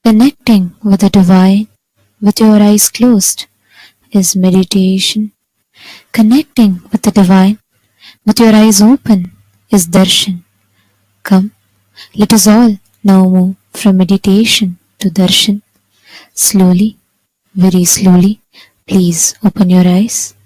Connecting with the divine with your eyes closed is meditation. Connecting with the divine with your eyes open is darshan. Come, let us all now move from meditation to darshan. Slowly, very slowly, please open your eyes.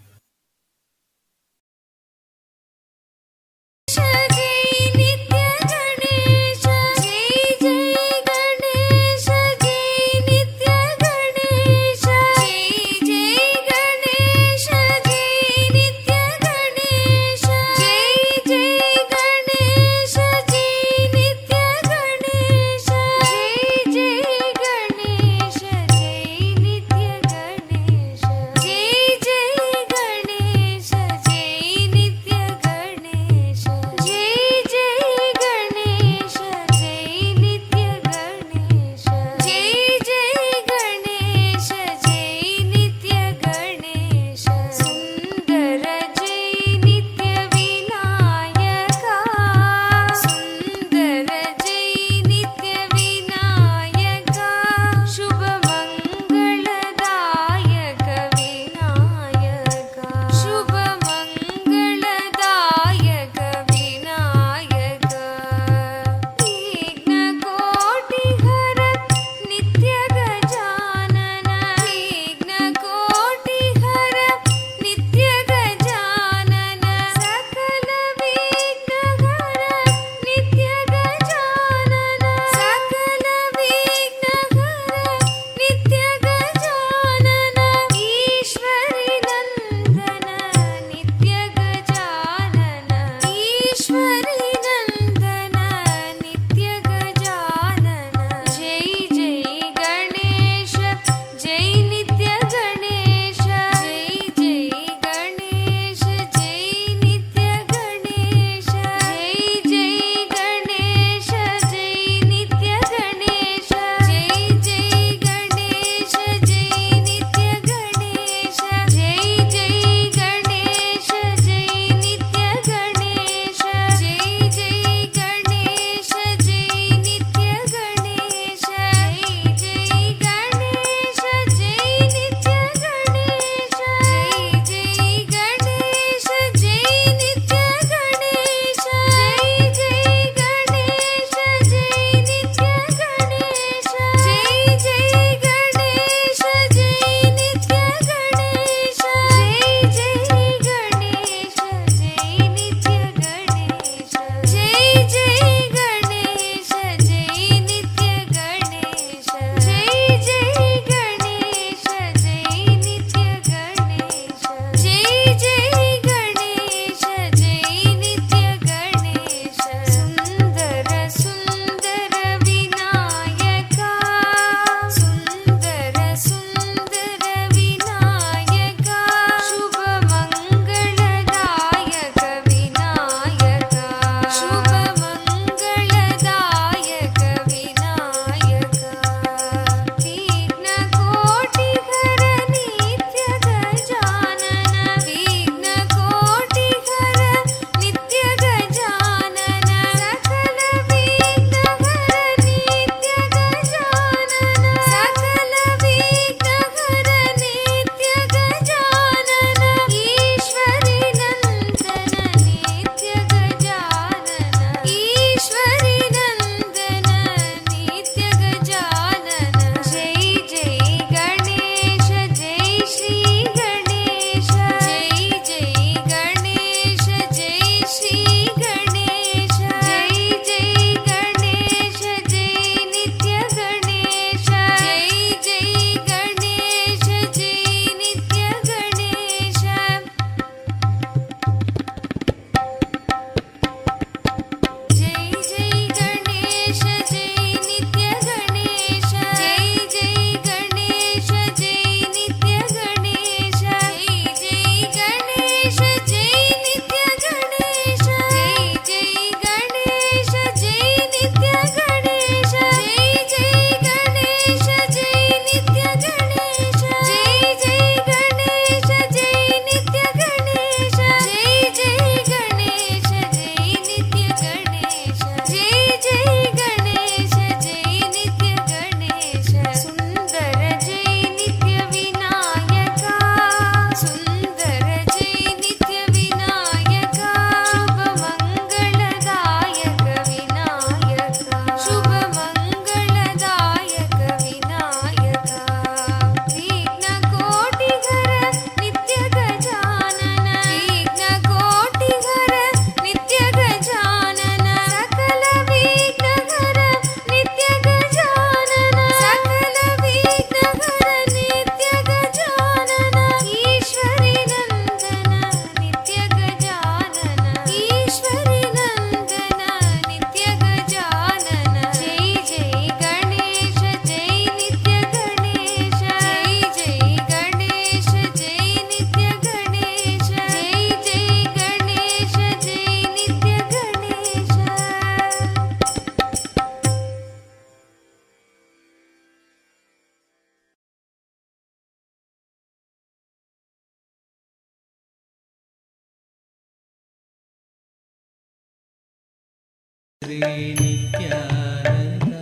Shri Nityananda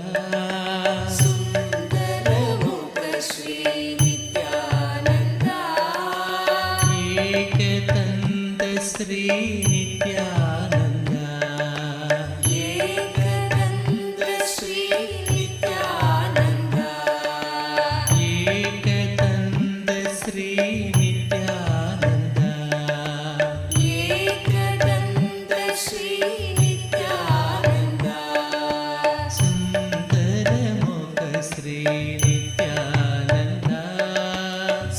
సుందరముఖ Shri Nityananda Ekadanta Shri Nityananda Ekadanta Shri Nityananda Ekadanta Shri Nityananda Ekadanta Shri Nityananda సుందరముఖ Shri Nityananda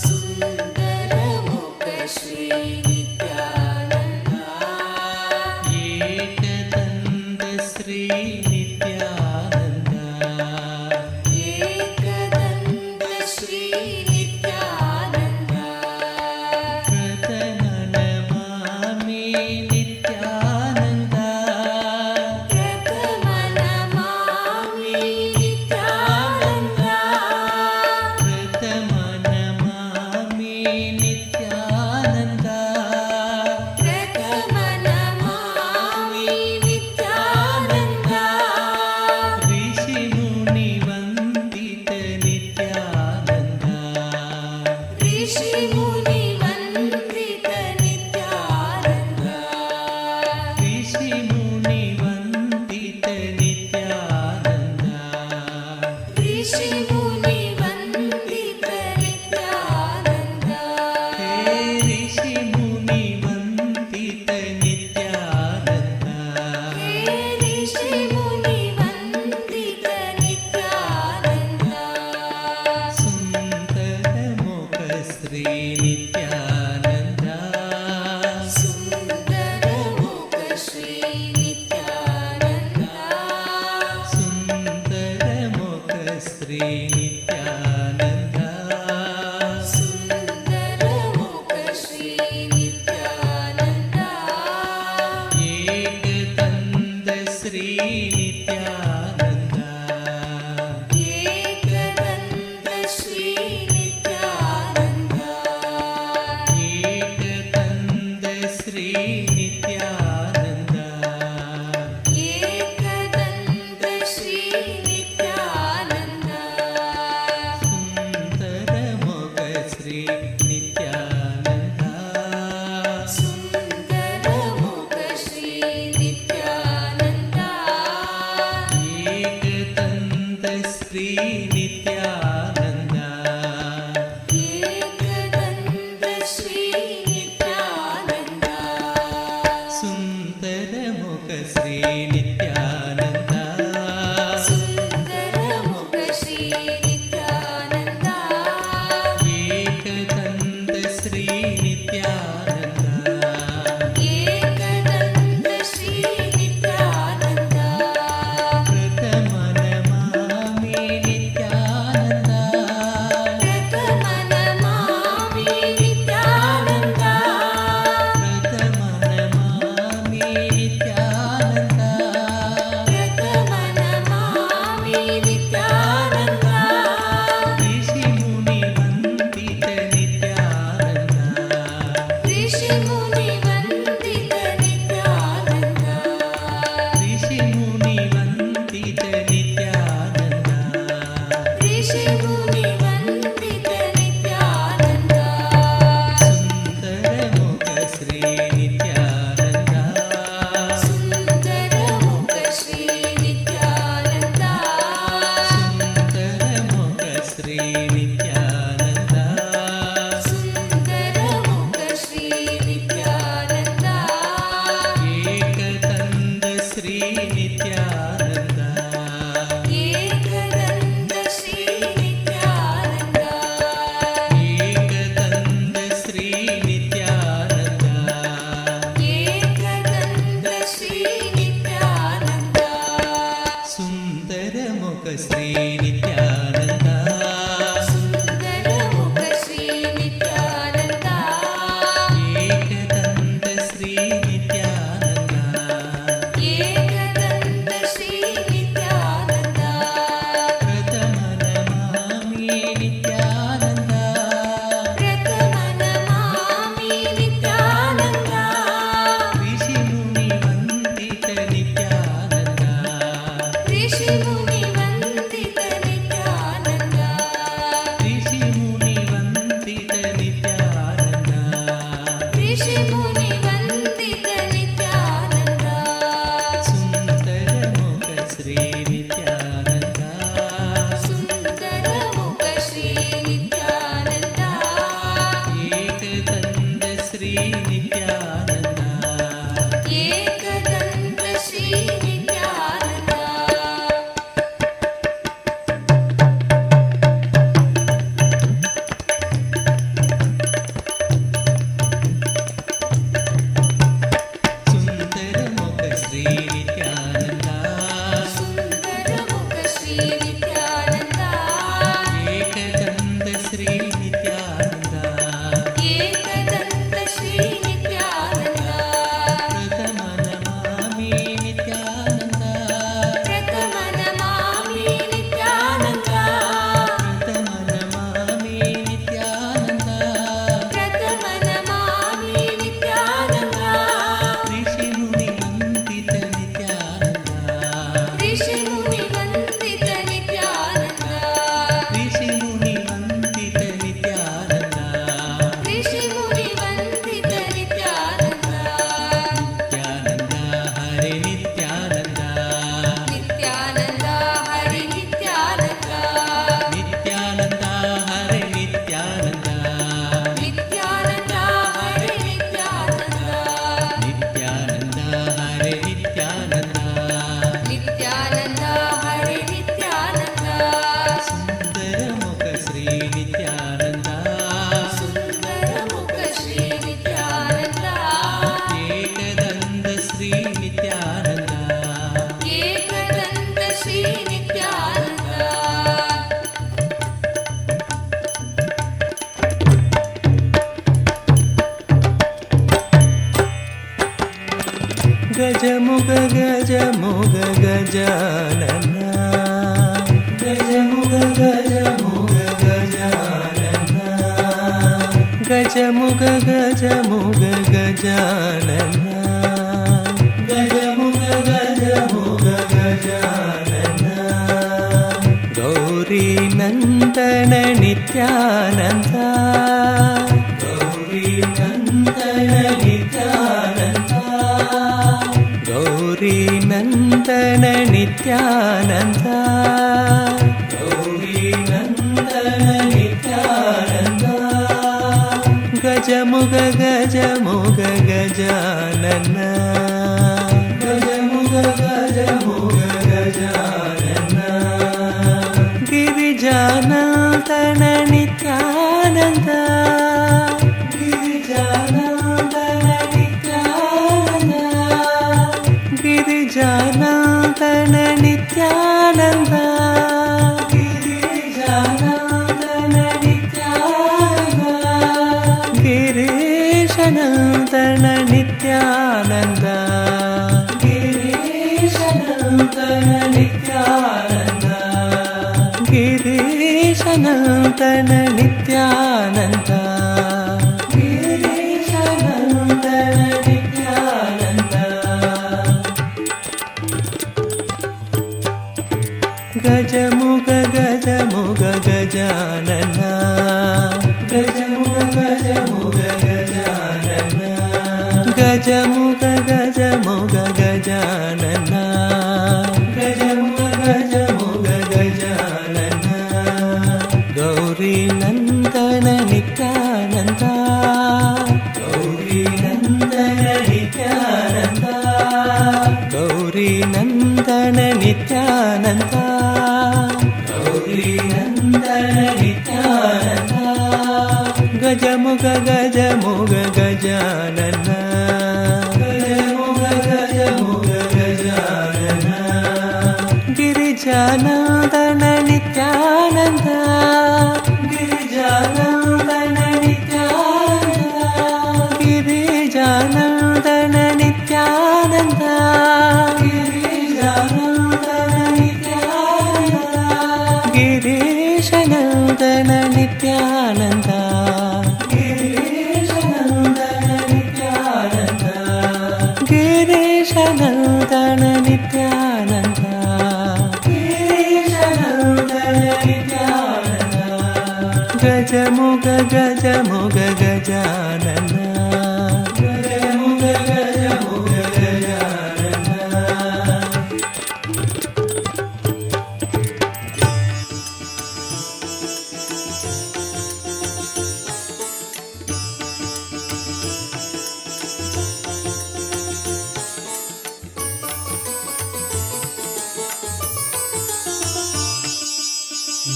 సుందరముఖ Shri Nityananda Ekadanta Shri Nityananda Ekadanta Shri Nityananda ప్రతనమామి Nityananda ప్రథమనమామి Nityananda ప్రతమనమామి Nityananda ప్రథమనమామి Nityananda ఋషిముని వందిత Nityananda ఋషిముని వందిత Nityananda ఋషిముని వందిత Nityananda ఋషిముని వందిత Nityananda హే ఋషిముని వందిత నిత్యానంద హే ఋషిముని వందిత నిత్యానంద సుందరముఖ శ్రీ నిత్యానంద సుందరముఖ శ్రీ నిత్యానంద సుందరముఖ శ్రీ నిత్యానంద సుందరముఖ శ్రీ నిత్యానంద ఏకదంత శ్రీ నిత్యానంద ఏకదంత శ్రీ నిత్యానంద ఏకదంత శ్రీ నిత్యానంద ఏకదంత శ్రీ నిత్యానంద సుందరముఖ శ్రీ నిత్యానంద సుందరముఖ శ్రీ నిత్యానంద ఏకదంత శ్రీ నిత్యానంద ఏకదంత శ్రీ నిత్యానంద సుందరముఖ శ్రీ నిత్యానంద సుందరముఖ శ్రీ నిత్యానంద ఏకదంత శ్రీ నిత్యానంద ఏకదంత శ్రీ నిత్యానంద ప్రథమనమామి నిత్యానంద ప్రథమనమామి నిత్యానంద ప్రథమనమామి నిత్యానంద ప్రథమనమామి నిత్యానంద ఋషిముని వందిత నిత్యానంద ఋషిముని వందిత నిత్యానంద ఋషిముని వందిత నిత్యానంద ఋషిముని వందిత నిత్యానంద సుందరముఖ శ్రీ నిత్యానంద సుందరముఖ శ్రీ నిత్యానంద సుందరముఖ శ్రీ నిత్యానంద సుందరముఖ శ్రీ నిత్యానంద ఏకదంత శ్రీ నిత్యానంద ఏకదంత శ్రీ నిత్యానంద ఏకదంత శ్రీ నిత్యానంద ఏకదంత శ్రీ నిత్యానంద సుందరముఖ శ్రీ నిత్యానంద సుందరముఖ శ్రీ నిత్యానంద ఏకదంత శ్రీ నిత్యానంద ఏకదంత శ్రీ నిత్యానంద ప్రథమనమామి నిత్యానంద ప్రథమనమామి నిత్యానంద ఋషిముని వందిత నిత్యానంద గజముగ గజముగ గజానన గజముగ గజముగ గజానన గజముగ గజముగ గజానన గజముగ గజముగ గజానన గౌరీ నందన నిత్యానంద గౌరీ నందన నిత్యానంద గౌరీ నందన నిత్యానంద గౌరీ నందన నిత్యానంద గజముగ గజముగ గజానన గజముగ గజముగ గజానన గిరిజానందన నిత్యానంద గిరిజానందన నిత్యానంద గిరిజానందన నిత్యానంద గిరిజానందన నిత్యానంద గిరీశనందన నిత్యానంద గిరీశనందన నిత్యానంద గిరీశనందన నిత్యానంద గిరీశనందన నిత్యానంద గజముగ గజముగ గజానన గజముగ గజముగ గజానన గజముగ గజముగ గజానన గజముగ గజముగ గజానన గౌరీ నందన నిత్యానంద గౌరీ నందన నిత్యానంద గౌరీ నందన నిత్యానంద గౌరీ నందన నిత్యానంద గజముగ గజముగ గజానన గజముగ గజముగ గజానన గిరిజానందన నిత్యానంద గిరిజానందన నిత్యానంద గిరిజానందన నిత్యానంద గిరిజానందన నిత్యానంద గిరీశనందన నిత్యానంద గిరీశనందన నిత్యానంద గిరీశనందన నిత్యానంద గిరీశనందన నిత్యానంద గజముగ గజముగ గజానన గజముగ గజముగ గజానన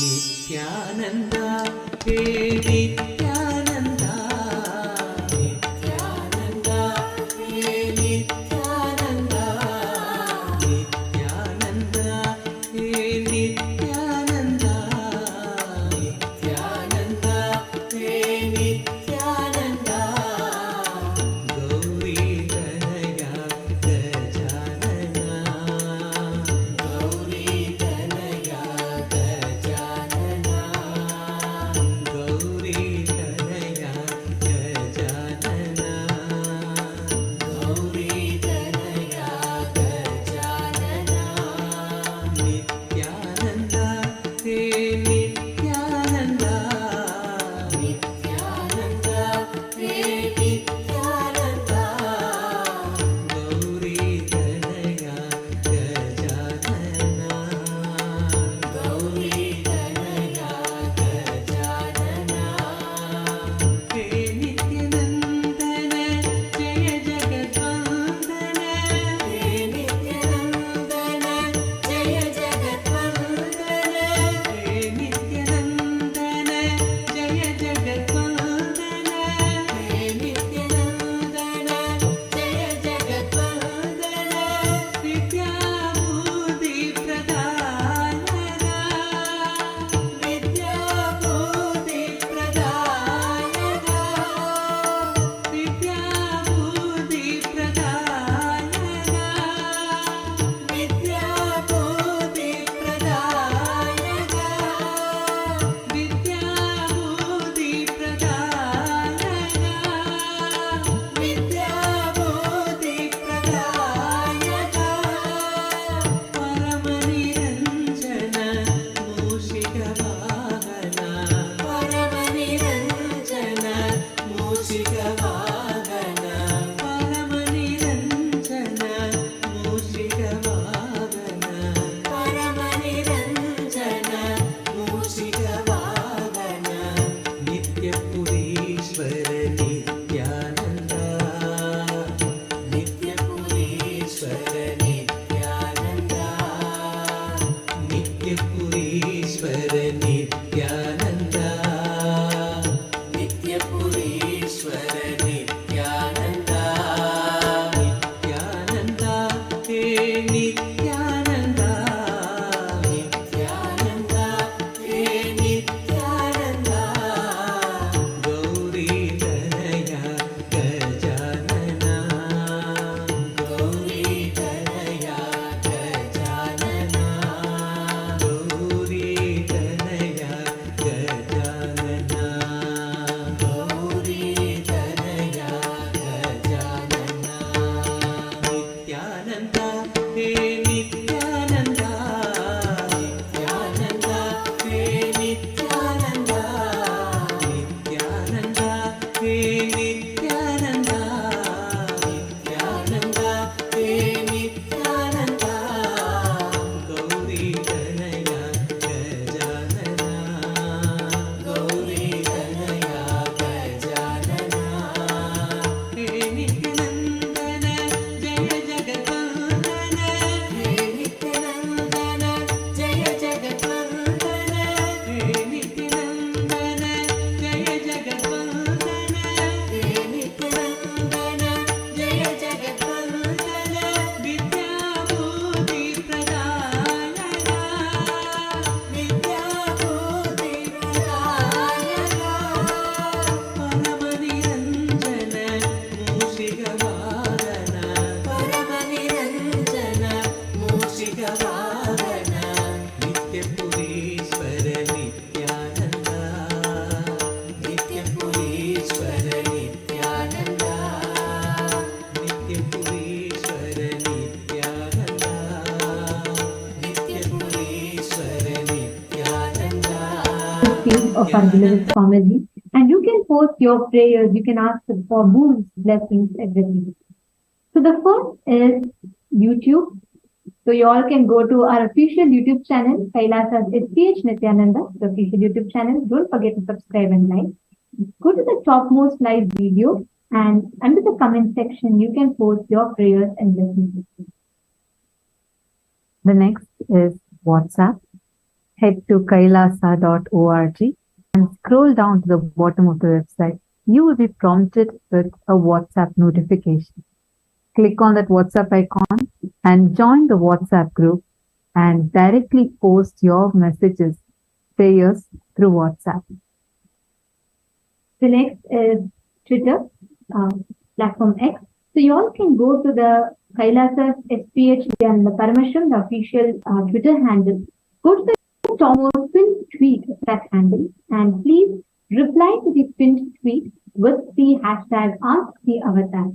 నిత్యానంద హే నిత్యానంద నిత్యానంద హే నిత్యానంద నిత్యానంద హే నిత్యానంద నిత్యానంద హే నిత్యానంద గౌరీ తనయ గజానన గౌరీ తనయ గజానన గౌరీ मूषिकवाहन नित्यपुरीश्वर नित्यानन्द नित्यपुरीश्वर नित्यानन्द नित्यपुरीश्वर नित्यानन्द नित्यपुरीश्वर नित्यानन्द नित्यानन्द हे नित्यानन्द नित्यानन्द हे नित्यानन्द गौरीतनया गजानन गौरीतनया गजानन गौरीतनया गजानन गौरीतनया गजानन नित्यानन्द हे नित्यानन्द नित्यानन्द हे नित्यानन्द नित्यानन्द हे नित्यानन्द नित्यानन्द हे नित्यानन्द गौरीतनया गजानन गौरीतनया गजानन हे नित्यानन्दन जय जगद्वन्दन हे नित्यानन्दन जय जगद्वन्दन हे नित्यानन्दन जय जगद्वन्दन हे नित्यानन्दन जय जगद्वन्दन विद्याभूति प्रदायक विद्याभूति प्रदायक परमनिरञ्जन मूषिकवाहन परमनिरञ्जन मूषिकवाहन नित्यपुरीश्वर Nityanand नित्यपुरीश्वर Nityanand नित्यपुरीश्वर Nityanand नित्यपुरीश्वर Nityanand Feet of our beloved Swamiji, and you can post your prayers, you can ask for boons, blessings, everything. So the first is YouTube. So you all can go to our official YouTube channel, Kailasa's SPH Nithyananda, the official YouTube channel. Don't forget to subscribe and like. Go to the topmost live video, and under the comment section, you can post your prayers and blessings. The next is WhatsApp. Head to kailasa.org and scroll down to the bottom of the website. You will be prompted with a WhatsApp notification. Click on that WhatsApp icon and join the WhatsApp group and directly post your messages, prayers through WhatsApp. The next is Twitter, platform X. So you all can go to the Kailasa's SPH and the Paramashivam, the official Twitter handle. Go to the topmost pinned tweet of that handle and please reply to the pinned tweet with the hashtag #AskTheAvatar.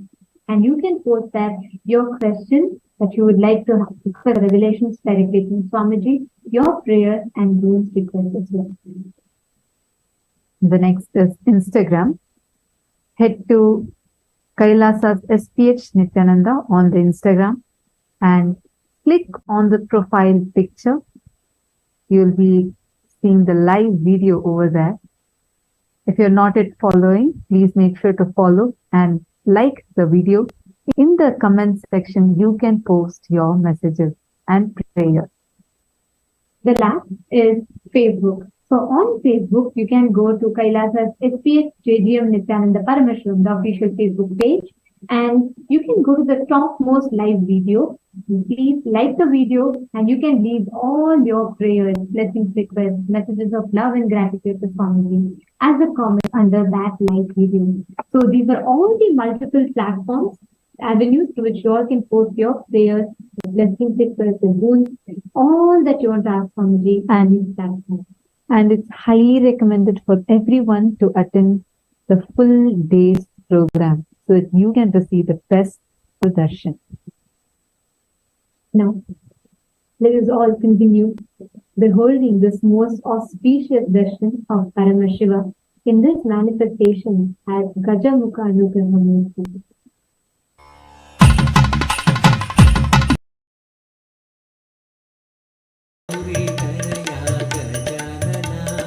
And you can post that your question that you would like to have for the revelations directly from Swamiji, your prayers and boons requests as well. The next is Instagram. Head to Kailasa's SPH Nithyananda on the Instagram and click on the profile picture. You'll be seeing the live video over there. If you're not yet following, please make sure to follow and like the video. In the comment section, you can post your messages and prayers. The last is Facebook. So on Facebook, you can go to Kailasa's SPH Nithyananda Paramashivam, the official Facebook page, and you can go to the topmost live video. Please like the video and you can leave all your prayers, blessings, requests, messages of love and gratitude to Swamiji as a comment under that live video. So these are all the multiple platforms, avenues to which you all can post your prayers, blessings, requests, and boons, all that you want to ask Swamiji and these platforms. And it's highly recommended for everyone to attend the full day's program so that you can receive the best of Darshan. Now, let us all continue beholding this most auspicious darshan of Paramashiva in this manifestation as Gajamukha Anugraha Murti. गौरीतनया Gajanan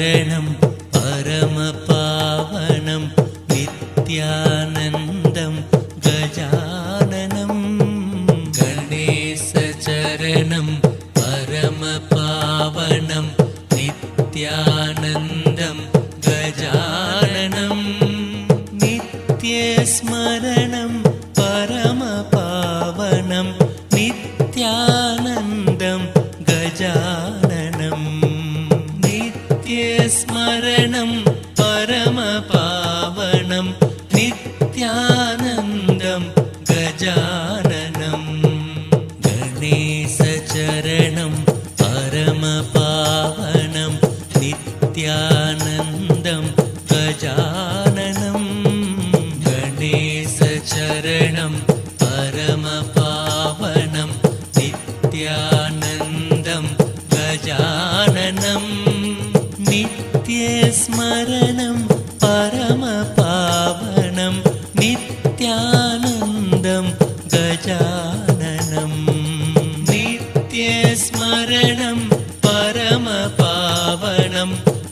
शरणं परमपावनं नित्यानन्दं गजाननं गणेशचरणं परमपावनं नित्यानन्दं गजाननं नित्यस्मरणं परमपावनं नित्यानन्दं गजाननं नित्यस्मरणं परमपावनं नित्यानन्दं गजाननं गणेशचरणं परमपावनं नित्यानन्दं गजाननं गणेशचरणं परमपावनं नित्यानन्दं गजाननं नित्यस्मरणं परमपावनं नित्यानन्दं गजाननं नित्यस्मरणं परमपावनं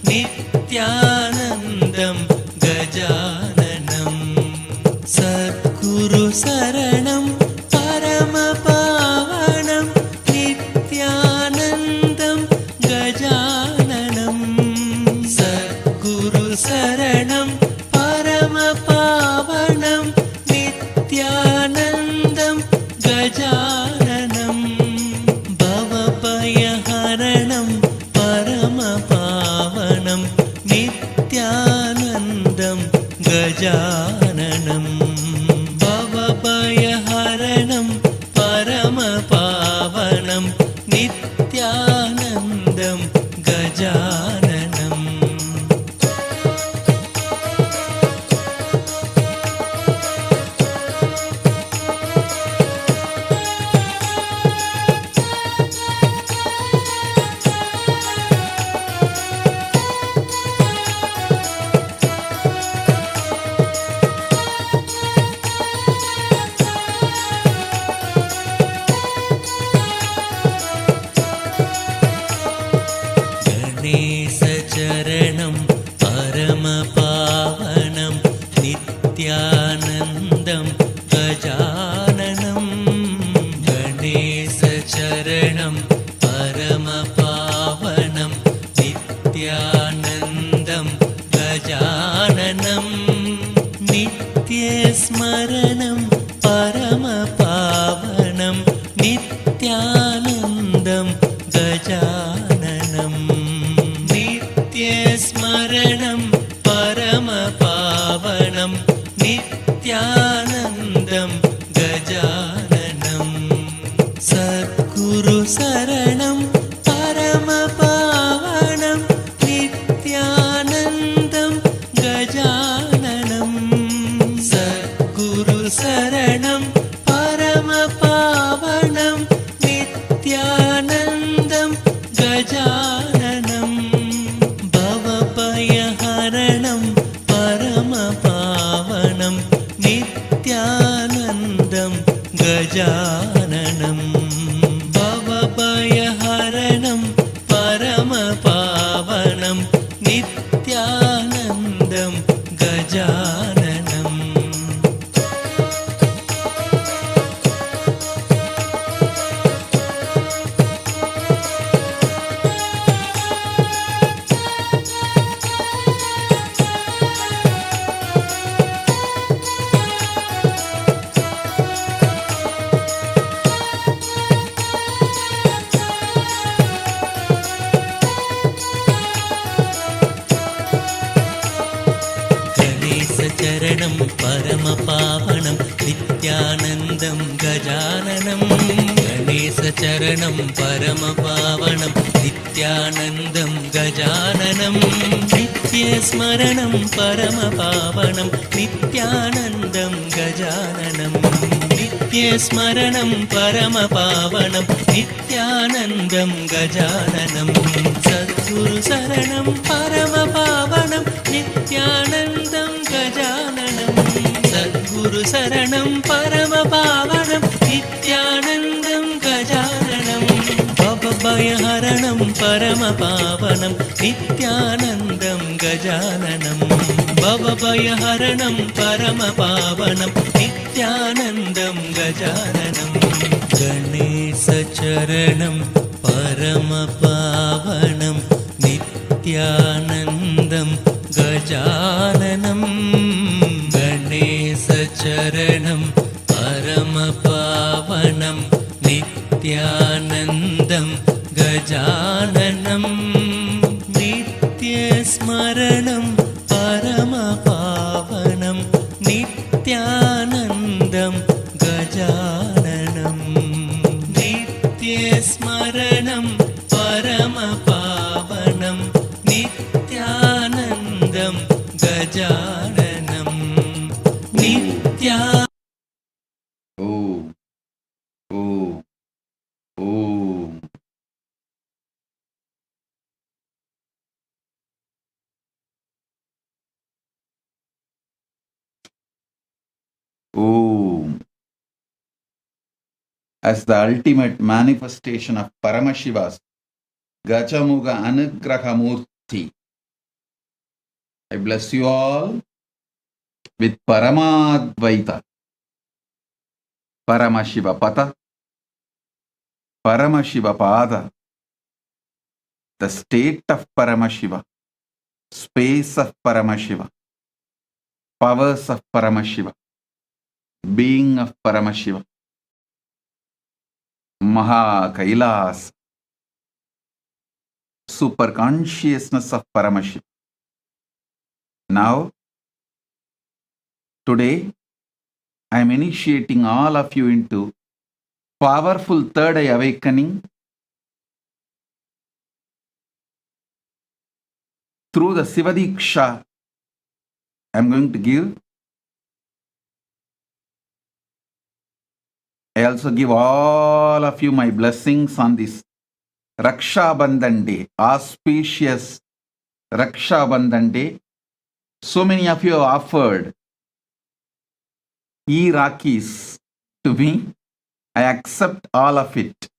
नित्यानन्दं गजाननं सद्गुरु शरणं परमपावनं नित्यानन्दं गजाननं सद्गुरु शरणं परमपावनं नित्यानन्दं गजाननं भवभयहरणं परमपावनं नित्यानन्दं गजाननं भवभयहरणं परमपावनं नित्यानन्दं गजाननं गणेशचरणं परमपावनं नित्यानन्दं गजाननं गणेशचरणं परमपावनं नित्यानन्दं गजाननं नित्यस्मरणं परमपावनं नित्यानन्दं गजाननं नित्यस्मरणं परमपावनं नित्यानन्दं गजाननं सद्गुरु शरणं परमपावनं नित्यानन्दं गजाननं सद्गुरु शरणं परमपावनं नित्यानन्दं गजाननं भवभयहरणं परमपावनं नित्यानन्दं गजाननं भवभयहरणं परमपावनं नित्यानन्दं गजाननं गणेशचरणं परमपावनं नित्यानन्दं गजाननं गणेशचरणं परमपावनं नित्यानन्दं गजाननं नित्यस्मरणं परमपावनं नित्यानन्दं गजाननं नित्यस्मरणं परमपावनं नित्यानन्दं गजाननं सद्गुरु शरणं परमपावनं नित्यानन्दं गजाननं सद्गुरु शरणं परमपावनं नित्यानन्दं गजाननं भवभयहरणं परमपावनं नित्यानन्दं गजाननं भवभयहरणं परमपावनं नित्यानन्दं गजाननं गणेशचरणं परमपावनं नित्यानन्दं गजाननं गणेशचरणं परमपावनं नित्यानन्दं गजाननं नित्यस्मरणं परमपावनं नित्यानन्दं गजाननं नित्यस्मरणं परमपावनं नित्यानन्दं गजाननं नित्या Om, Om, Om. Om. As the ultimate manifestation of Paramashiva's Gajamukha Anugraha Murti, I bless you all with Paramadvaita, Paramashiva Pata, Paramashiva Pada, the state of Paramashiva, space of Paramashiva, powers of Paramashiva, being of Paramashiva, Kailasa, super consciousness of Paramashiva. Now, today, I am initiating all of you into powerful third eye awakening through the Sivadiksha. I am going to give. I also give all of you my blessings on this Raksha Bandhan day, auspicious Raksha Bandhan day. So many of you have offered e-Rakis to me. I accept all of it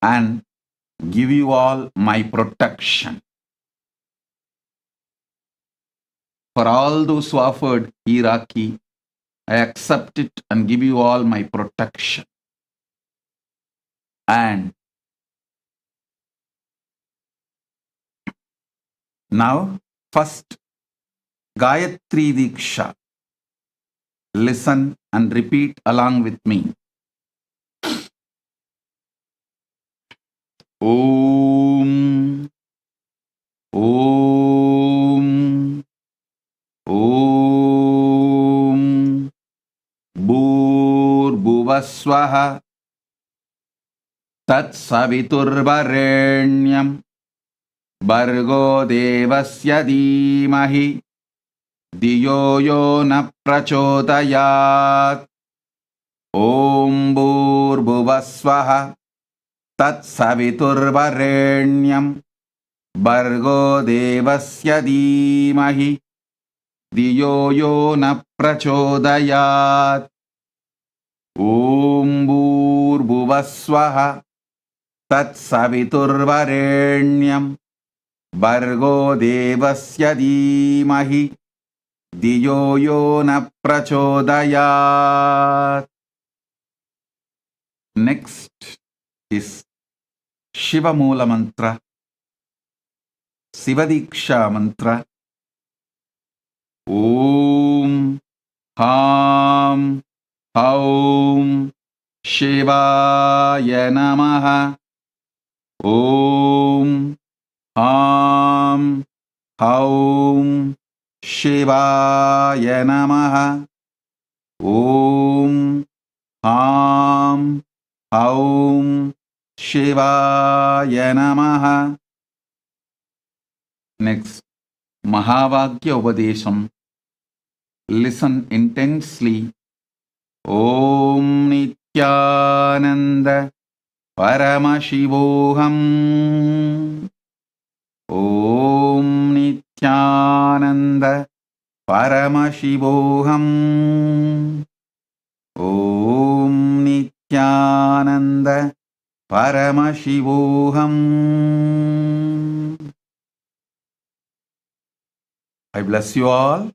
and give you all my protection. For all those who offered e-Raki, I accept it and give you all my protection. And now, first, Gayatri Diksha. Listen and repeat along with me. Om, Om, Om, Bhuvaswaha, Tat Saviturvarenyam, Bhargo Devasya Dhimahi, Diyo Yo Na Prachodayat. Om Bhuvaswaha, Tat Saviturvarenyam, Bhargo Devasya Dhimahi, Diyo Yo Na Prachodayat. Om Bhuvaswaha, Tat Saviturvarenyam, Bhargo Devasya Dhimahi, Diyo Yo Na Prachodayat. Next is Shiva Mula Mantra, Sivadiksha Mantra. Om Ham Haum Shivaya Namaha. Om Ham Haum Shivaya Namaha. Om Ham Haum Shivaya Namaha. Next, Mahavakya Upadesham. Listen intensely. Om Nithyananda Paramashivoham. Om Nithyananda Paramashivoham. Om Nithyananda Paramashivoham. I bless you all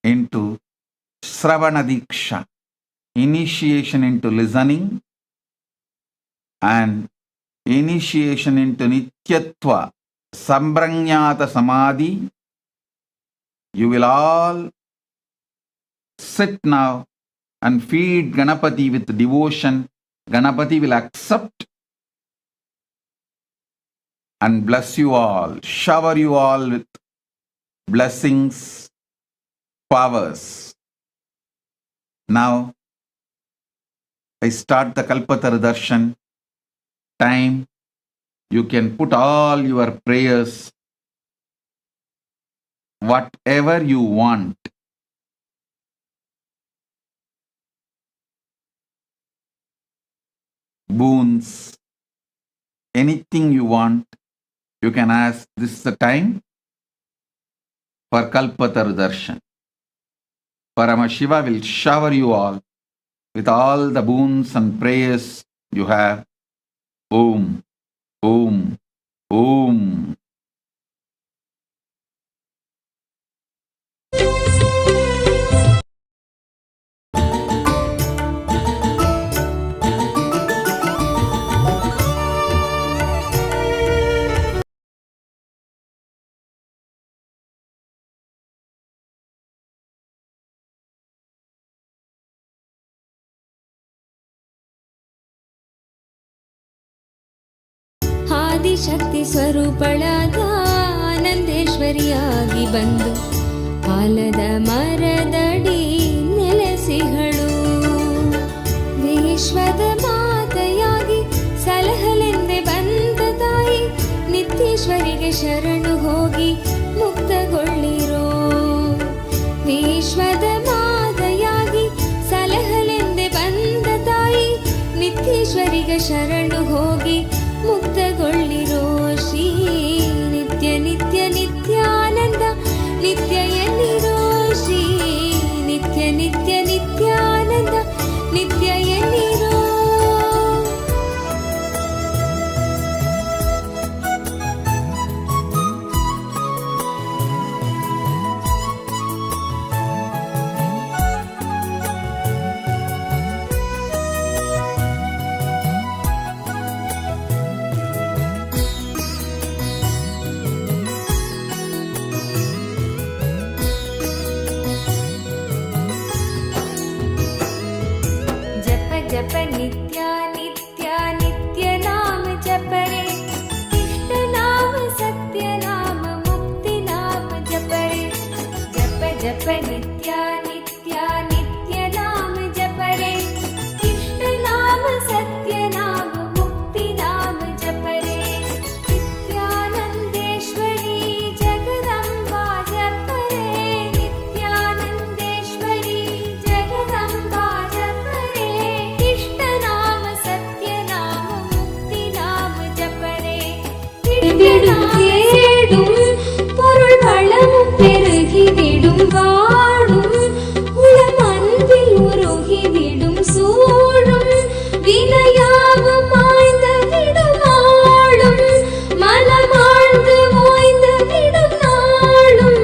into Sravana Diksha, initiation into listening and initiation into Nityatva, Sambranyata Samadhi. You will all sit now and feed Ganapati with devotion. Ganapati will accept and bless you all, shower you all with blessings, powers. Now, I start the Kalpatara Darshan time. You can put all your prayers, whatever you want. Boons, anything you want, you can ask. This is the time for Kalpatara Darshan. Paramashiva will shower you all with all the boons and prayers you have. Om, Om, Om. Adishakti ಸ್ವರೂಪಳಾದ ಆನಂದೇಶ್ವರಿಯಾಗಿ ಬಂದು ಆಲದ ಮರದಡಿ ನೆಲೆಸಿಹಳು. ವಿಶ್ವದ ಮಾತೆಯಾಗಿ ಸಲಹಲೆಂದೆ ಬಂದ ತಾಯಿ ನಿತ್ಯೇಶ್ವರಿಗೆ ಶರಣು ಹೋಗಿ ಮುಕ್ತಗೊಳ್ಳಿರೋ. ವಿಶ್ವದ ಮಾತೆಯಾಗಿ ಸಲಹಲೆಂದೆ ಬಂದ ತಾಯಿ ನಿತ್ಯೇಶ್ವರಿಗೆ ಶರಣು ಹೋಗಿ ಮುಕ್ತಗೊಳ್ಳಿರೋ. ಶ್ರೀ ನಿತ್ಯ ನಿತ್ಯ ನಿತ್ಯಾನಂದ ನಿತ್ಯ ಎನ್ನಿರೋ. ಶ್ರೀ ನಿತ್ಯ ನಿತ್ಯ ನಿತ್ಯಾನಂದ ನಿತ್ಯ ಎನ್ನಿರೋ. जप नित्य नित्य नित्य नाम जप रे. इष्ट नाम सत्य नाम मुक्ति नाम जप रे. जप जप नित्य नित्य नित्य नाम जप रे. इष्ट नाम सत्य नाम मुक्ति नाम जप रे. नित्यानंदेश्वरी जगदंबा जप रे. नित्यानंदेश्वरी जगदंबा जप रे. इष्ट नाम सत्य नाम मुक्ति नाम जप रे. தேடும் பொருள் வளமும் பெருகிவிடும் வாடும் உளம் அன்பில் உருகிவிடும் சூழும் வினையாவும் மாய்ந்த விடும் ஆளும் மனமாழ்ந்து ஓய்ந்த விடும் நாளும்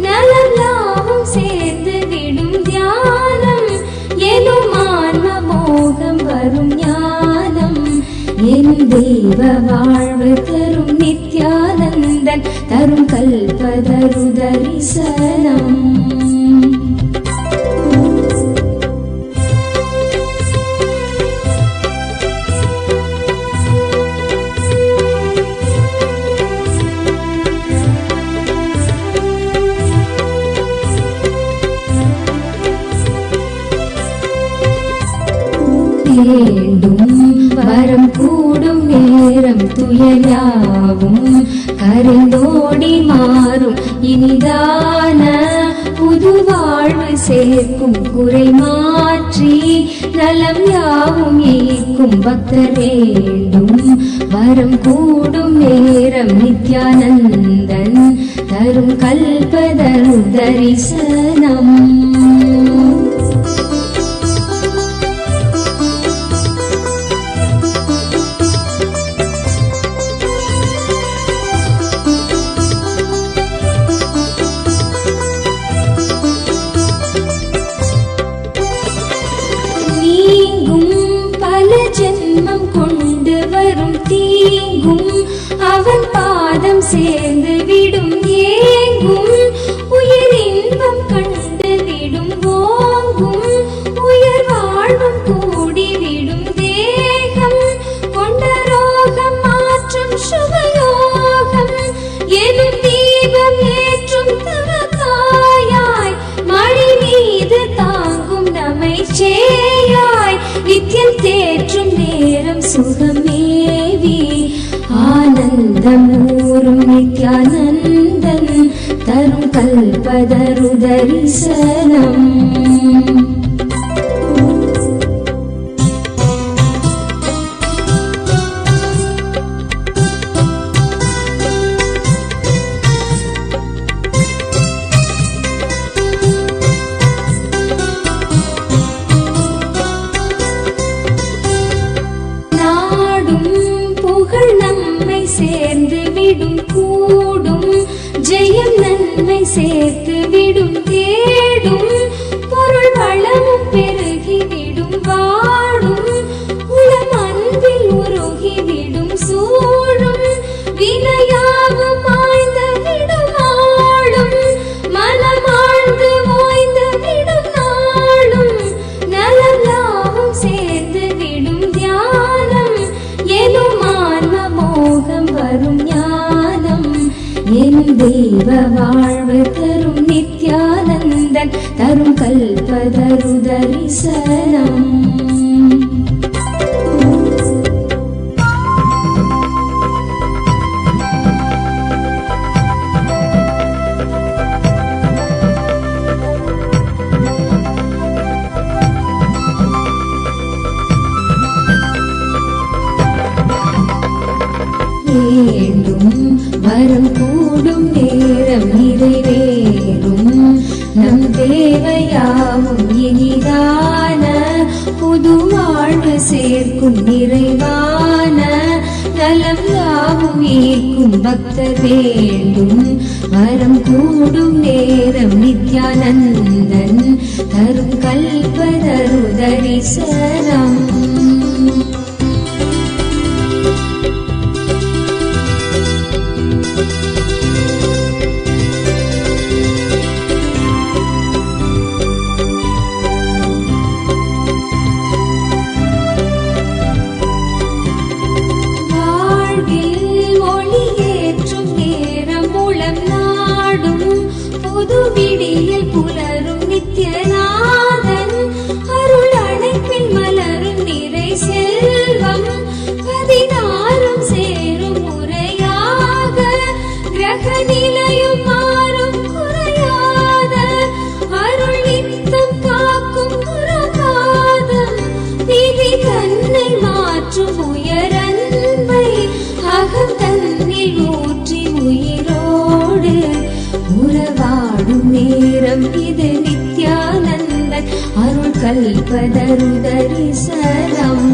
நலம் யாவும் சேர்ந்து விடும் தியானம் எனும் ஆன்ம மோகம் வரும் ஞானம் எனும் தெய்வ வாழ்வு தரும் நித்யானந்தன் தரும் கல்பதரு தரிசனம். வேண்டும் வரம் கூடும் நேரம் துயராவும் கரைந்தோடி மாறும் இனிதான புது வாழ்வு சேர்க்கும் குறை மாற்றி நலம் யாவும் ஏற்கும் பக்தர் வேண்டும் வரம் கூடும் நேரம் நித்யானந்தன் தரும் கல்பதரு தரிசனம். சேர்ந்து விடும் ஏங்கும் உயிரின்பம் கண்டு விடும் ஓங்கும் உயர் வாழ்வும் கூடிவிடும் தேகம் கொண்ட ரோகம் மாற்றும் சுகயோகம் எனும் தீபம் ஏற்றும் தவத்தாயாய் மழை மீது தாங்கும் நம்மை சேயாய் நித்தியம் தேற்றும் நேரம் சுகமேவி ஆனந்தம் ஊரும் நித்யானந்தன் தரும் கல்பதரு தரிசனம். சேர்ந்து விடும் கூடும் ஜெயம் நன்மை சேர்த்து விடும் தேடும் பொருள் வளமும் பெருகி விடும் வாடும் உளம் அன்பில் உருகி விடும் சூழும் வினையாவும் மாய்ந்த விடும் ஆளும் மனமாழ்ந்து ஓய்ந்து விடும் நாளும் நலம் யாவும் சேர்ந்து விடும் தியானம் எனும் மோகம் வரும் ஞானம் என் தெய்வ வாழ்வு தரும் நித்யானந்தன் தரும் கல்பதரு தரிசனம். வரம் கூடும் நேரம் நிறைவேறும் நம் தேவையாவும் இனிதான புது வாழ்வு சேர்க்கும் நிறைவான நலம் யாவும் ஈர்க்கும் பக்தர் வேண்டும் வரம் கூடும் நேரம் நித்யானந்தன் தரும் கல்பதரு தரிசனம். புது விடியில் புலரும் நித்யநாதன் அருள் அணைப்பில் மலரும் நிறை செல்வம் 16 சேரும் முறையாக கிரக நிலையும் மாறும் குறையாத அருள் நித்தம் காக்கும் குரபாதம் விதி தன்னை மாற்றும் உயரன்பை அகம் தன்னில் ஊற்றி உயிரோடு உறவாடும் நேரம் இது நித்யானந்தன் அருள் கல்பதரு தரிசனம்.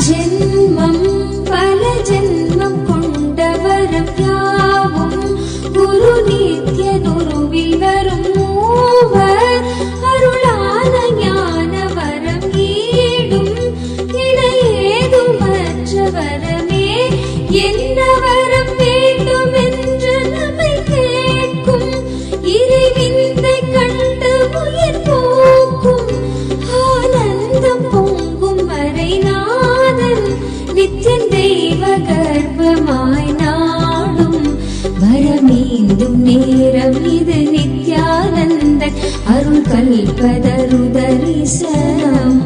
ஜென்மம் பல ஜென்மம் கொண்டவரம் யாவும் குரு நித்ய குருவில் வரும் மூவர் அருளான ஞான வரம் ஈடும் இணையேதும் மற்ற வரமே என்ன வரம் வேண்டும் என்று நம்மை கேட்கும் இறைவிந்தை கண்டு உயிர் போக்கும் ஆனந்தம் பொங்கும் வரை நாதன் நித்தியன் தெய்வ கர்ப்பமாய் நாடும் வரமீண்டும் நேரம் இது நித்யானந்தன் அருள் கல்பதரு தரிசனம்.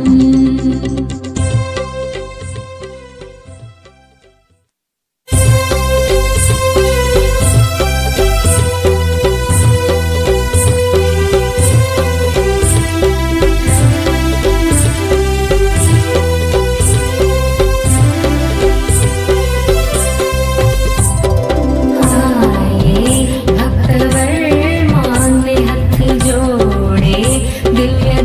दिल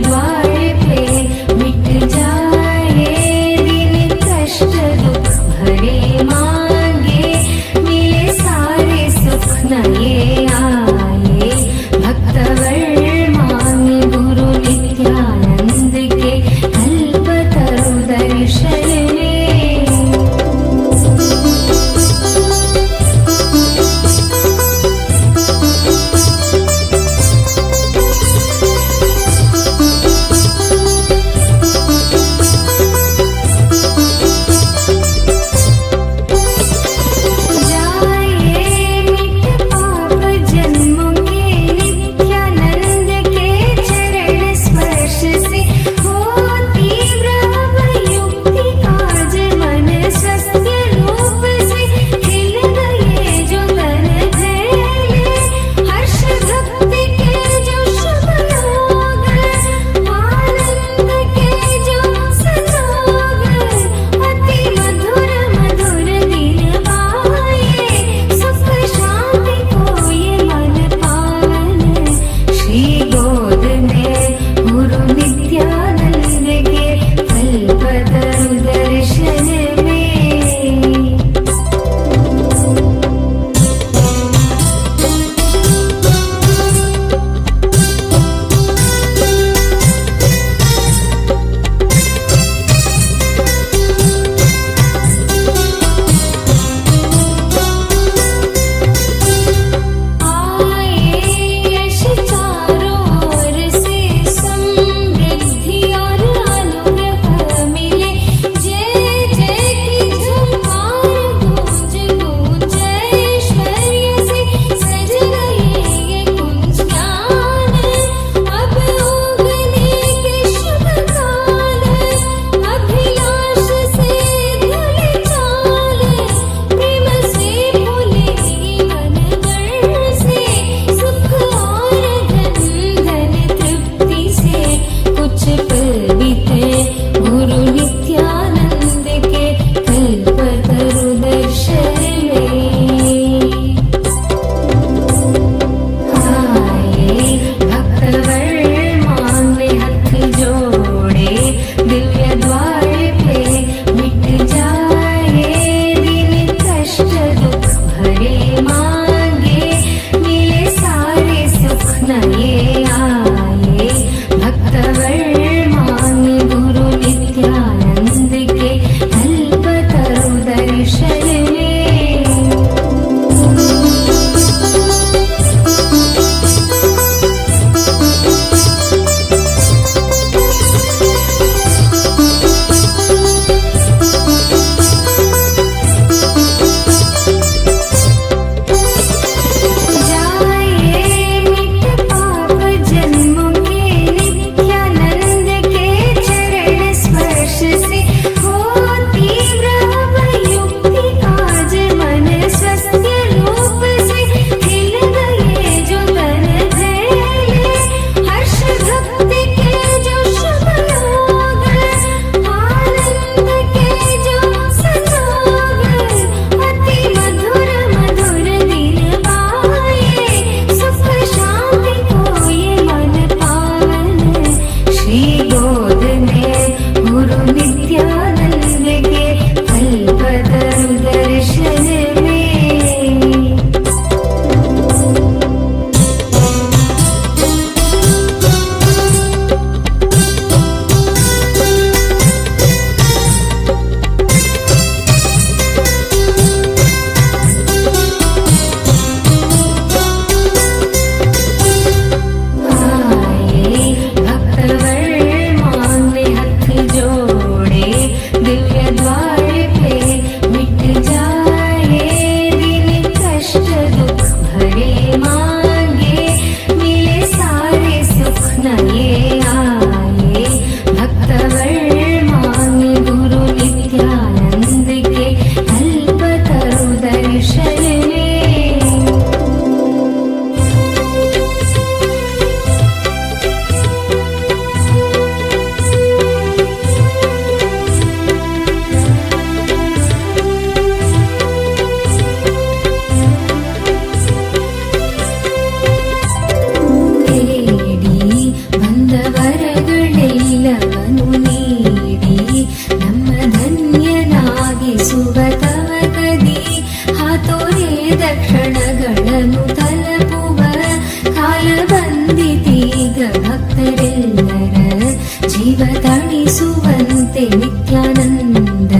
नित्यानन्द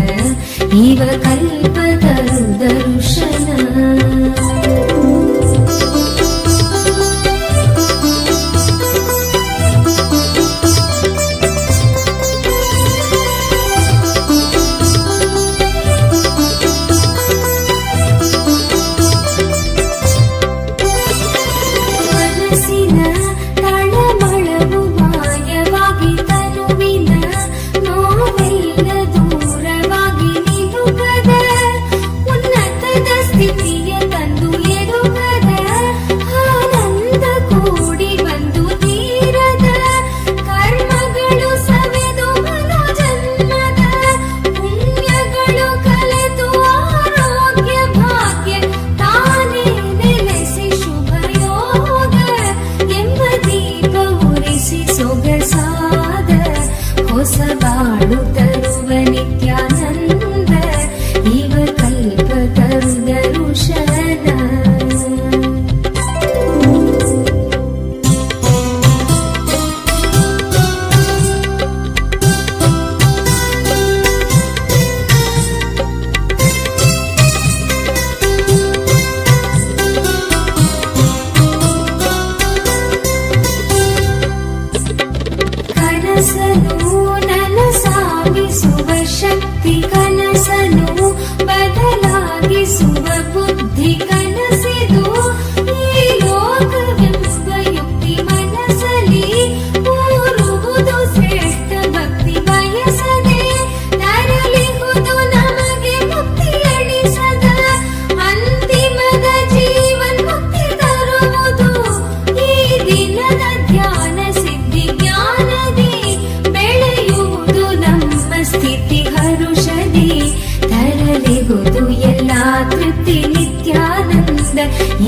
इव कल्पतरु दर्शन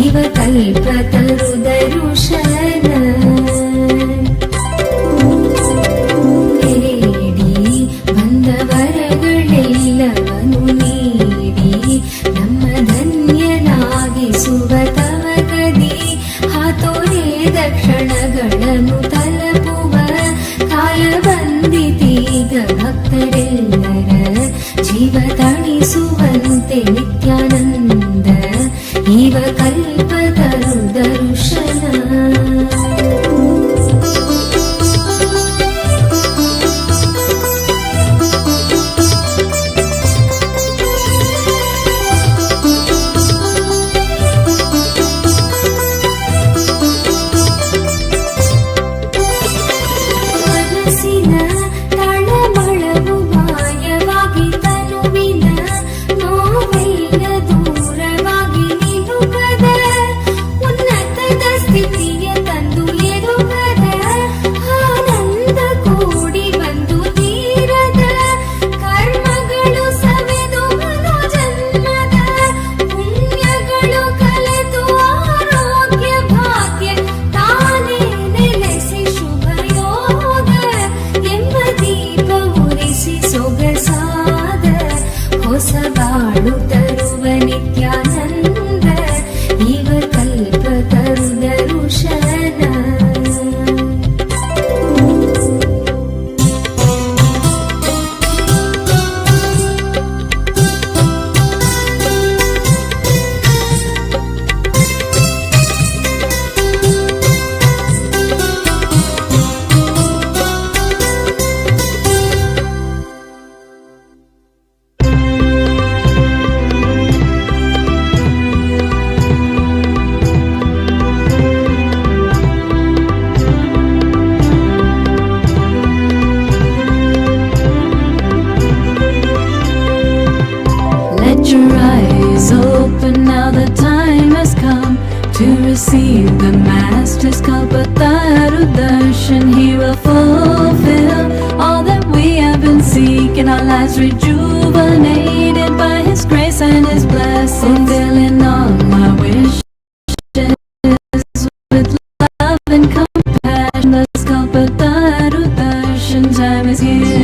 इव कल्पतरु दर्शन ಬೇಡಿ ಬಂದವರಗಳೆಲ್ಲವನು ನೀಡಿ ನಮ್ಮ ಧನ್ಯನಾಗಿಸುವ ತವಕದಿ ಹಾತೊರೆದ ಕ್ಷಣಗಳನ್ನು ತಲುಪುವ ಕಾಲ ಬಂದಿತೀಗ ಭಕ್ತರೆಲ್ಲರ ಜೀವ ತಣಿಸುವಂತೆ ನಿತ್ಯಾನಂದ इव कल्पतरु दर्शन ಮನಸ್ಸಿನ ತಳಮಳವು ಮಾಯವಾಗಿ ತನುವಿನ ನೋವೆಲ್ಲ ದೂರವಾಗಿ ಉನ್ನತದ ಸ್ಥಿತಿಯ ತಂದು ಎದುಗದ ಆನಂದ ಕೂಡಿ ಬಂದು ತೀರದ ಕರ್ಮಗಳು ಸವೆದು ಮನು ಜನ್ಮದ ಪುಣ್ಯಗಳು ಕಲೆತು ಆರೋಗ್ಯ ಭಾಗ್ಯ ತಾನೇ ನೆಲೆಸಿ ಶುಭ ಯೋಗ ಎಂಬ ದೀಪ ಉರಿಸಿ ಸೊಗಸಾದ ಹೊಸ ಬಾಳು ತರುವ ನಿತ್ಯಾನಂದ इव कल्पतरु दर्शन receive the Master's Kalpataru Darshan. He will fulfill all that we have been seeking. Our lives rejuvenated by His grace and His blessing. Fulfilling all my wishes with love and compassion. The Kalpataru Darshan time is here.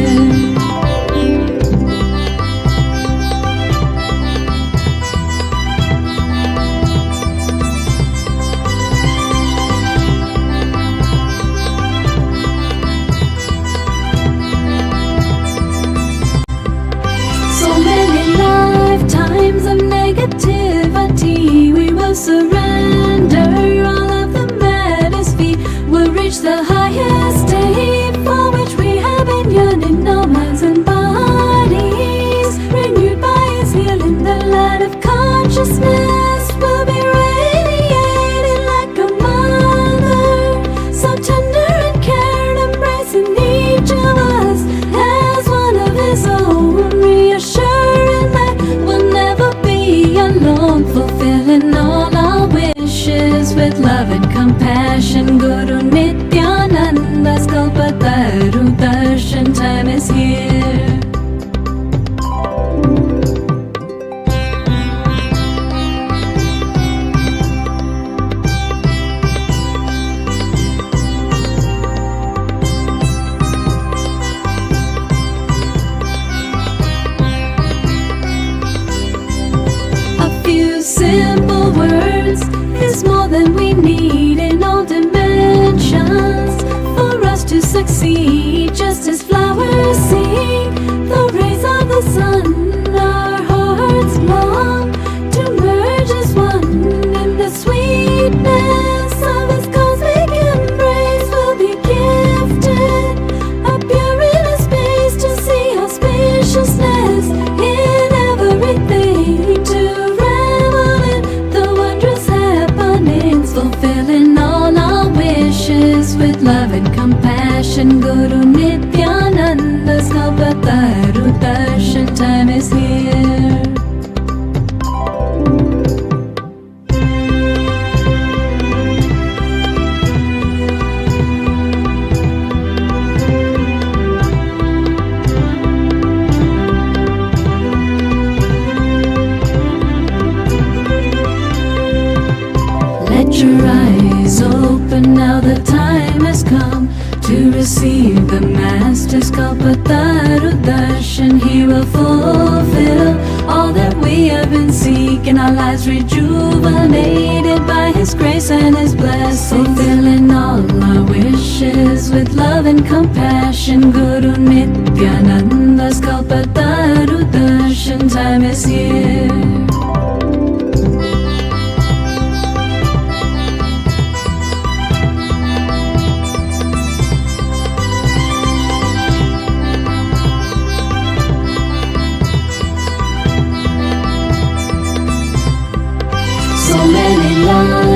love and compassion. Guru Nithyananda's Kalpataru Darshan time is here. Simple words is more than we need in all dimensions for us to succeed. Just as flowers sing the rays of the sun, our hearts long to merge as one in the sweetness of His cosmic embrace. We'll be gifted a pure inner space to see auspiciousness in everything, to fulfilling all our wishes with love and compassion. Guru Nithyananda's Kalpataru Darshan time is here. Your eyes open, now the time has come to receive the Master's Kalpataru Darshan. He will fulfill all that we have been seeking, our lives rejuvenated by His grace and His blessing, fulfilling all our wishes with love and compassion. Guru Nithyananda's Kalpataru Darshan time is here.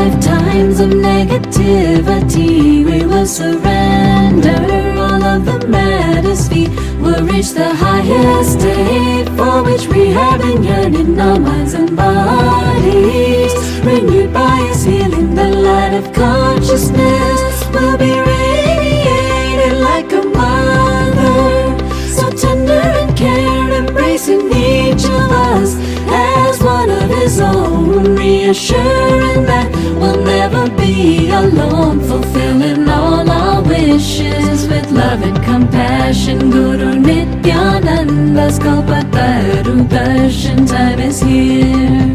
Lifetimes of negativity, we will surrender all of the matters feet. We'll reach the highest state for which we have been yearning, our minds and bodies renewed by His healing. The light of consciousness will be radiated like a mother, so tender and care, embracing each of us as one of His own, reassuring that we'll never be alone, fulfilling all our wishes with love and compassion. Guru Nithyananda's Kalpataru Darshan time is here.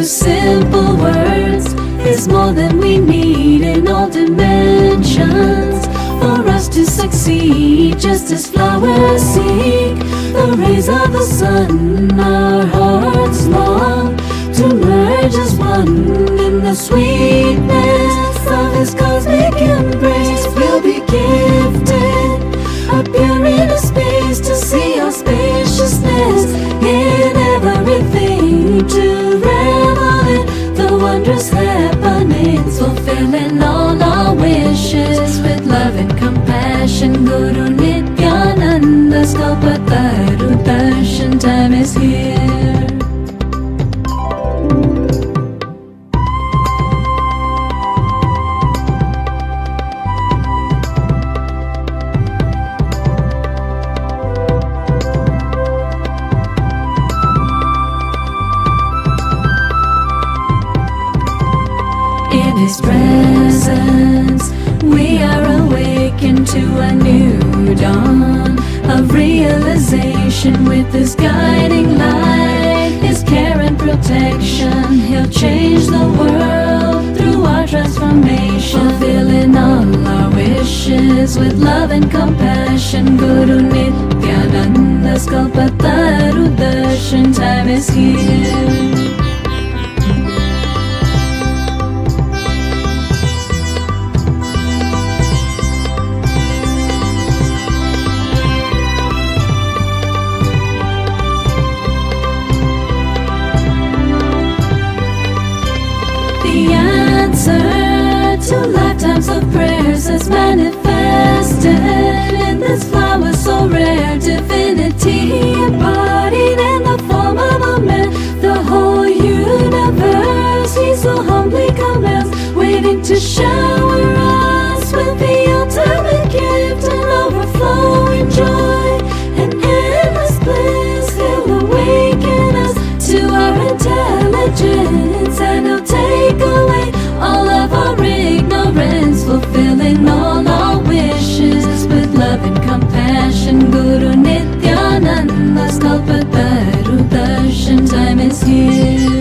Simple words is more than we need in all dimensions for us to succeed. Just as flowers seek the rays of the sun, our hearts long to merge as one in the sweetness of His cosmic embrace. We'll be gifted a pure inner space to see our spaciousness in everything, to revel in the wondrous happenings, fulfilling all our wishes with love and compassion. Guru Nithyananda's Kalpataru Darshan time is here. In His presence, we are awakened to a new dawn of realization. With His guiding light, His care and protection, He'll change the world through our transformation, fulfilling all our wishes with love and compassion. Guru Nithyananda's Kalpataru Darshan time is here. the answer to lifetimes of prayers is manifested in this flower so rare. Divinity embodied in the form of a man. The whole universe he so humbly commands, waiting to shower us with the ultimate gift and overflowing joy and endless bliss. He'll awaken us to our intelligence, and he'll take away all of our ignorance, fulfilling all our wishes with love and compassion. Guru Nithyananda's Kalpataru Darshan time is here.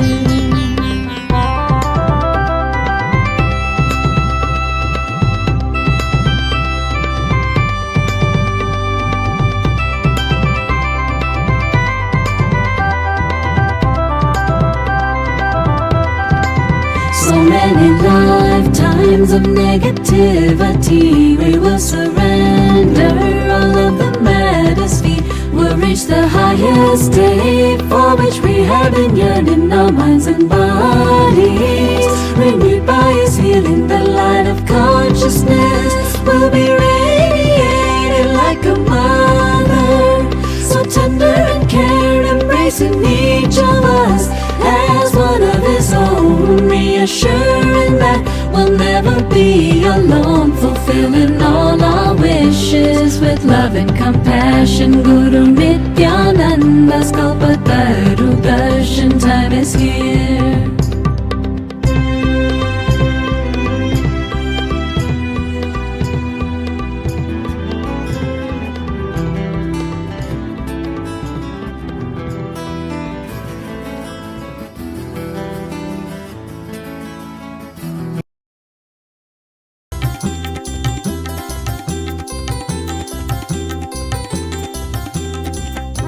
So many lifetimes of negativity, we will surrender all of the matters feet. We'll reach the highest state for which we have been yearning. Our minds and bodies renewed by His healing. The light of consciousness will be radiated like a mother, so tender and caring, embracing each of us as one of His own, reassuring that we'll never be alone, fulfilling all our wishes with love and compassion. Guru Nithyananda's Kalpataru Darshan time is here.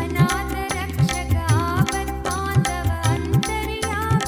अनाथ रक्षक आपद बांधव अंतर्यामी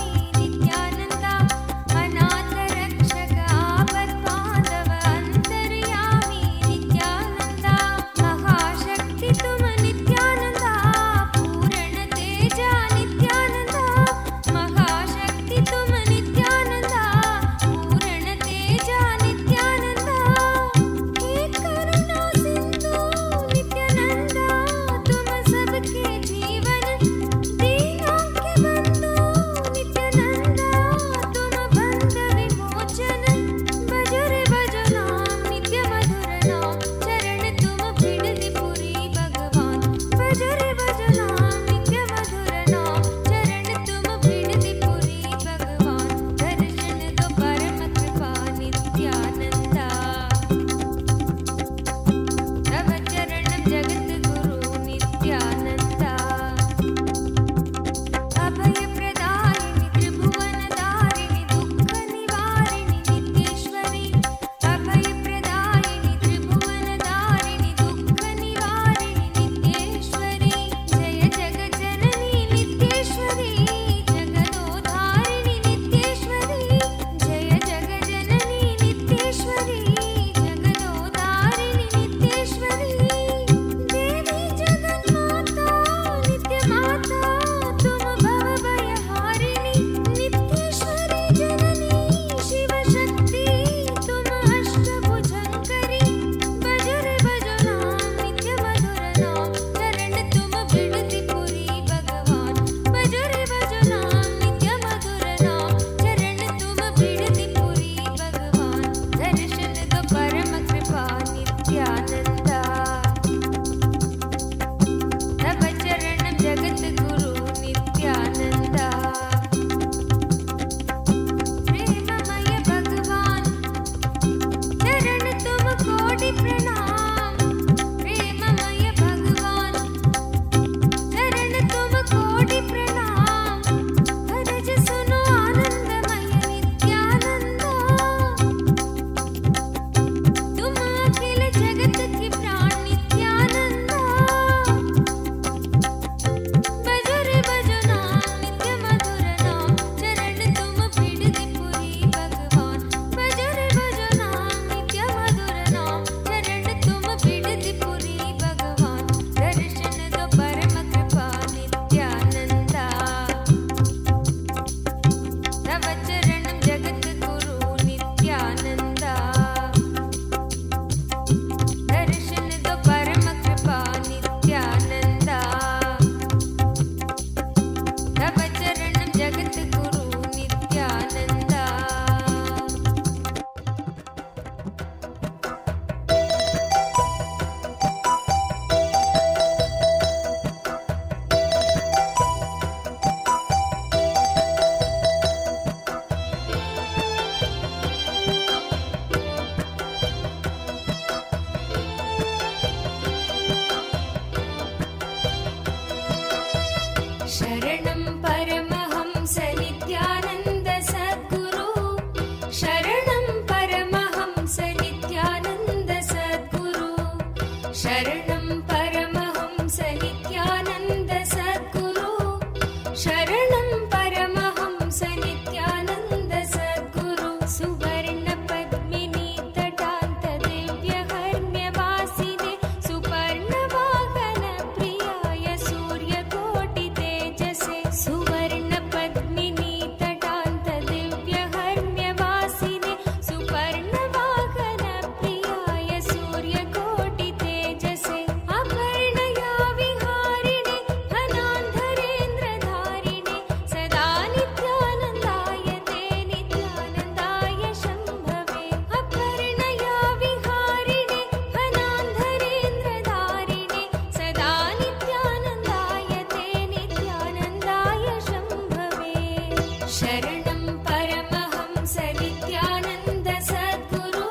शरणं परमहंस नित्यानन्द सद्गुरु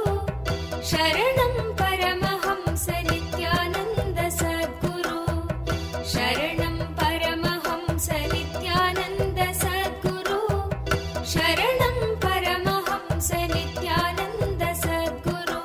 शरणं परमहंस नित्यानन्द सद्गुरु शरणं परमहंस नित्यानन्द सद्गुरु शरणं परमहंस नित्यानन्द सद्गुरु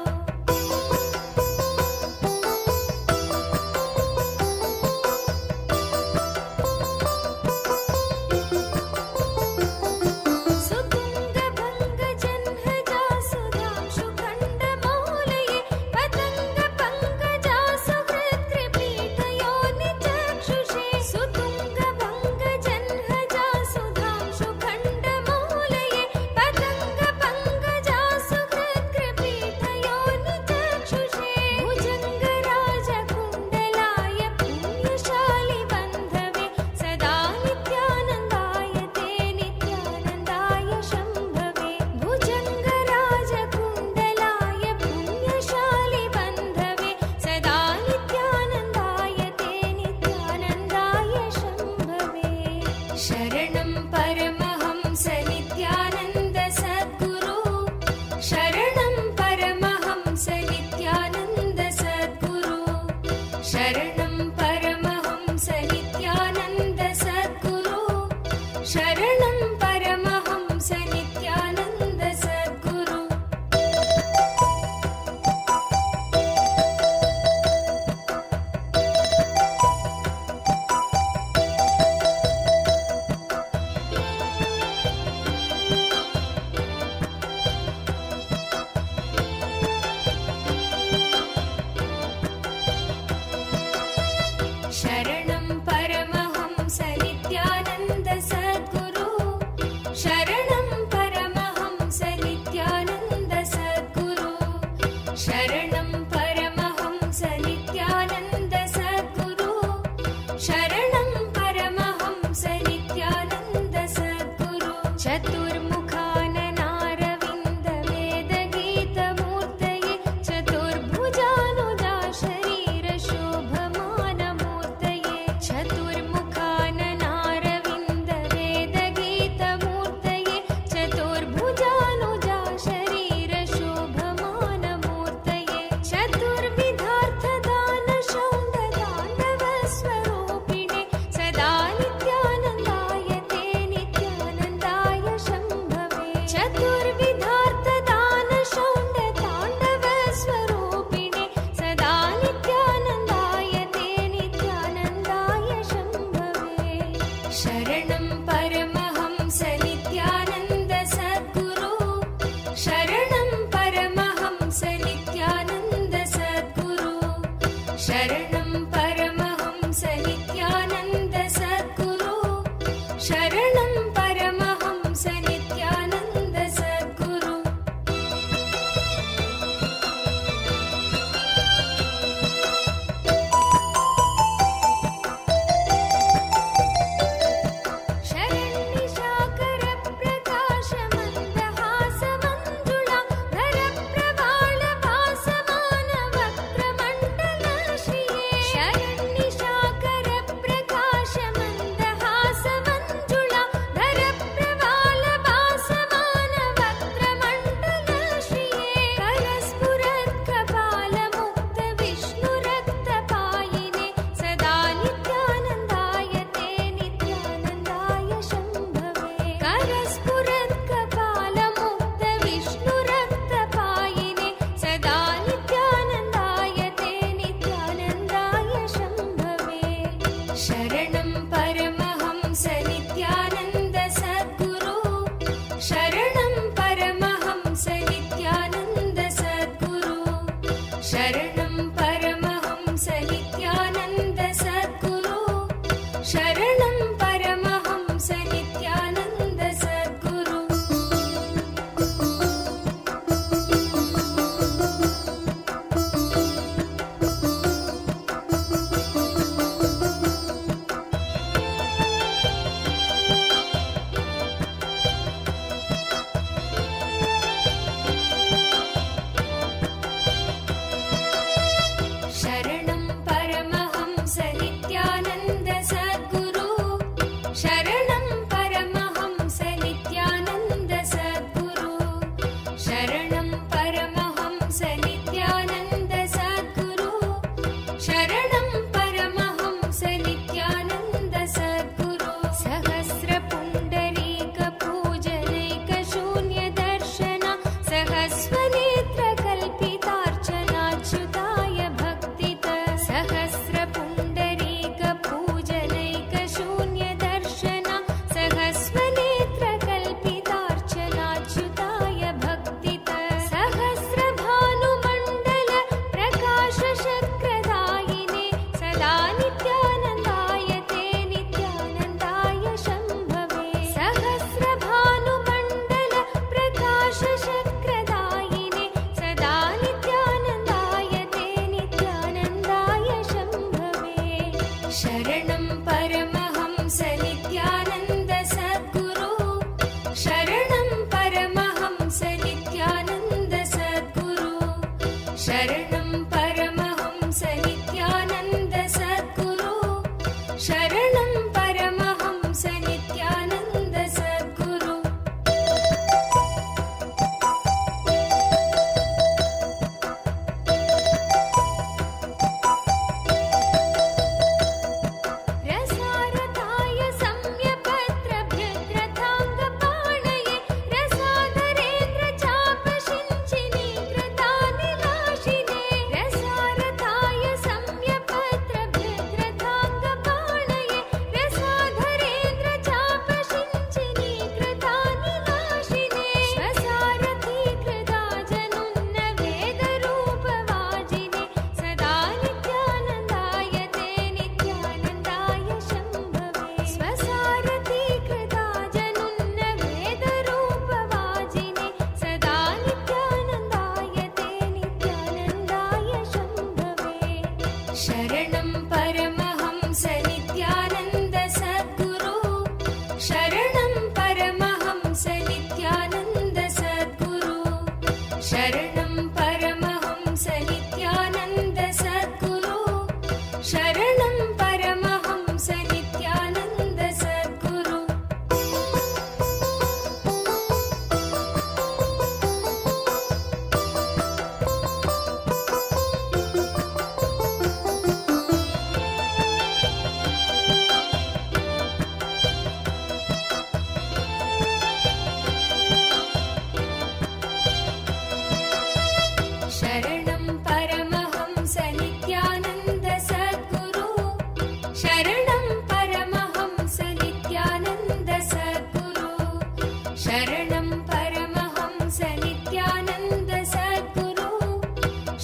शरणं परमहंस नित्यानन्द सद्गुरु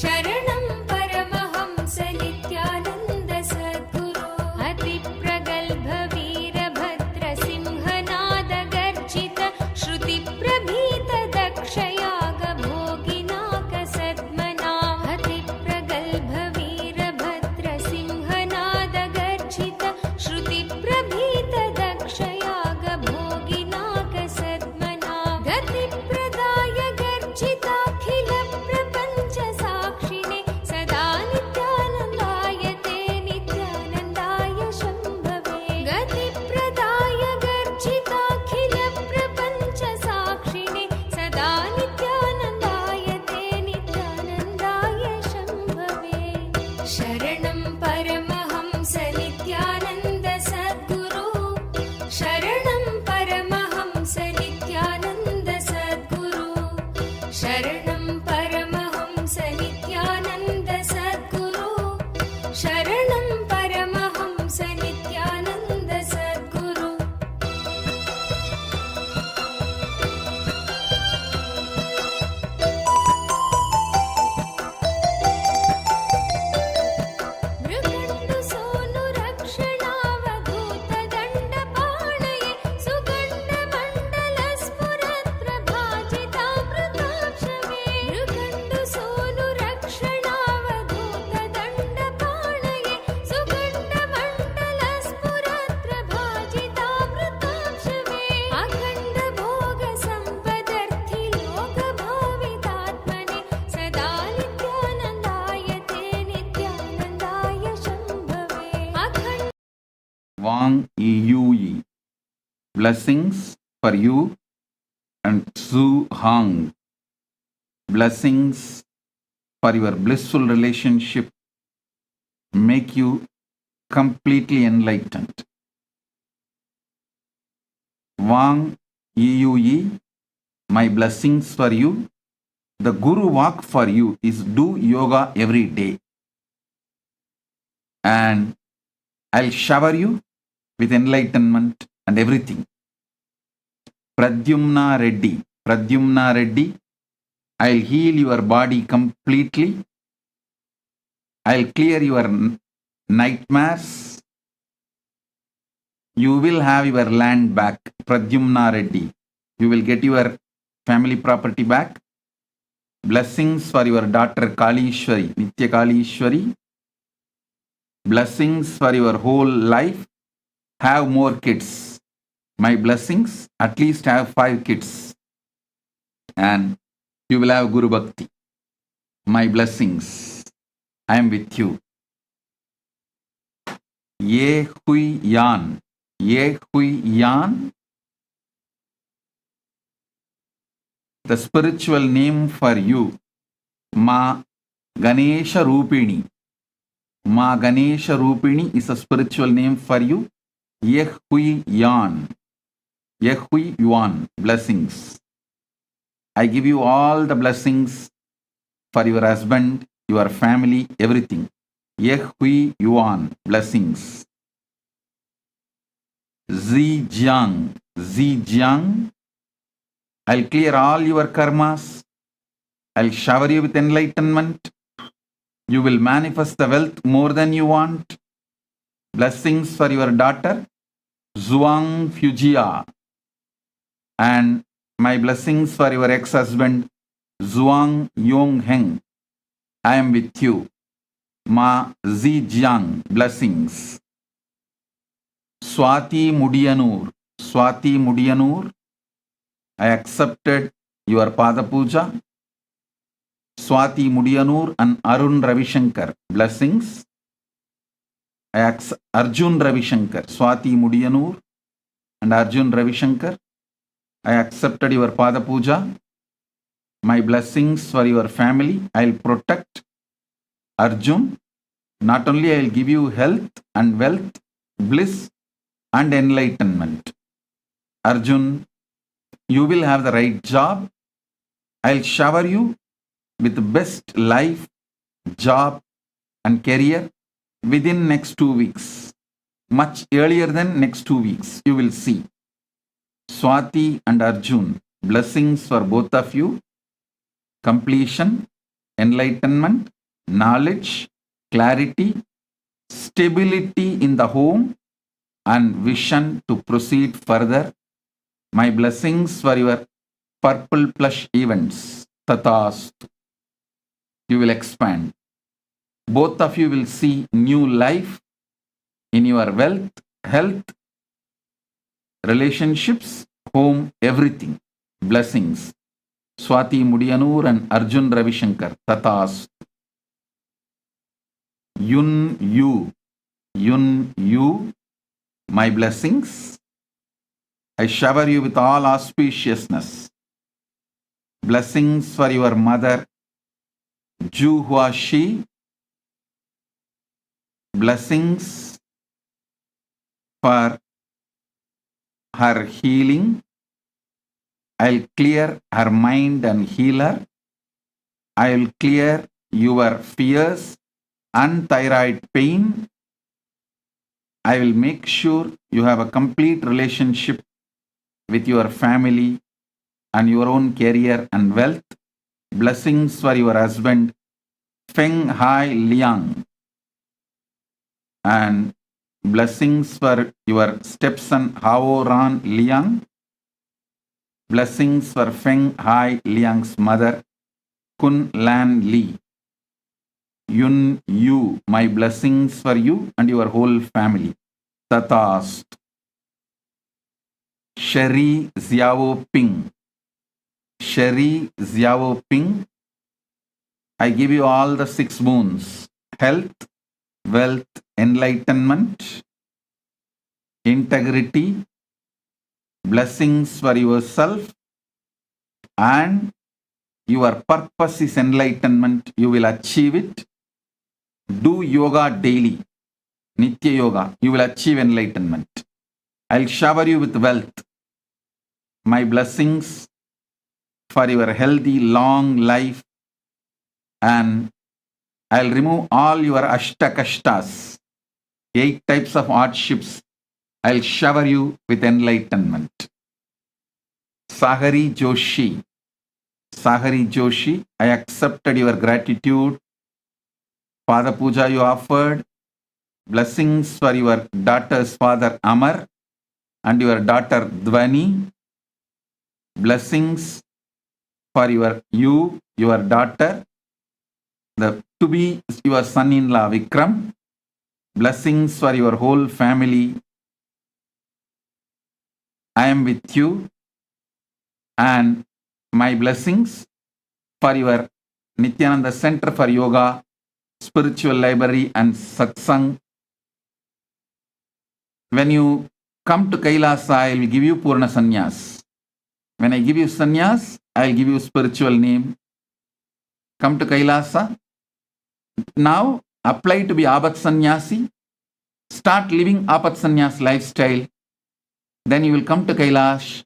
शरणं परमहंस नित्यानन्द सद्गुरु अतिप्रगल्भ वीरभद्र सिंहनाद गर्जित श्रुतिप्रभीत दक्षयाग भोगिनाक सद्मना अतिप्रगल्भ वीरभद्र सिंहनाद गर्जित श्रुतिप्रभीत दक्षयाग भोगिनाक सद्मना गतिप्रदाय गर्जिताखिल प्रपञ्च साक्षिणे सदा नित्यानन्दाय ते नित्यानन्दाय शम्भवे गतिप्रदाय गर्जिताखिल प्रपञ्च साक्षिणे सदा नित्यानन्दाय ते नित्यानन्दाय शम्भवे शरणं परमहंस नित्यानन्द सद्गुरु शरणं परमहंस नित्यानन्द सद्गुरु शरणं परमहंस नित्यानन्द सद्गुरु शरणं परमहंस नित्यानन्द सद्गुरु मृगण्डु सोनु रक्षणावधूत दण्डपाणये सुगण्डमण्डलस्फुरत्र भाजितामृताक्षमे मृगण्डु सोनु रक्षणावधूत दण्डपाणये सुगण्डमण्डलस्फुरत्र भाजितामृताक्षमे अखण्ड भोग सम्पदर्थि लोकभावितात्मने सदा नित्यानन्दाय ते नित्यानन्दाय शम्भवे अखण्ड Wang Yui. Blessings for you and Su Hang. Blessings for your blissful relationship. Make you completely enlightened. Wang Yui. My blessings for you. The Guru walk for you is do yoga every day. And I'll shower you with enlightenment and everything. Pradyumna Reddy. Pradyumna Reddy. I'll heal your body completely. I'll clear your nightmares. You will have your land back. Pradyumna Reddy. You will get your family property back. Blessings for your daughter Kalishwari, Nitya Kalishwari. Blessings for your whole life. Have more kids. My blessings, at least have 5 kids. And you will have Guru Bhakti. My blessings. I am with you. Ye Hui Yan. Ye Hui Yan. The spiritual name for you. Ma Ganesha Rupini. Ma Ganesha Rupini is a spiritual name for you. Yehui Yan. Yehui Yuan. Blessings. I give you all the blessings for your husband, your family, everything. Yehui Yuan. Blessings. Zijiang. Zijiang. I'll clear all your karmas. I'll shower you with enlightenment. You will manifest the wealth more than you want. Blessings for your daughter, Zhuang Fujia. And my blessings for your ex-husband, Zhuang Yongheng. I am with you. Ma Zijiang. Blessings. Swati Mudiyanur. Swati Mudiyanur. I accepted your Pada Puja. Swati Mudiyanur and Arun Ravishankar. Blessings. Arjun Ravishankar. Swati Mudiyanur and Arjun Ravishankar. I accepted your Pada Puja. My blessings for your family. I'll protect Arjun. Not only I'll give you health and wealth, bliss and enlightenment. Arjun, you will have the right job. I'll shower you with the best life, job and career within next 2 weeks. Much earlier than next 2 weeks. You will see. Swati and Arjun, blessings for both of you. Completion, enlightenment, knowledge, clarity, stability in the home, and vision to proceed further. My blessings for your purple plush events. Tathastu. You will expand. Both of you will see new life in your wealth, health, relationships, home, everything. Blessings. Swati Mudiyanur and Arjun Ravishankar. Tathastu. Yun you, my blessings. I shower you with all auspiciousness. Blessings for your mother, Ju Hua Shi. Blessings for her healing. I'll clear her mind and heal her. I'll clear your fears and thyroid pain. I will make sure you have a complete relationship with your family and your own career and wealth. Blessings for your husband, Feng Hai Liang. And blessings for your stepson, Hao Ran Liang. Blessings for Feng Hai Liang's mother, Kun Lan Li. Yun you, my blessings for you and your whole family. Tathastu. Sheri Xiao Ping. Sheri Xiao Ping. I give you all the 6 moons: health, wealth, enlightenment, integrity, blessings for yourself, and your purpose is enlightenment. You will achieve it. Do yoga daily, Nitya Yoga. You will achieve enlightenment. I'll shower you with wealth. My blessings for your healthy, long life, and I'll remove all your ashtakashtas, 8 types of hardships. I'll shower you with enlightenment. Sahari Joshi. Sahari Joshi, I accepted your gratitude. Pada Puja you offered. Blessings for your daughter's father Amar and your daughter Dvani. Blessings for your daughter, to be your son-in-law Vikram. Blessings for your whole family. I am with you. And my blessings for your Nithyananda Center for Yoga, Spiritual Library and Satsang. When you come to Kailasa, I will give you Purna Sannyas. When I give you Sannyas, I will give you spiritual name. Come to Kailasa. Now apply to be Apat Sannyasi. Start living Apat Sannyas lifestyle. Then you will come to Kailash.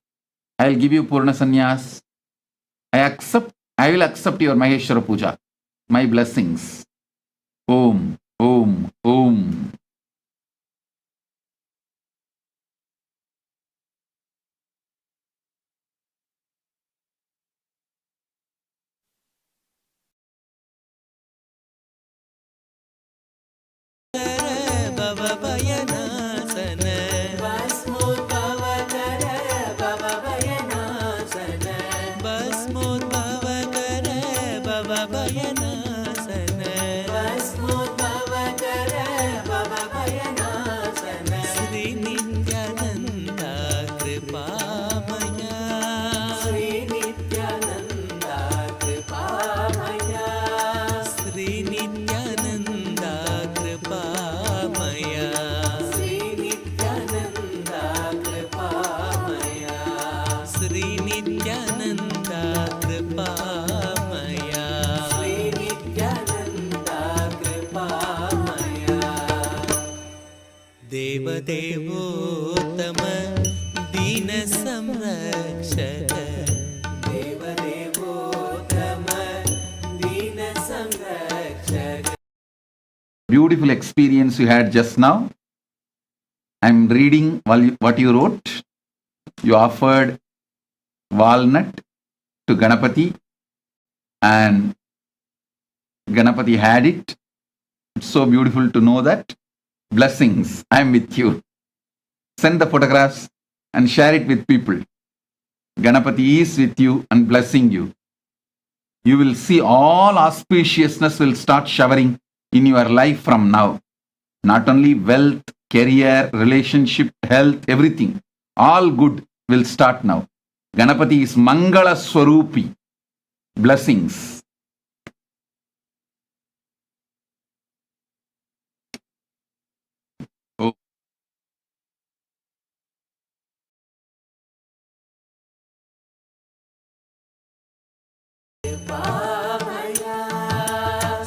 I will give you Purna Sannyas. I will accept your Maheshwara Puja. My blessings. Om, Om, Om. देवदेवोत्तम दीन संरक्षक देवदेवोत्तम दीन संरक्षक. Beautiful experience you had just now. I'm reading what you wrote. You offered walnut to Ganapati and Ganapati had it. It's so beautiful to know that. Blessings, I am with you. Send the photographs and share it with people. Ganapati is with you and blessing you. You will see all auspiciousness will start showering in your life from now. Not only wealth, career, relationship, health, everything. All good will start now. Ganapati is Mangala Swarupi. Blessings. Oh.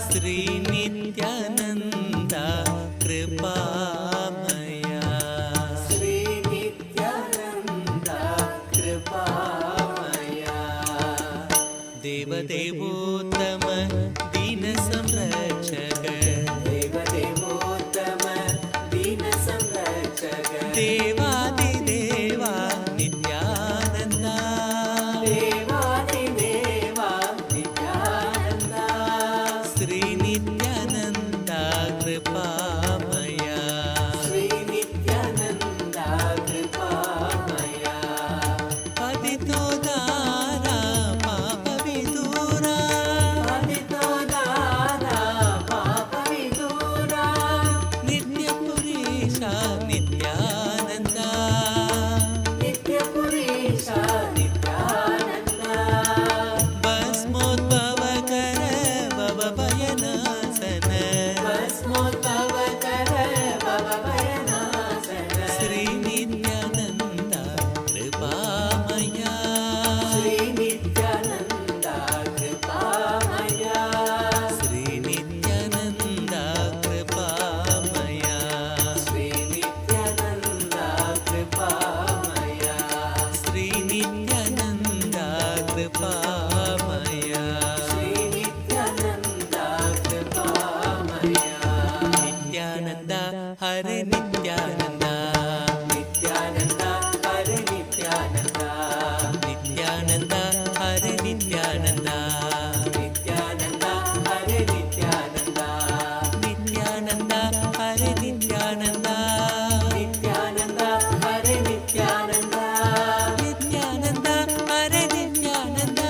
Sri Nithyananda Kripamaya. Sri Nithyananda Kripamaya. Deva Devottama Dina Samrakshaka. Deva Devottama Dina Samrakshaka. Devadi Deva Nithyananda. Devadi Deva Nithyananda. Sri Nithyananda Kripamaya. Sri Nithyananda Kripamaya. Padito Dara Papa Vidura. Padito Dara Papa Vidura. Nitya Purisha Nithyananda. Nitya Purisha Nithyananda. Basmodbhavakara Bhavayanasana. Basmodbhavakara Bhavayanasana. Sri Nithyananda Kripamaya. Sri Nithyananda Kripamaya. Sri Nithyananda Kripamaya. Sri Nithyananda Kripamaya. Sri Nithyananda Kripamaya. Sri Nithyananda Kripamaya. Nithyananda Hare Nithyananda. Nithyananda Hare Nithyananda. Nithyananda Hare Nithyananda. Nithyananda Hare Nithyananda. Nithyananda Hare Nithyananda. Nithyananda Hare Nithyananda. Nithyananda Hare Nithyananda.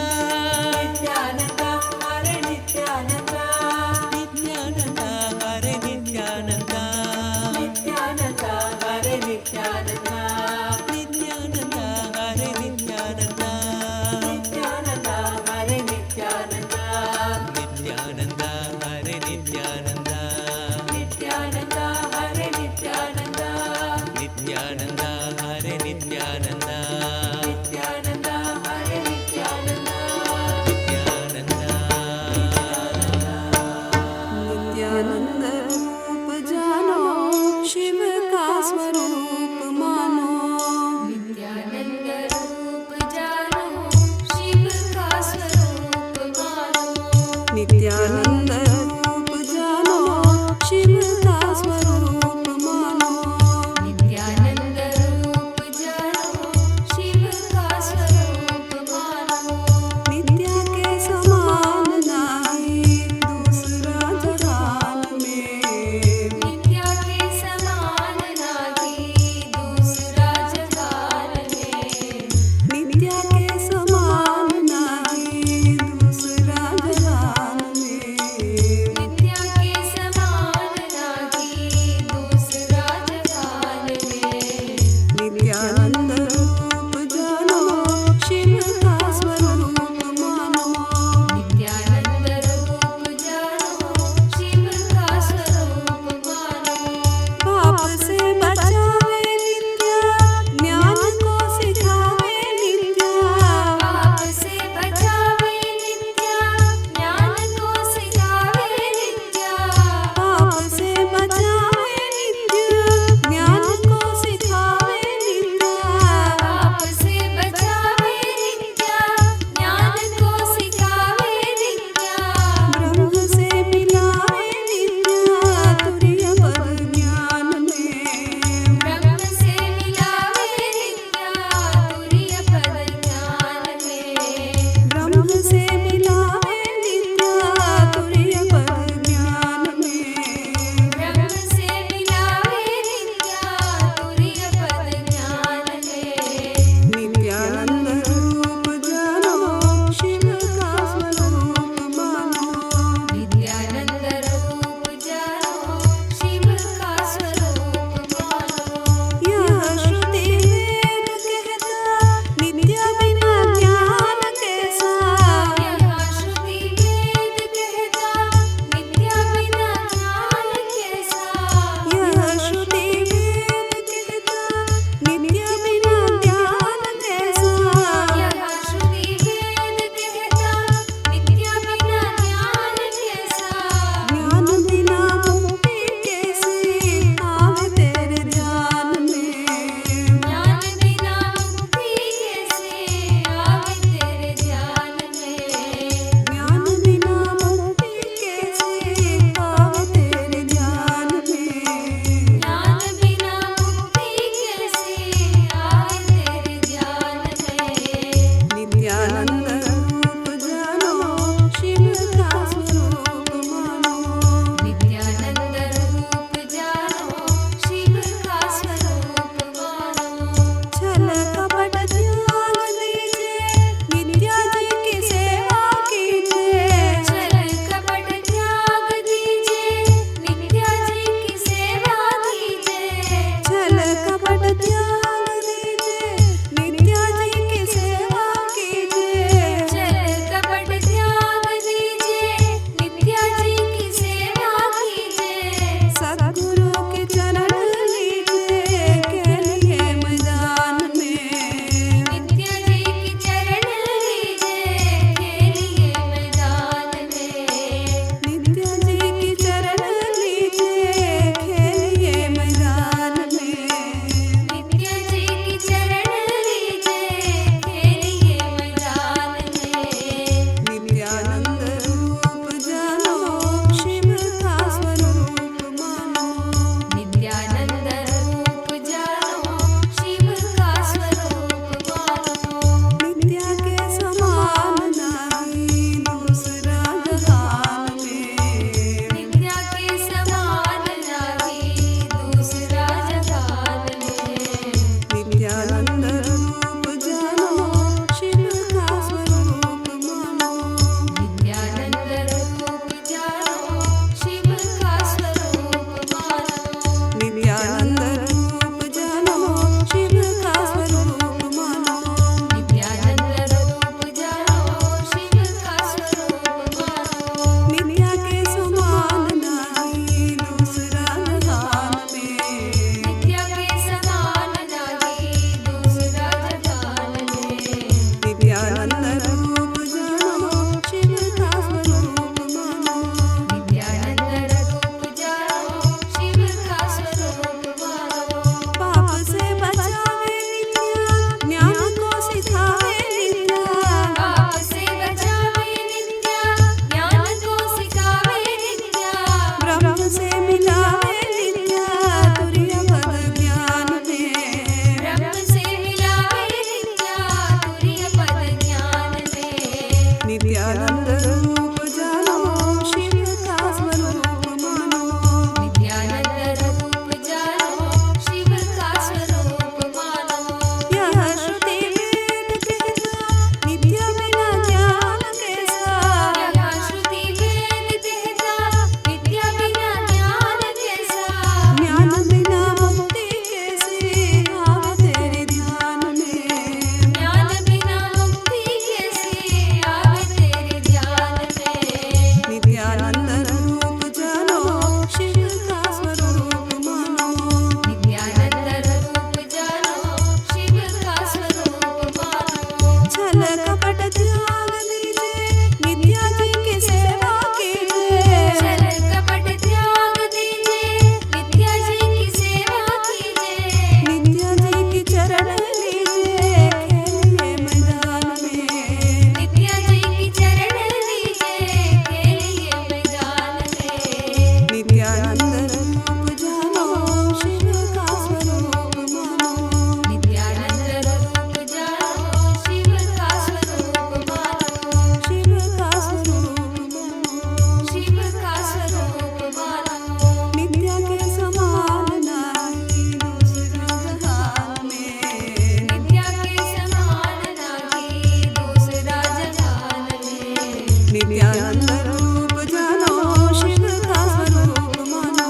Nityanand रूप जानो शिव का स्वरूप मानो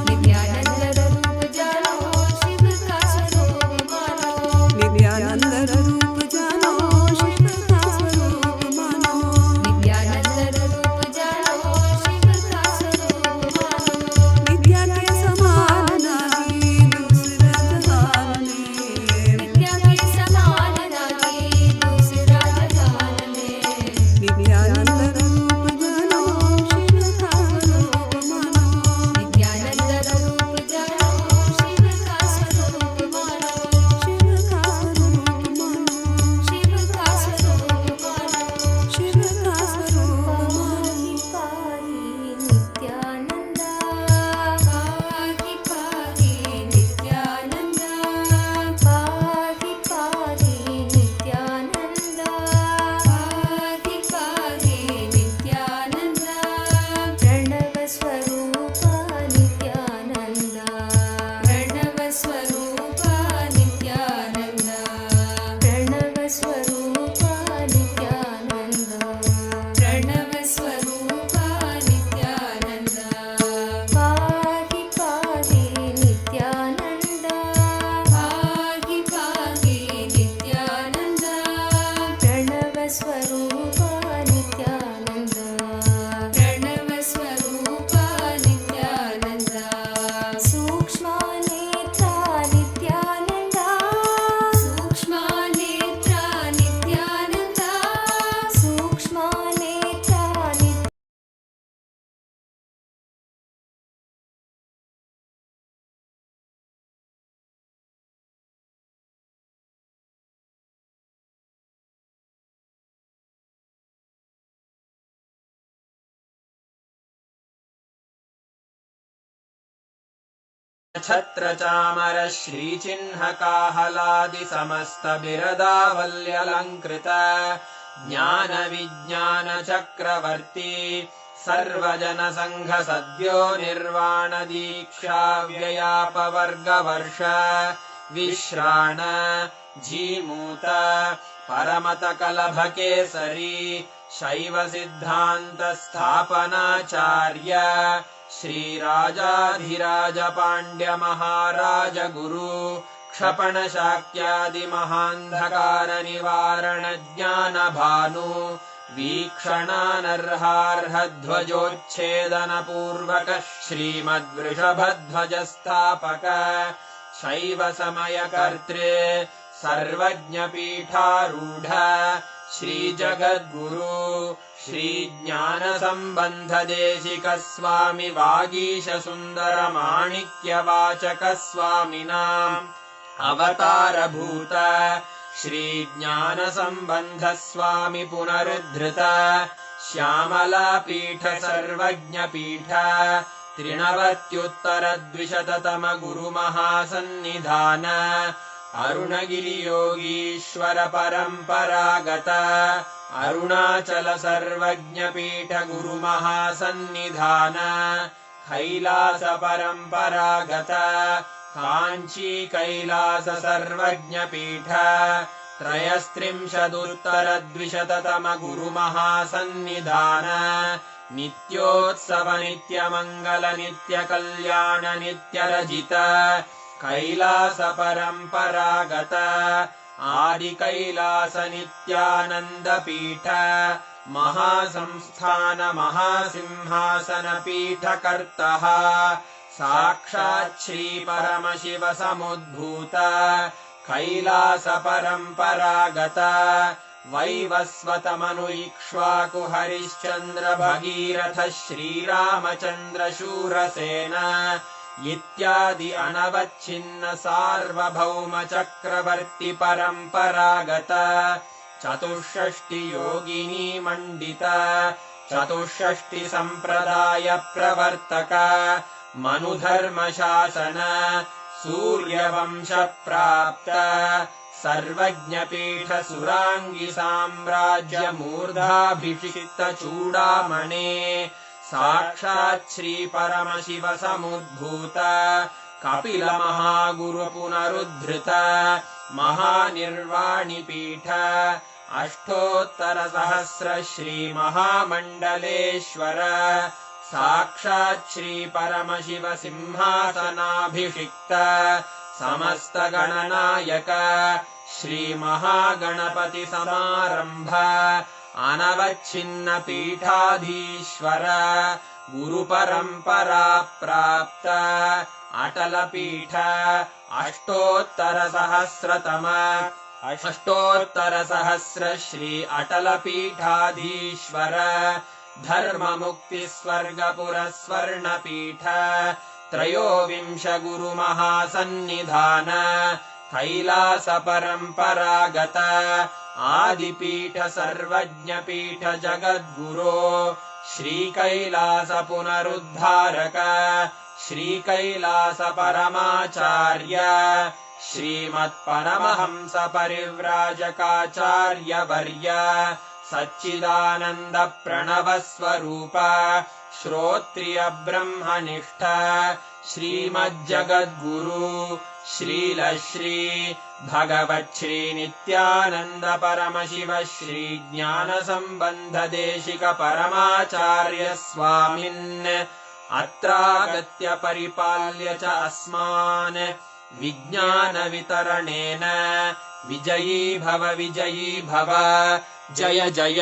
नित्यानंद रूप जानो शिव का स्वरूप मानो नित्यानंद रूप जानो शिव का स्वरूप मानो नित्यानंद रूप जानो शिव का स्वरूप मानो नित्या के समान नहीं दूसरा जहान में नित्या के समान नहीं दूसरा जहान में नित्यानंद रूप जानो शिव का स्वरूप मानो नित्यानंद रूप जानो शिव का स्वरूप मानो शिव का स्वरूप मानो शिव का स्वरूप मानो शिव का स्वरूप मानो पाहि नित्यानंद पाहि पाहि नित्यानंद पाहि पाहि नित्यानंद पाहि पाहि नित्यानंद प्रणव स्वरूप नित्यानंद प्रणव स्वरूप नित्यानंद प्रणव स्वरूप नित्यानंद प्रणव स्वरूप नित्यानंद पाहि पाहि नित्यानंद पाहि पाहि नित्यानंद प्रणव स्वरूप नित्यानंद प्रणव स्वरूप नित्यानंद सूक्ष्म नेत्र नित्यानंद सूक्ष्म नेत्र नित्यानंद सूक्ष्म नेत्र छत्र चामर श्रीचिह्न काहलादि समस्त बिरदावल्यलङ्कृत ज्ञान विज्ञान चक्रवर्ती सर्वजन संघ सद्यो निर्वाण दीक्षा व्ययापवर्गवर्ष विश्राण जीमूत परमत कलभ केसरी शैव सिद्धान्त स्थापनाचार्य श्रीराजाधिराज पाण्ड्य महाराज गुरु क्षपण शाक्यादि महान्धकार निवारण ज्ञान भानु वीक्षणानर्हार्ह ध्वजोच्छेदन पूर्वक श्रीमद्वृषभध्वज स्थापक शैव समय कर्तृ सर्वज्ञ पीठारूढ श्री जगद्गुरु श्री ज्ञान संबंध देशिक स्वामी वागीश सुंदर माणिक्य वाचक स्वामिनाम् अवतार भूत श्री ज्ञान संबंध स्वामी पुनरुद्धृत श्यामला पीठ सर्वज्ञ पीठ त्रिनवत्युत्तर द्विशततम गुरु महासन्निधान अरुणगिरि योगीश्वर परंपरागत अरुणाचल सर्वज्ञ पीठ गुरु महासन्निधान कैलास परंपरागत कांची कैलास सर्वज्ञ पीठ त्रयस्त्रिंशदुत्तर द्विशततम गुरु महासन्निधान नित्योत्सव नित्य मंगल नित्य कल्याण नित्य रजित कैलास परंपरागत आदि कैलास नित्यानंद पीठ महासंस्थान महासिंहासन पीठ कर्तः साक्षात् श्री परमशिव समुद्भूत कैलास परंपरागत वैवस्वतमनु इक्ष्वाकु हरिश्चंद्र भगीरथ श्रीरामचंद्र शूरसेन इत्यादि अनवच्छिन्न सार्वभौम चक्रवर्ति परंपरागत चतुष्षष्टि योगिनी मंडित चतुष्षष्टि संप्रदाय प्रवर्तक मनुधर्म शासन सूर्यवंश प्राप्त सर्वज्ञ पीठ सुरांगी साम्राज्य मूर्धाभिषिक्त चूड़ामणे साक्षात् श्री परमशिव समुद्भूत कपिल महागुरु पुनरुद्धृत महानिर्वाणि पीठ अष्टोत्तरसहस्र श्रीमहामण्डलेश्वर साक्षात् श्रीपरमशिव सिंहासनाभिषिक्त समस्तगणनायक श्रीमहागणपति समारम्भ अनवच्छिन्न पीठाधीश्वर गुरुपरम्परा प्राप्त अटलपीठ अष्टोत्तरसहस्र श्री अटलपीठाधीश्वर धर्ममुक्तिस्वर्गपुरस्वर्णपीठ त्रयोविंश गुरुमहासन्निधान कैलास परम्परागत आदिपीठ सर्वज्ञपीठ जगद्गुरो श्रीकैलास पुनरुद्धारक श्रीकैलास परमाचार्य श्रीमत्परमहंस परिव्राजकाचार्यवर्य सच्चिदानन्द प्रणव स्वरूप श्रोत्रिय ब्रह्मनिष्ठ श्रीमज्जगद्गुरु श्रील श्री भगवच्छ्री नित्यानन्द परमशिव श्री ज्ञान संबंध देशिक परमाचार्य स्वामिन् अत्रागत्य परिपाल्य च अस्मान् विज्ञान वितरणेन विजयी भव जय जय।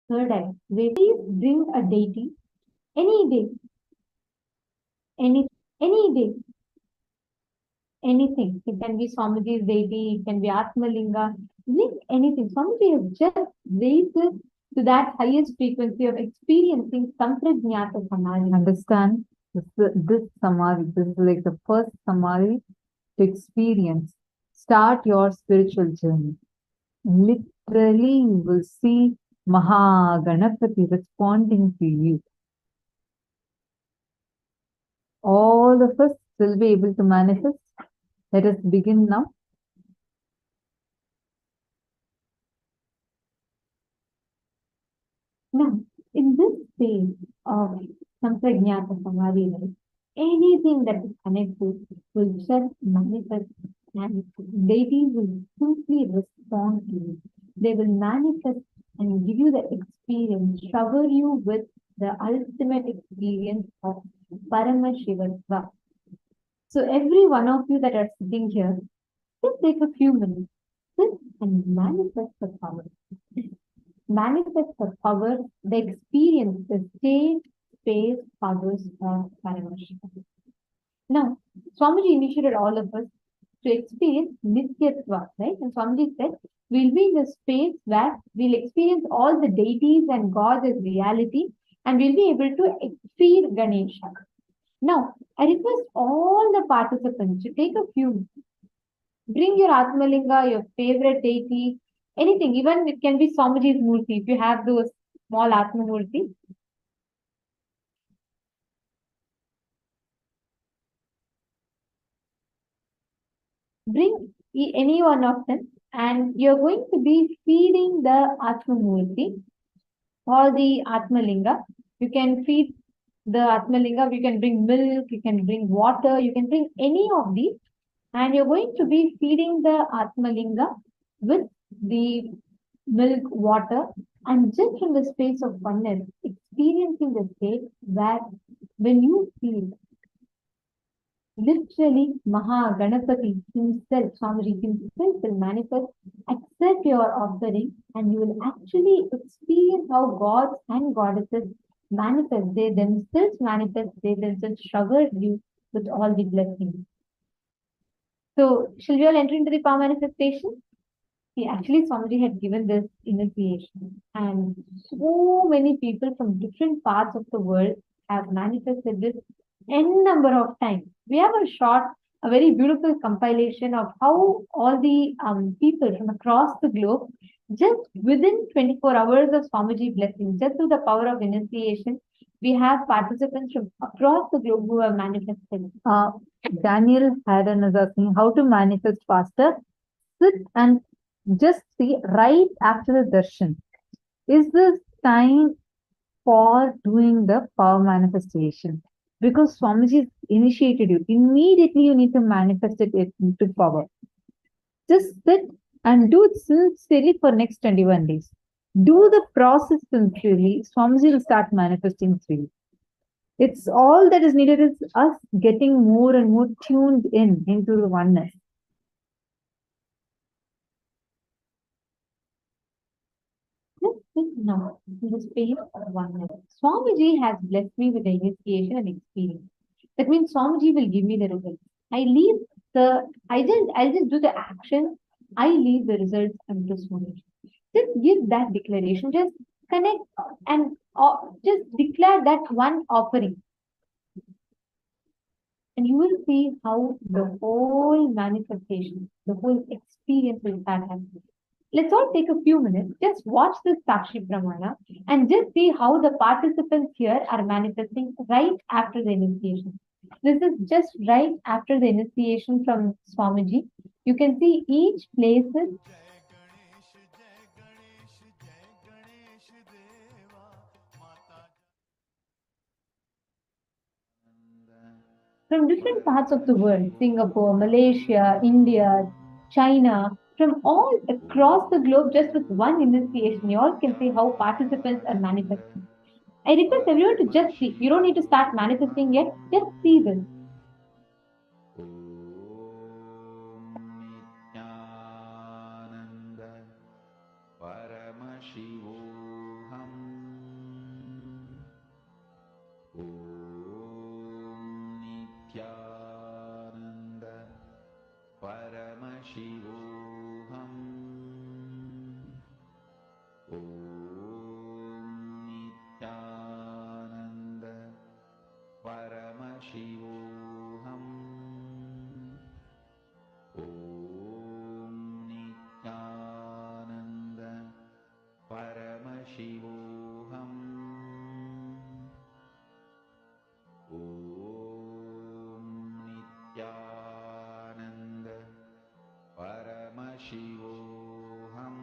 Third eye. Please bring a deity any day, any day, anything. It can be Swamiji's deity, it can be Atmalinga, bring anything. Swamiji has just raised us to that highest frequency of experiencing Samprajnata Samadhi. Understand this Samadhi, this is like the first Samadhi to experience. Start your spiritual journey. Literally, you will see Mahaganapati responding to you. All of us will be able to manifest. Let us begin now. Now, in this stage of Samprajnata Samadhi, anything that is connected will just manifest and deities will simply respond to you. They will manifest and give you the experience, shower you with the ultimate experience of Paramashiva. So every one of you that are sitting here, just take a few minutes, sit and manifest the power. Manifest the power, the experience, the state, space, powers of Paramashiva. Now, Swamiji initiated all of us to experience Nityatva, right? And Swamiji said, we'll be in the space where we'll experience all the deities and gods as reality, and we'll be able to feed Ganesha. Now, I request all the participants to take a few minutes Bring your Atmalinga, your favorite deity, anything. Even it can be Swamiji's Murti if you have those small Atma Murti. Bring any one of them, and you're going to be feeding the Atma Murti or the Atmalinga. You can feed the Atmalinga, you can bring milk, you can bring water, you can bring any of these, and you're going to be feeding the Atmalinga with the milk, water, and just in the space of oneness, experiencing the state where when you feel literally Mahaganapati himself, Swamiji himself will manifest, accept your offering, and you will actually experience how gods and goddesses manifest. They themselves manifest, they themselves shower you with all the blessings. So, shall we all enter into the power manifestation? See, actually, Swamiji had given this initiation, and so many people from different parts of the world have manifested this n number of times. We have a very beautiful compilation of how all the people from across the globe, just within 24 hours of Swamiji blessing, just through the power of initiation, we have participants from across the globe who have manifested. Daniel Haddon is asking how to manifest faster. Sit and just see right after the darshan. Is this time for doing the power manifestation? Because Swamiji initiated you. Immediately you need to manifest it into power. Just sit and do it sincerely for next 21 days. Do the process sincerely. Swamiji will start manifesting through you. It's all that is needed is us getting more and more tuned into the oneness. Let's think now in the space of oneness. Swamiji has blessed me with the initiation and experience. That means Swamiji will give me the results. I'll just do the action. I leave the results unto Swamiji. Just give that declaration. Just connect and just declare that one offering. And you will see how the whole manifestation, the whole experience will start happening. Let's all take a few minutes, just watch this Sakshi Pramana and just see how the participants here are manifesting right after the initiation. This is just right after the initiation from Swamiji. You can see each places from different parts of the world, Singapore, Malaysia, India, China, from all across the globe, just with one initiation, you all can see how participants are manifesting. I request everyone to just see. You don't need to start manifesting yet. Just see this. Nityananda Paramashivoham. Om Nityananda Paramashivoham. Om Nityananda Paramashivoham. Om Nityananda Paramashivoham. Om Nityananda Paramashivoham.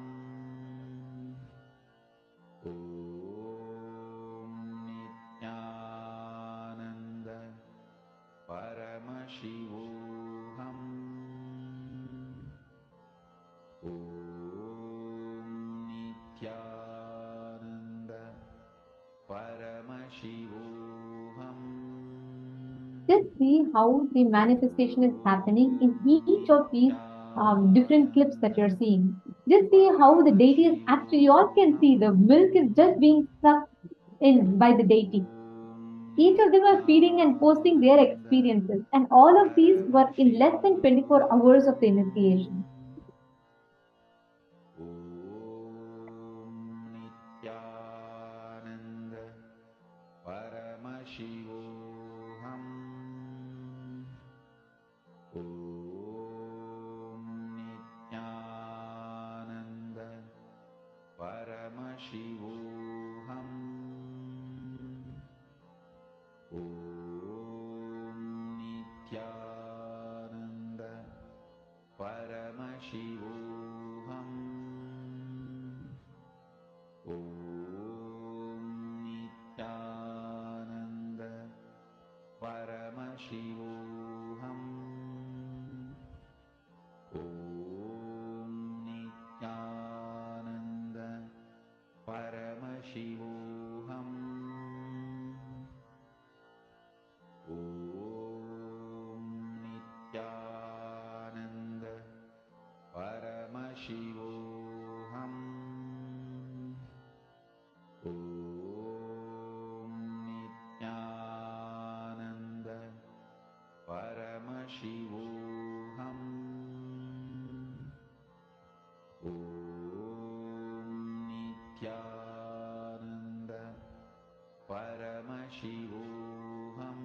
Om Nityananda Paramashivoham. Om Nityananda Paramashivoham. Just see how the manifestation is happening in each of these different clips that you're seeing. Just see how the deity is actually, you all can see the milk is just being sucked in by the deity. Each of them are feeding and posting their experiences, and all of these were in less than 24 hours of the initiation. Om Nityananda Paramashivoham. Om Paramashivoham. Om Nithyananda Paramashivoham. Om Nithyananda Paramashivoham. Om Nithyananda Paramashivoham. Om Nithyananda Paramashivoham. Om Nithyananda Paramashivoham. Om Nithyananda Paramashivoham.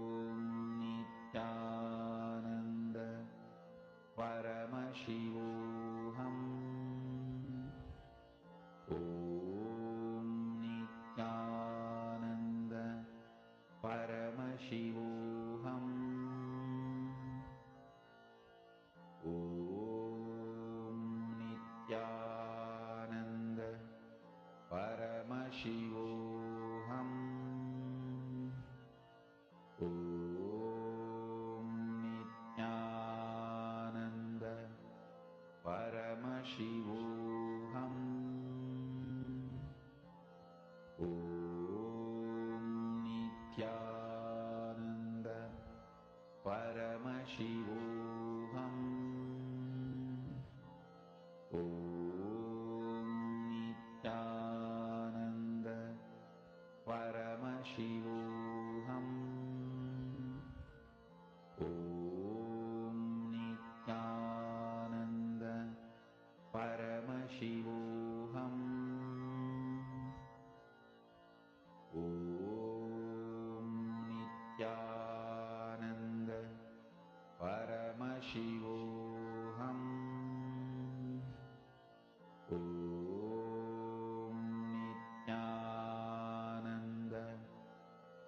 Om Nithyananda Paramashivoham. Om Nithyananda Paramashivoham. Om Nithyananda Paramashivoham. Om Nithyananda Paramashivoham. Om Nithyananda Paramashivoham. Om Nithyananda Paramashivoham. Om Nithyananda Paramashivoham. Om Nithyananda Paramashivoham. Om Nithyananda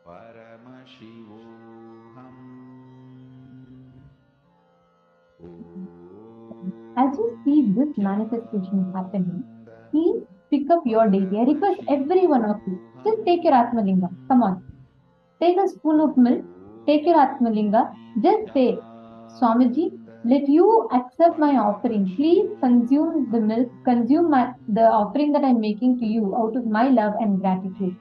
Paramashivoham. As you see this manifestation happening, please pick up your deity. I request every one of you, just take your Atmalinga. Come on. Take a spoon of milk, take your Atmalinga, just say, Swamiji, let you accept my offering. Please consume the milk, consume the offering that I'm making to you out of my love and gratitude.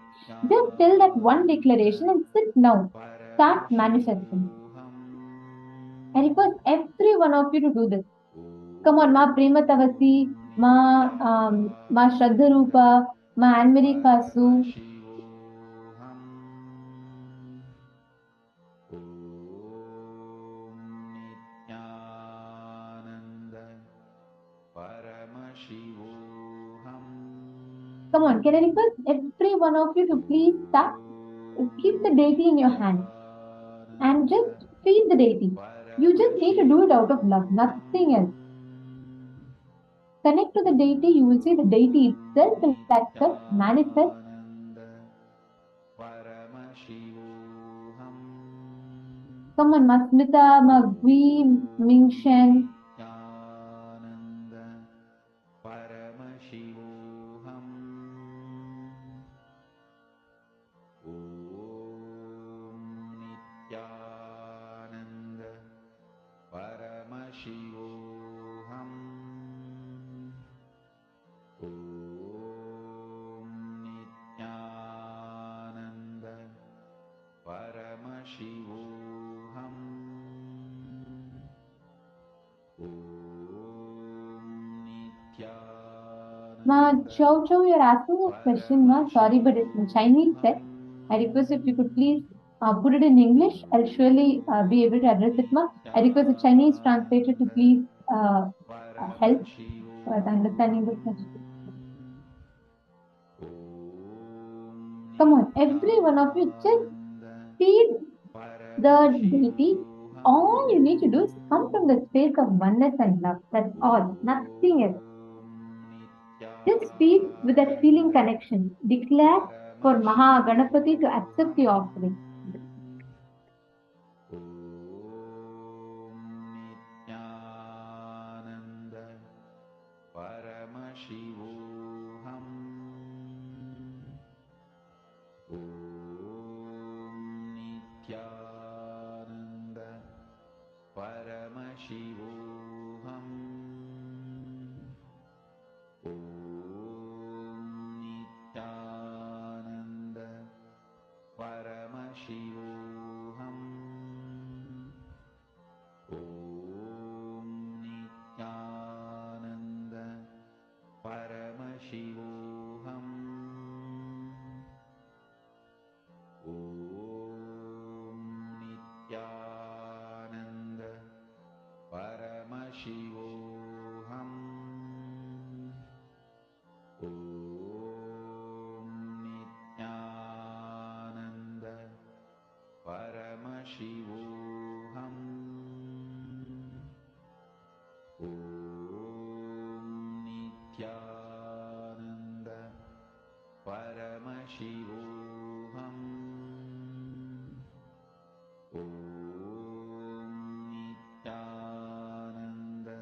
Just tell that one declaration and sit now. Start manifesting. I request every one of you to do this. Come on, Ma Prema Tavasi, Ma Shraddha Rupa, Ma Anmari Kasu. Om Nithyananda Paramashivoham. Come on, can I request every one of you to please start? Keep the deity in your hand and just feed the deity. You just need to do it out of love, nothing else. Connect to the deity, you will see the deity itself will accept, manifest. Come on, Masmita, Magvi, Mingshen. Paramashivoham. Om Nithyananda Paramashivoham. Om Nithyananda Paramashivoham. Om Nithyananda Ma Chow Chow, you're asking a question, Ma. Sorry, but it's in Chinese text. I request if you could please put it in English. I'll surely be able to address it, Ma. I request the Chinese translator to please help with understanding the question. Come on, every one of you, just feed the deity All you need to do is come from the space of oneness and love. That's all, nothing else. Just feel with that feeling connection. Declare for Mahaganapati to accept the offering. Nityananda Paramashivoham. Om Nityananda Paramashivoham. Om Nityananda Paramashivoham. Om Nityananda Paramashivoham. Om Nityananda Paramashivoham. Om Nityananda Paramashivoham. Om Nityananda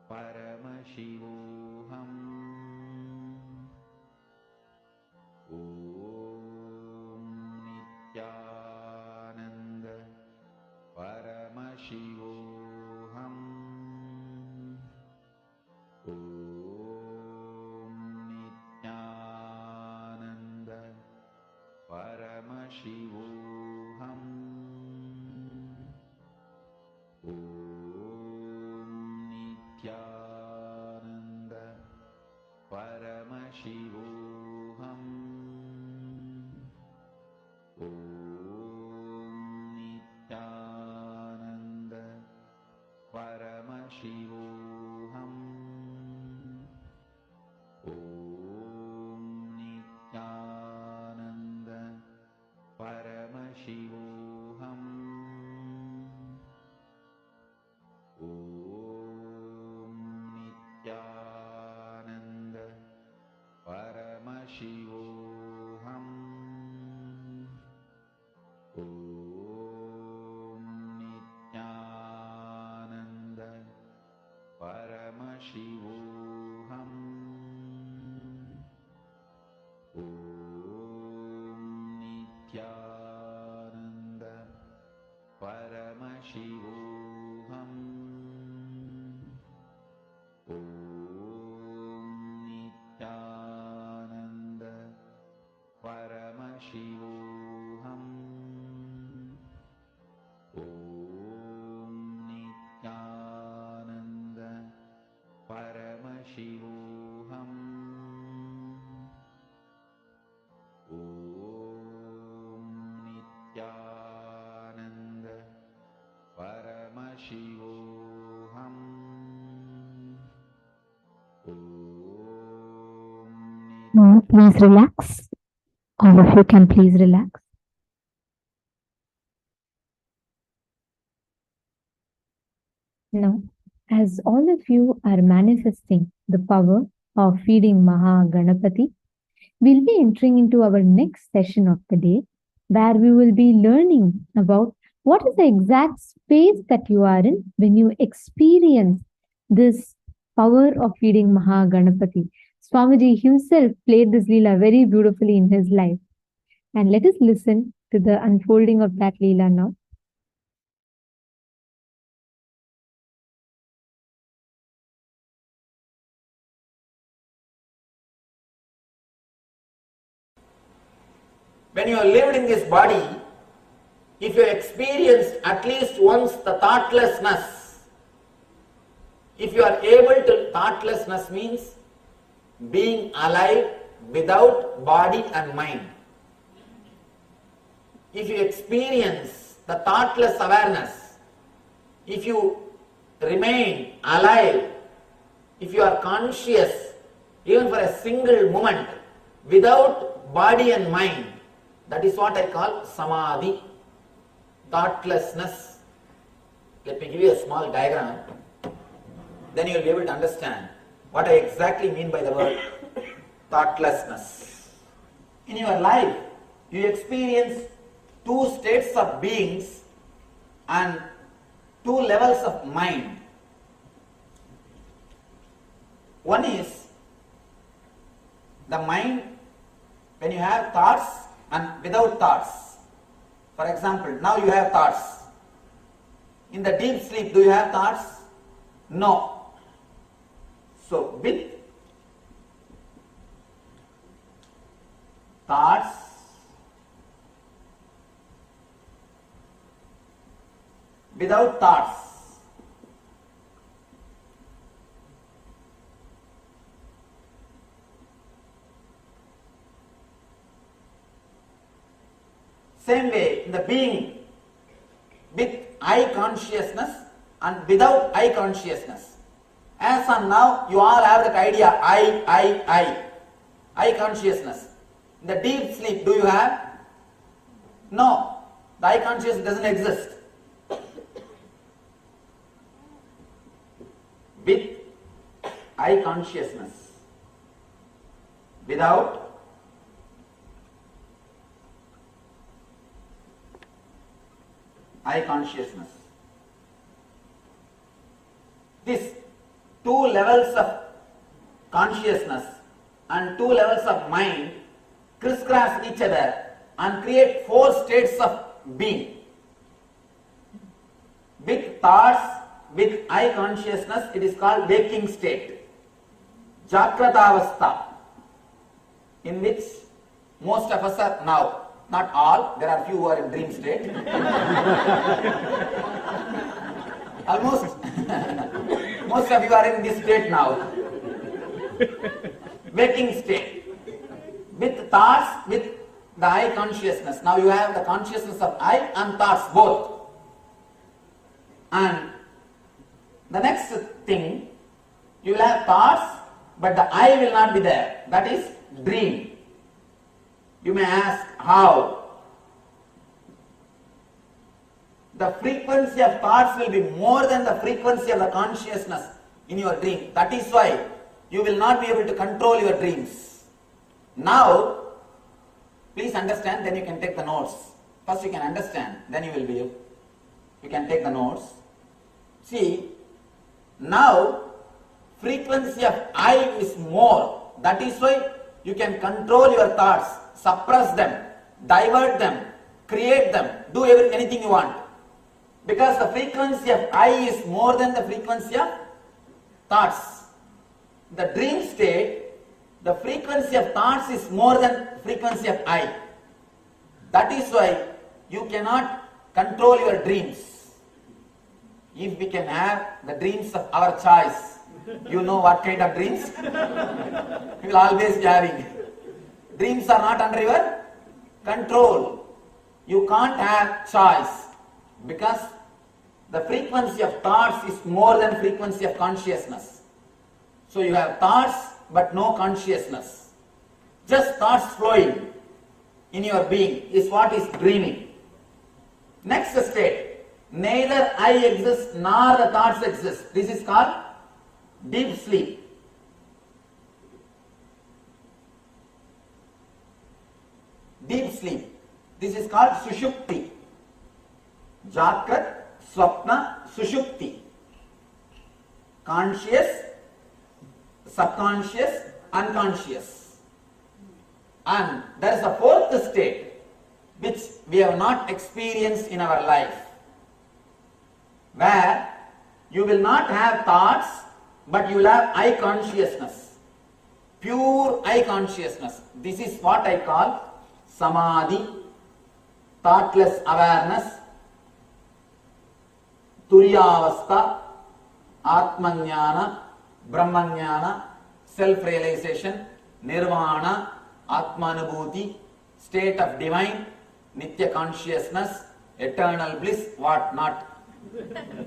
Paramashivoham. Om Nityananda Paramashivoham. Om Nityananda Paramashivoham. Om Nityananda Paramashivoham. Om Nityananda Paramashivoham. Om Nityananda Paramashivoham. Om Nityananda Paramashivoham. Om Nityananda Paramashivoham. Om Nityananda Paramashivoham. Om Nityananda Paramashivoham. Om Nityananda Paramashivoham. Om Nityananda Paramashivoham. Om Nityananda Paramashivoham. Om Nityananda Paramashivoham. Now, please relax. All of you can please relax. Now, as all of you are manifesting the power of feeding Mahaganapati, we'll be entering into our next session of the day, where we will be learning about what is the exact space that you are in when you experience this power of feeding Mahaganapati. Swamiji himself played this Leela very beautifully in his life. And let us listen to the unfolding of that Leela now. When you have lived in this body, if you experienced at least once the thoughtlessness, if you are able to, thoughtlessness means being alive without body and mind. If you experience the thoughtless awareness, if you remain alive if you are conscious even for a single moment without body and mind, that is what I call samadhi, thoughtlessness. Let me give you a small diagram, then you will be able to understand what I exactly mean by the word thoughtlessness. In your life, you experience two states of beings and two levels of mind. One is the mind when you have thoughts and without thoughts. For example, now you have thoughts. In the deep sleep, do you have thoughts? No. So, with thoughts, without thoughts. Same way, in the being with I consciousness and without I consciousness. As on now, you all have that idea, I consciousness. In the deep sleep, do you have? No, the I consciousness doesn't exist. With I consciousness, without I consciousness. These two levels of consciousness and two levels of mind crisscross each other and create four states of being. With thoughts, with I consciousness, it is called waking state. Jakratavastha, in which most of us are now. Not all, there are few who are in dream state. Almost, most of you are in this state now. Waking state. With thoughts, with the I consciousness. Now you have the consciousness of I and thoughts both. And the next thing, you will have thoughts, but the I will not be there. That is dream. You may ask, how? The frequency of thoughts will be more than the frequency of the consciousness in your dream. That is why you will not be able to control your dreams. Now, please understand, then you can take the notes. First you can understand, then you can take the notes. See, now frequency of I is more. That is why you can control your thoughts, suppress them, divert them, create them, do anything you want. Because the frequency of I is more than the frequency of thoughts. The dream state, the frequency of thoughts is more than frequency of I. That is why you cannot control your dreams. If we can have the dreams of our choice, you know what kind of dreams? You will always be having. Dreams are not under your control. You can't have choice because the frequency of thoughts is more than frequency of consciousness. So you have thoughts but no consciousness. Just thoughts flowing in your being is what is dreaming. Next state, neither I exist nor the thoughts exist. This is called deep sleep. Deep sleep. This is called sushupti. Jagrat, swapna, sushupti. Conscious, subconscious, unconscious. And there is a fourth state which we have not experienced in our life, where you will not have thoughts but you will have I consciousness, pure I consciousness. This is what I call samadhi, thoughtless awareness, turyavastha, atmanyana, brahmanyana, self-realization, nirvana, atmanubhuti, state of divine, nitya consciousness, eternal bliss, what not.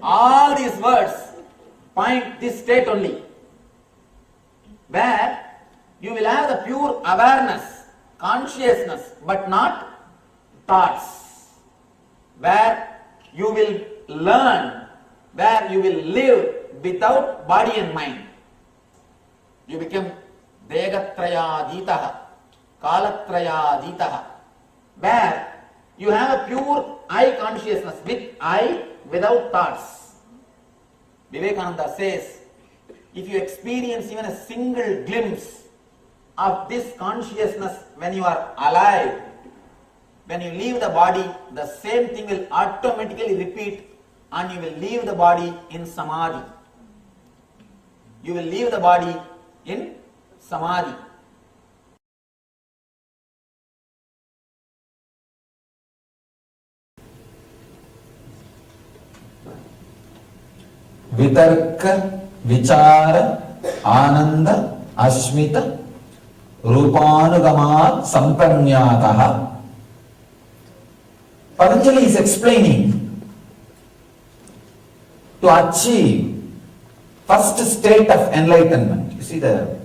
All these words point this state only. where you will have the pure awareness, consciousness, but not thoughts, where you will learn, where you will live without body and mind. You become Degatrayaditaha, Kalatrayaditaha, where you have a pure I consciousness, with I, without thoughts. Vivekananda says, if you experience even a single glimpse of this consciousness when you are alive, when you leave the body, the same thing will automatically repeat and you will leave the body in samadhi. You will leave the body in samadhi. Vitarka, Vichara, Ananda, Ashmita, Rupanugamat, Sampanyataha. Patanjali is explaining to achieve first state of enlightenment. You see the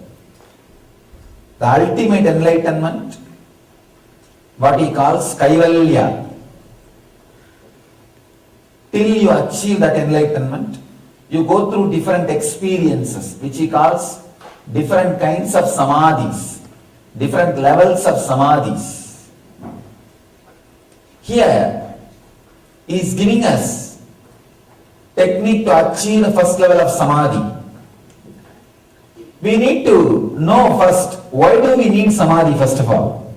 ultimate enlightenment, what he calls Kaivalya. Till you achieve that enlightenment, you go through different experiences, which he calls different kinds of samadhis, different levels of samadhis. Here, he is giving us technique to achieve the first level of samadhi. We need to know first, why do we need samadhi first of all?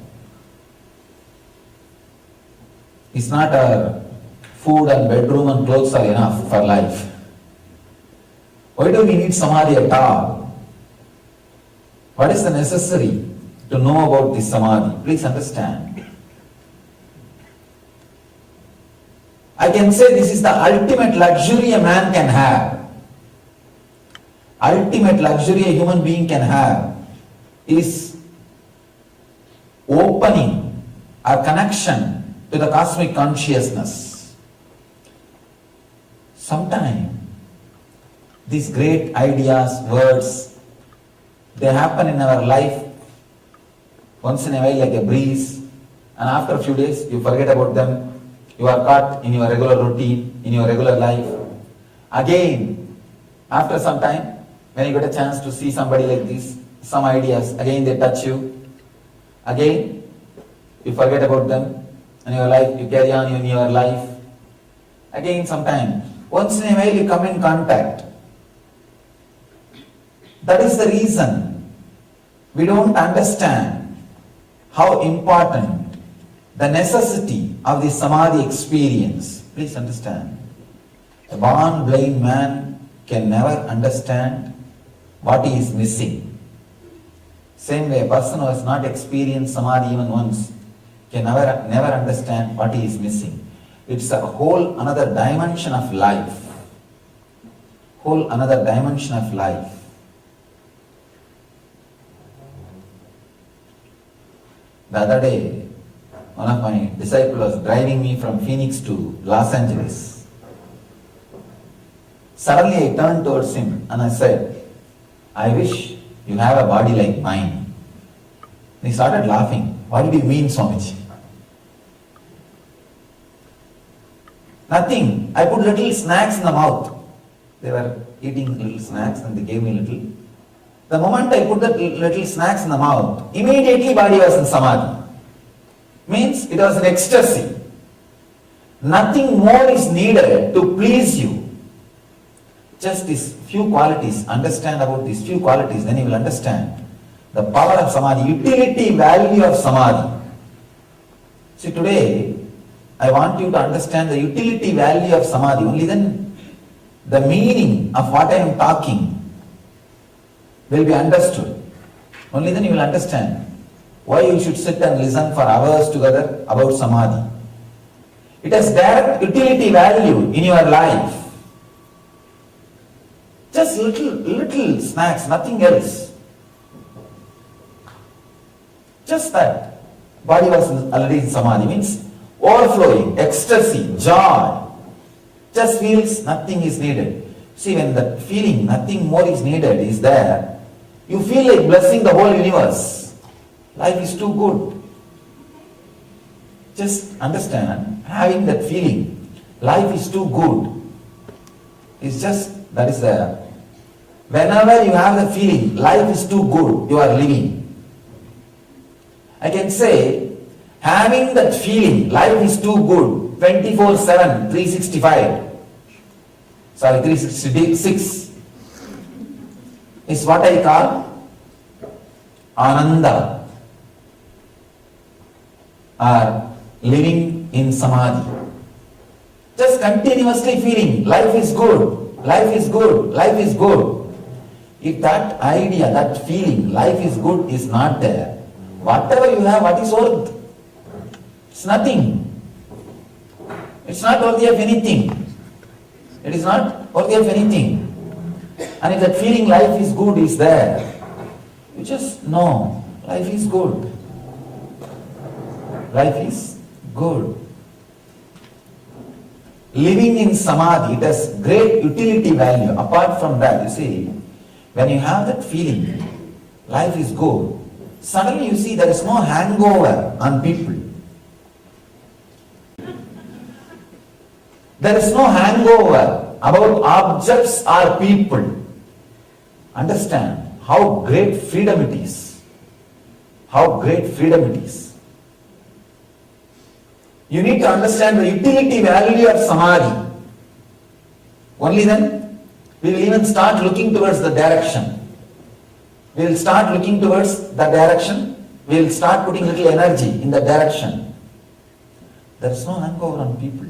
It's not our food and bedroom and clothes are enough for life. Why do we need samadhi at all? What is the necessary to know about this samadhi? Please understand. I can say this is the ultimate luxury a man can have. Ultimate luxury a human being can have is opening our connection to the cosmic consciousness. Sometimes these great ideas, words, they happen in our life once in a while like a breeze, and after a few days you forget about them. You are caught in your regular routine, in your regular life. Again, after some time, when you get a chance to see somebody like this, some ideas, again they touch you. Again, you forget about them in your life, you carry on in your life. Again, sometime, once in a while you come in contact. That is the reason we don't understand how important the necessity of the samadhi experience. Please understand. A born blind man can never understand what he is missing. Same way, a person who has not experienced samadhi even once can never understand what he is missing. It's a whole another dimension of life. Whole another dimension of life. The other day, one of my disciples was driving me from Phoenix to Los Angeles. Suddenly I turned towards him and I said, I wish you have a body like mine. And he started laughing. What did you mean, Swamiji? Nothing. I put little snacks in the mouth. They were eating little snacks and they gave me little. The moment I put the little snacks in the mouth, immediately body was in samadhi. Means it was an ecstasy. Nothing more is needed to please you. Just these few qualities. Understand about these few qualities, then you will understand the power of samadhi, utility value of samadhi. See, today I want you to understand the utility value of samadhi. Only then the meaning of what I am talking will be understood. Only then you will understand why you should sit and listen for hours together about samadhi. It has direct utility value in your life. Just little snacks, nothing else. Just that. Body was already in samadhi, means overflowing, ecstasy, joy. Just feels nothing is needed. See, when that feeling nothing more is needed is there, You feel like blessing the whole universe. Life is too good. Just understand, having that feeling, life is too good. It's just, that is the, whenever you have the feeling, life is too good, you are living. I can say, having that feeling, life is too good, 24/7, 365, sorry, 366, is what I call Ananda, or living in Samadhi. Just continuously feeling, life is good, life is good, life is good. If that idea, that feeling, life is good is not there, whatever you have, what is worth? It's nothing. It's not worthy of anything. It is not worthy of anything. And if that feeling life is good is there, you just know life is good. Life is good. Living in Samadhi, it has great utility value. Apart from that, you see, when you have that feeling, life is good, suddenly you see there is no hangover on people. There is no hangover about objects or people. Understand how great freedom it is. How great freedom it is. You need to understand the utility value of Samadhi. Only then we will even start looking towards the direction. We will start looking towards the direction. We will start putting little energy in the direction. There is no hangover on people.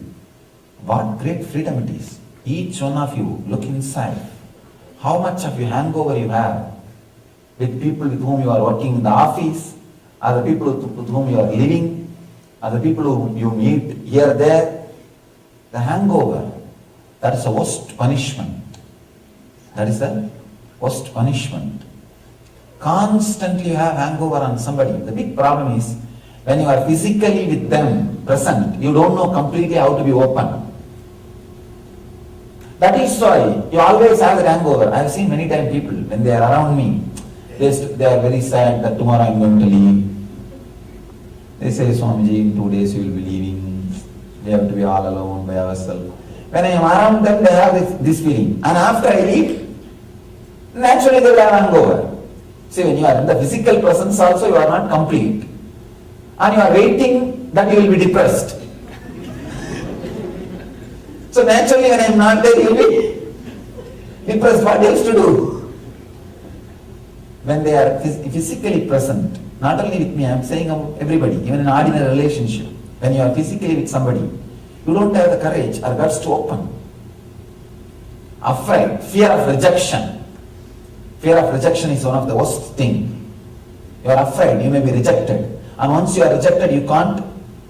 What great freedom it is. Each one of you look inside. How much of your hangover you have with people with whom you are working in the office, or the people with whom you are living, or the people whom you meet here there. The hangover, that is the worst punishment. That is the worst punishment. Constantly you have hangover on somebody. The big problem is when you are physically with them present, you don't know completely how to be open. That is why you always have that hangover. I have seen many times people, when they are around me, they are very sad that tomorrow I am going to leave. They say, Swamiji, in 2 days you will be leaving. We have to be all alone by ourselves. When I am around them, they have this feeling. And after I leave, naturally they will have hangover. See, when you are in the physical presence also, you are not complete. And you are waiting that you will be depressed. So naturally when I am not there, you will be depressed. What else to do? When they are physically present, not only with me, I am saying about everybody, even in an ordinary relationship, when you are physically with somebody, you don't have the courage or guts to open. Afraid, fear of rejection. Fear of rejection is one of the worst things. You are afraid you may be rejected. And once you are rejected, you can't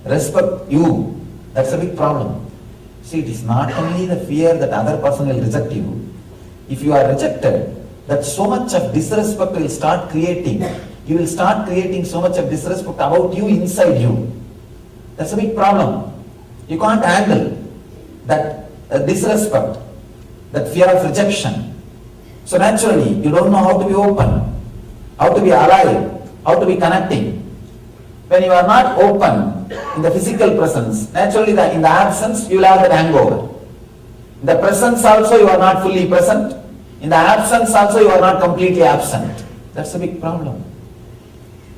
respect you. That's a big problem. See, it is not only the fear that other person will reject you. If you are rejected, that so much of disrespect will start creating. You will start creating so much of disrespect about you inside you. That's a big problem. You can't handle that disrespect, that fear of rejection. So naturally, you don't know how to be open, how to be alive, how to be connecting. When you are not open in the physical presence, naturally in the absence, you will have that hangover. In the presence also, you are not fully present. In the absence also, you are not completely absent. That's a big problem.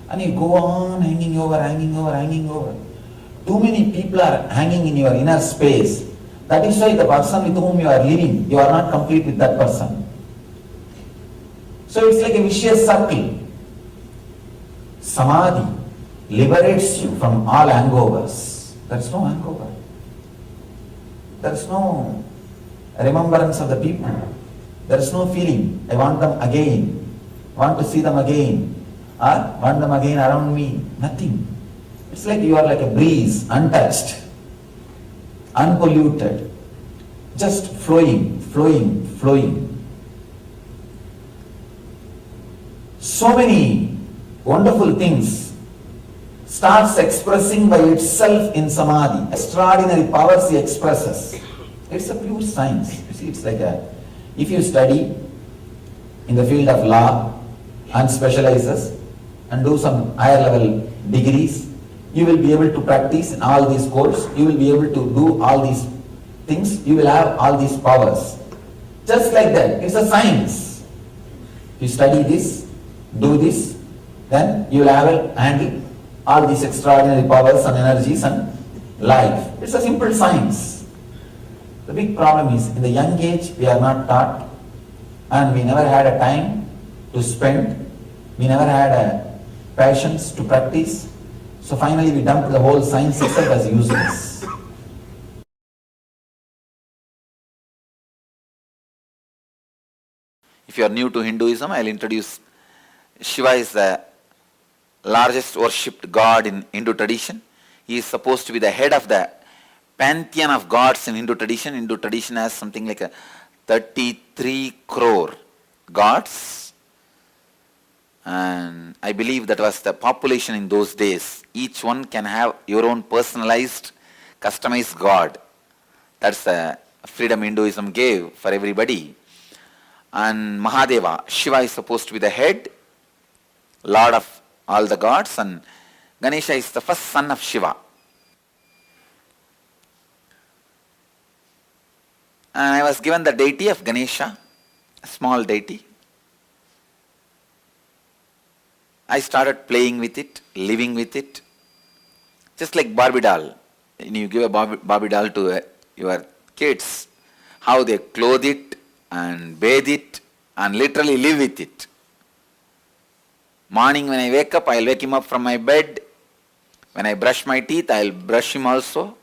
And you go on hanging over, hanging over, hanging over. Too many people are hanging in your inner space. That is why the person with whom you are living, you are not complete with that person. So it's like a vicious circle. Samadhi liberates you from all hangovers. There is no hangover. There is no remembrance of the people. There is no feeling, I want them again, want to see them again, or want them again around me. Nothing. It's like you are like a breeze, untouched, unpolluted, just flowing, flowing, flowing. So many wonderful things starts expressing by itself in Samadhi. Extraordinary powers he expresses. It's a pure science. You see, it's like a, if you study in the field of law, and specializes and do some higher level degrees, you will be able to practice in all these courses, you will be able to do all these things, you will have all these powers. Just like that, it's a science. You study this, do this, then you will handle all these extraordinary powers and energies and life. It's a simple science. The big problem is, in the young age, we are not taught, and we never had a time to spend, we never had a passions to practice, so finally we dumped the whole science itself as useless. If you are new to Hinduism, I will introduce Shiva is the largest worshipped god in Hindu tradition. He is supposed to be the head of the pantheon of gods in Hindu tradition. Hindu tradition has something like a 33 crore gods, and I believe that was the population in those days. Each one can have your own personalized, customized god. That's the freedom Hinduism gave for everybody. And Mahadeva, Shiva, is supposed to be the head, lord of all the gods, and Ganesha is the first son of Shiva. And I was given the deity of Ganesha, a small deity. I started playing with it, living with it, just like Barbie doll. When you give a Barbie doll to your kids, how they clothe it and bathe it and literally live with it. Morning when I wake up, I'll wake him up from my bed. When I brush my teeth, I'll brush him also.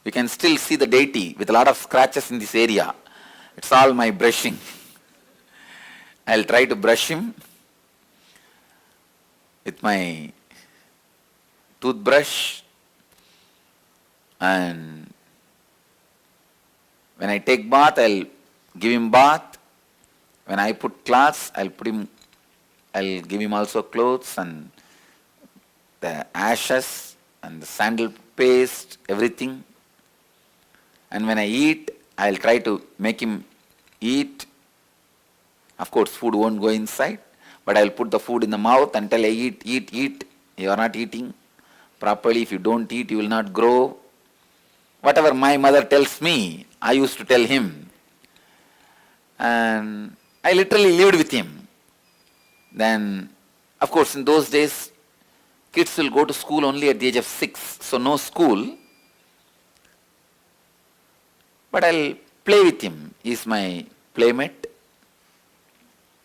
You can still see the deity with a lot of scratches in this area. It's all my brushing. I'll try to brush him with my toothbrush, and when I take bath, I'll give him bath. When I put clothes, I'll give him also clothes, and the ashes and the sandal paste, everything. And when I eat, I'll try to make him eat. Of course, food won't go inside, but I'll put the food in the mouth and tell, eat, eat, eat. You are not eating properly. If you don't eat, you will not grow. Whatever my mother tells me, I used to tell him. And I literally lived with him. Then, of course, in those days, kids will go to school only at the age of 6, so no school. But I'll play with him. He's my playmate.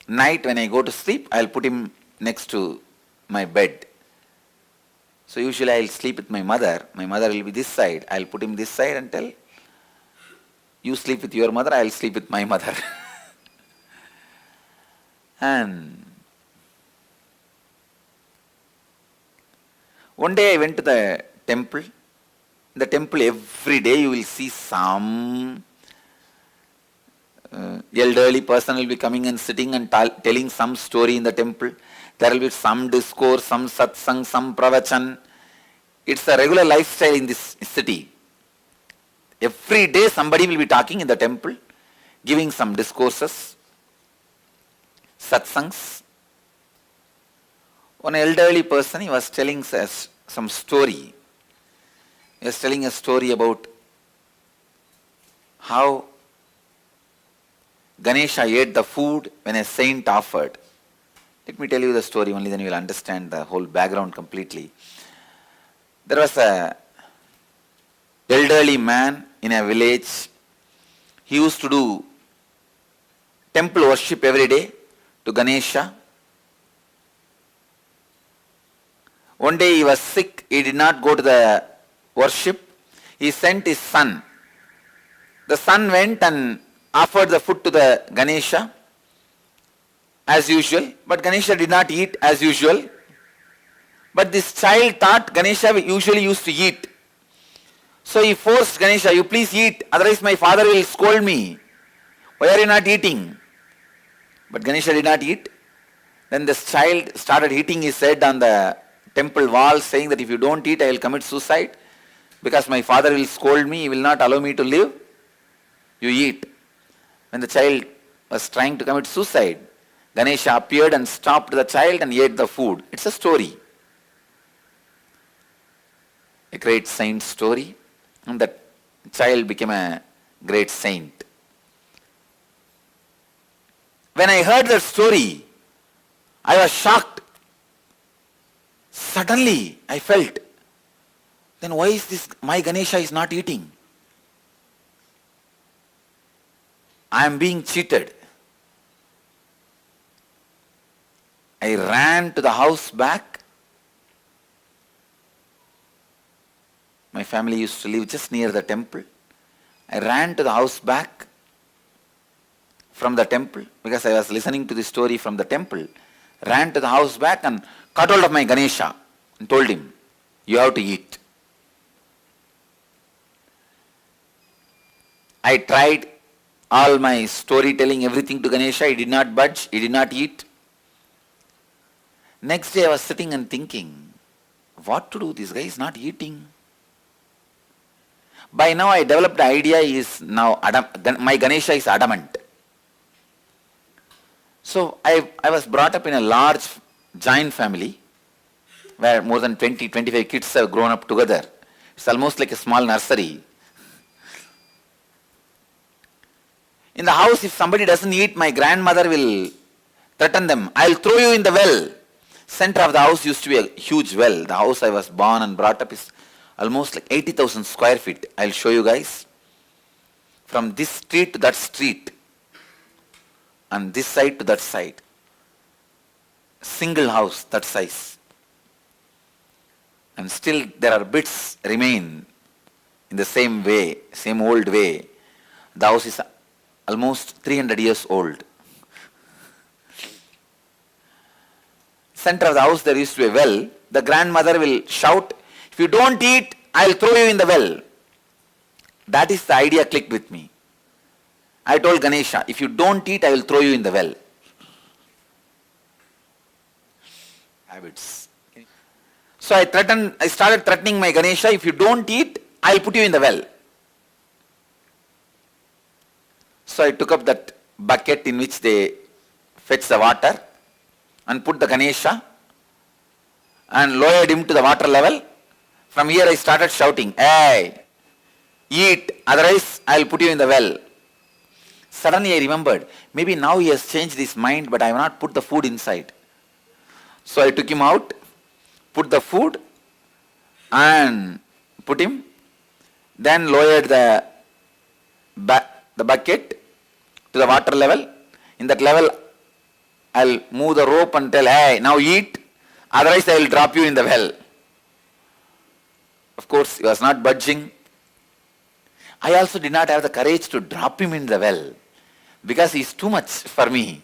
Night when I go to sleep, I'll put him next to my bed. So usually I'll sleep with my mother. My mother will be this side. I'll put him this side and tell, you sleep with your mother, I'll sleep with my mother. And one day I went to the temple. In the temple, every day you will see some elderly person will be coming and sitting and telling some story in the temple. There will be some discourse, some satsang, some pravachan. It's a regular lifestyle in this city. Every day somebody will be talking in the temple, giving some discourses, satsangs. One elderly person, he was telling us some story. He was telling a story about how Ganesha ate the food when a saint offered. Let me tell you the story, only then you will understand the whole background completely. There was a elderly man in a village. He used to do temple worship every day to Ganesha. One day he was sick, he did not go to the worship. He sent his son. The son went and offered the food to the Ganesha as usual, but Ganesha did not eat as usual. But this child thought Ganesha usually used to eat. So he forced Ganesha, you please eat, otherwise my father will scold me. Why are you not eating? But Ganesha did not eat. Then this child started hitting his head on the temple wall, saying that if you don't eat, I will commit suicide, because my father will scold me, he will not allow me to live. You eat. When the child was trying to commit suicide, Ganesha appeared and stopped the child and ate the food. It's a story. A great saint story. And that child became a great saint. When I heard that story, I was shocked. Suddenly, I felt, then why is this, my Ganesha is not eating? I am being cheated. I ran to the house back. My family used to live just near the temple. I ran to the house back from the temple because I was listening to the story from the temple. Ran to the house back and caught hold of my Ganesha and told him, you have to eat. I tried all my storytelling, everything to Ganesha. He did not budge. He did not eat. Next day I was sitting and thinking, what to do? This guy is not eating. By now I developed the idea is now my Ganesha is adamant. So I was brought up in a large giant family where more than 20-25 kids have grown up together. It's almost like a small nursery. In the house, if somebody doesn't eat, my grandmother will threaten them. I'll throw you in the well. Center of the house used to be a huge well. The house I was born and brought up is almost like 80,000 square feet. I'll show you guys. From this street to that street. And this side to that side. Single house that size. And still there are bits remain in the same way, same old way. The house is almost 300 years old. Center of the house there used to be a well. The grandmother will shout, if you don't eat, I'll throw you in the well. That is the idea clicked with me. I told Ganesha, if you don't eat, I will throw you in the well. Habits. So I started threatening my Ganesha, if you don't eat, I'll put you in the well. So I took up that bucket in which they fetch the water and put the Ganesha and lowered him to the water level. From here I started shouting, hey, eat, otherwise I'll put you in the well. Suddenly I remembered, maybe now he has changed his mind, but I have not put the food inside. So I took him out, put the food and put him, then lowered the bucket to the water level. In that level, I'll move the rope and tell, hey, now eat, otherwise I will drop you in the well. Of course, he was not budging. I also did not have the courage to drop him in the well because he is too much for me.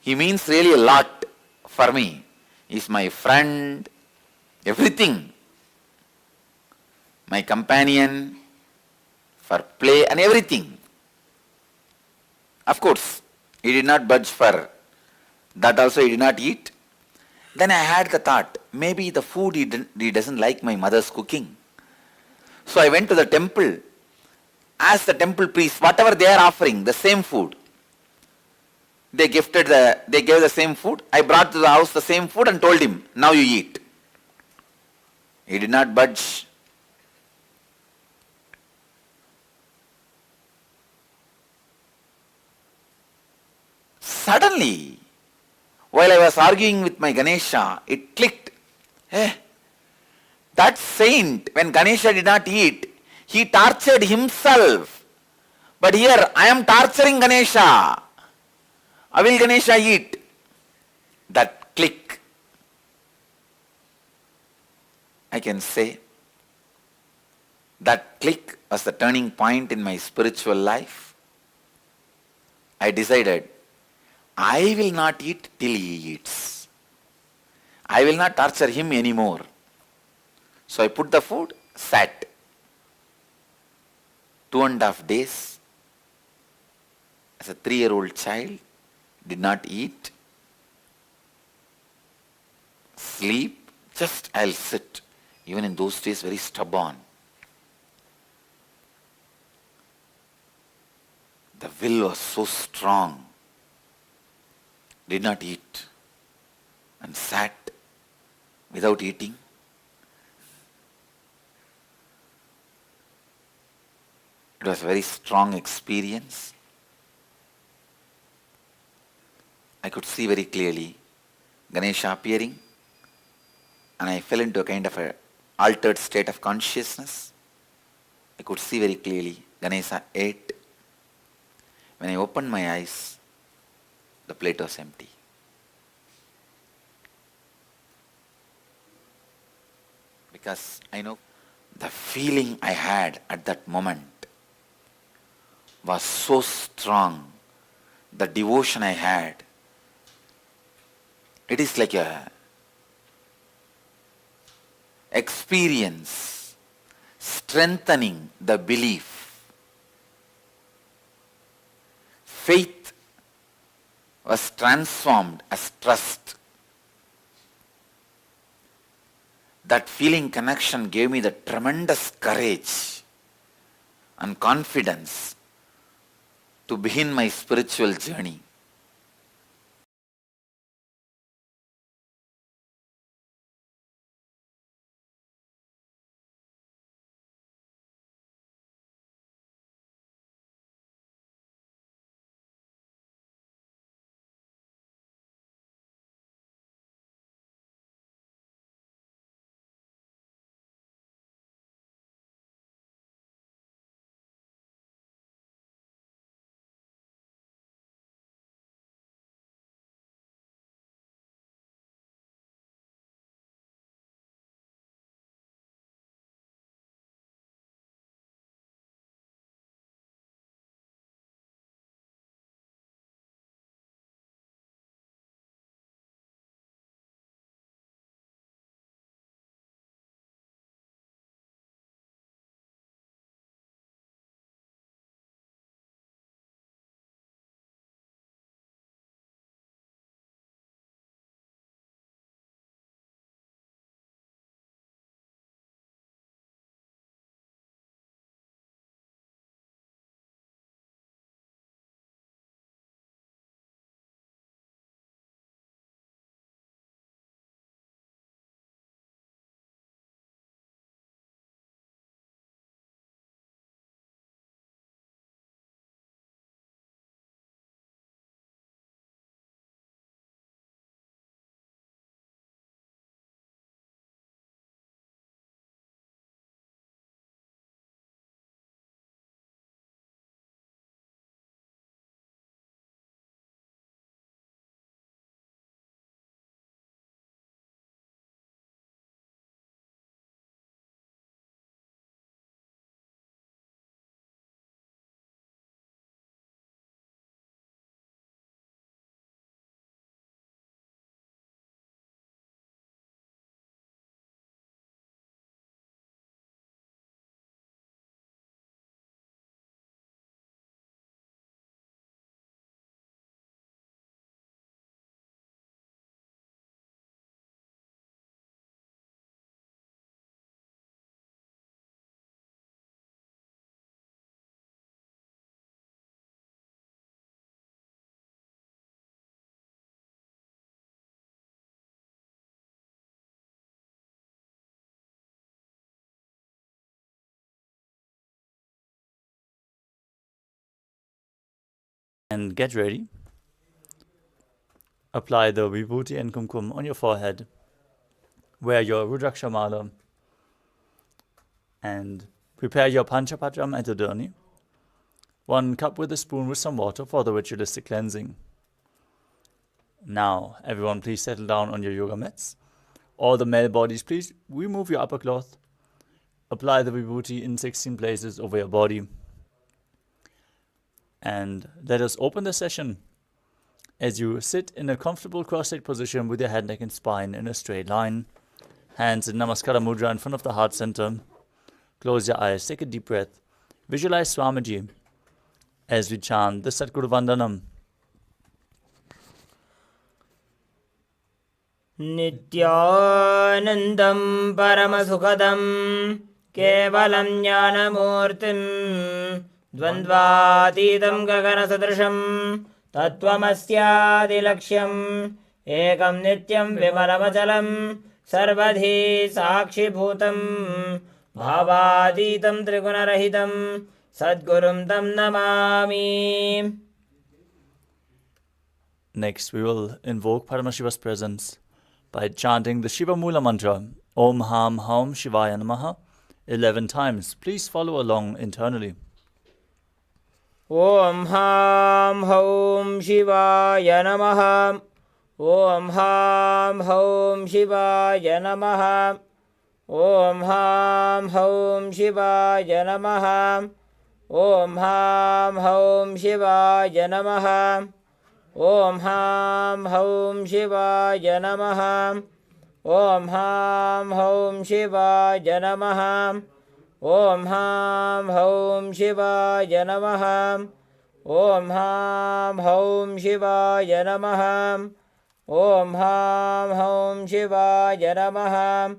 He means really a lot for me. He is my friend, everything. My companion, for play and everything. Of course, he did not budge for that also he did not eat. Then I had the thought, maybe the food he doesn't like my mother's cooking. So I went to the temple, asked the temple priest, whatever they are offering, the same food. They gave the same food. I brought to the house the same food and told him, now you eat. He did not budge. Suddenly, while I was arguing with my Ganesha, it clicked. That saint, when Ganesha did not eat, he tortured himself. But here, I am torturing Ganesha. How will Ganesha eat? That click. I can say, that click was the turning point in my spiritual life. I decided, I will not eat till he eats. I will not torture him anymore. So I put the food, sat. 2.5 days. As a 3-year-old child, did not eat, sleep, just I'll sit. Even in those days, very stubborn. The will was so strong. did not eat and sat without eating. It was a very strong experience. I could see very clearly Ganesha appearing, and I fell into a kind of a altered state of consciousness. I could see very clearly Ganesha ate. When I opened my eyes, the plate was empty. Because I know the feeling I had at that moment was so strong, the devotion I had. It is like a experience strengthening the belief. Faith was transformed as trust. That feeling connection gave me the tremendous courage and confidence to begin my spiritual journey. And get ready. Apply the vibhuti and kumkum on your forehead. Wear your Rudraksha mala and prepare your Panchapatram and Adurni. 1 cup with a spoon with some water for the ritualistic cleansing. Now, everyone please settle down on your yoga mats. All the male bodies, please remove your upper cloth. Apply the vibhuti in 16 places over your body. And let us open the session as you sit in a comfortable cross-legged position with your head, neck and spine in a straight line. Hands in Namaskara Mudra in front of the heart center. Close your eyes, take a deep breath. Visualize Swamiji as we chant the Satguru Vandanam. Nityanandam Paramasukadam Kevalam Jnanamurtim Dvandvatidam Gagana Sadrasham तत्त्वमस्यादिलक्ष्यम् एकं नित्यं विमलमचलं सर्वधी साक्षिभूतं भावातीतं त्रिगुणरहितं सद्गुरुं तं Namami. Next, we will invoke Paramashiva's presence by chanting the Shiva Mula mantra, Om Ham Haum Shivaya Namaha, 11 times. Please follow along internally. Om Ham Haum Shivaya Namaha. Om Ham Haum Shivaya Namaha. Om Ham Haum Shivaya Namaha. Om Ham Haum Shivaya Namaha. Om Ham Haum Shivaya Namaha. Om Ham Haum Shivaya Namaha. Om Ham Haum Shivaya Namaha. Om Ham Haum Shivaya Namaha. Om Ham Haum Shivaya Namaha.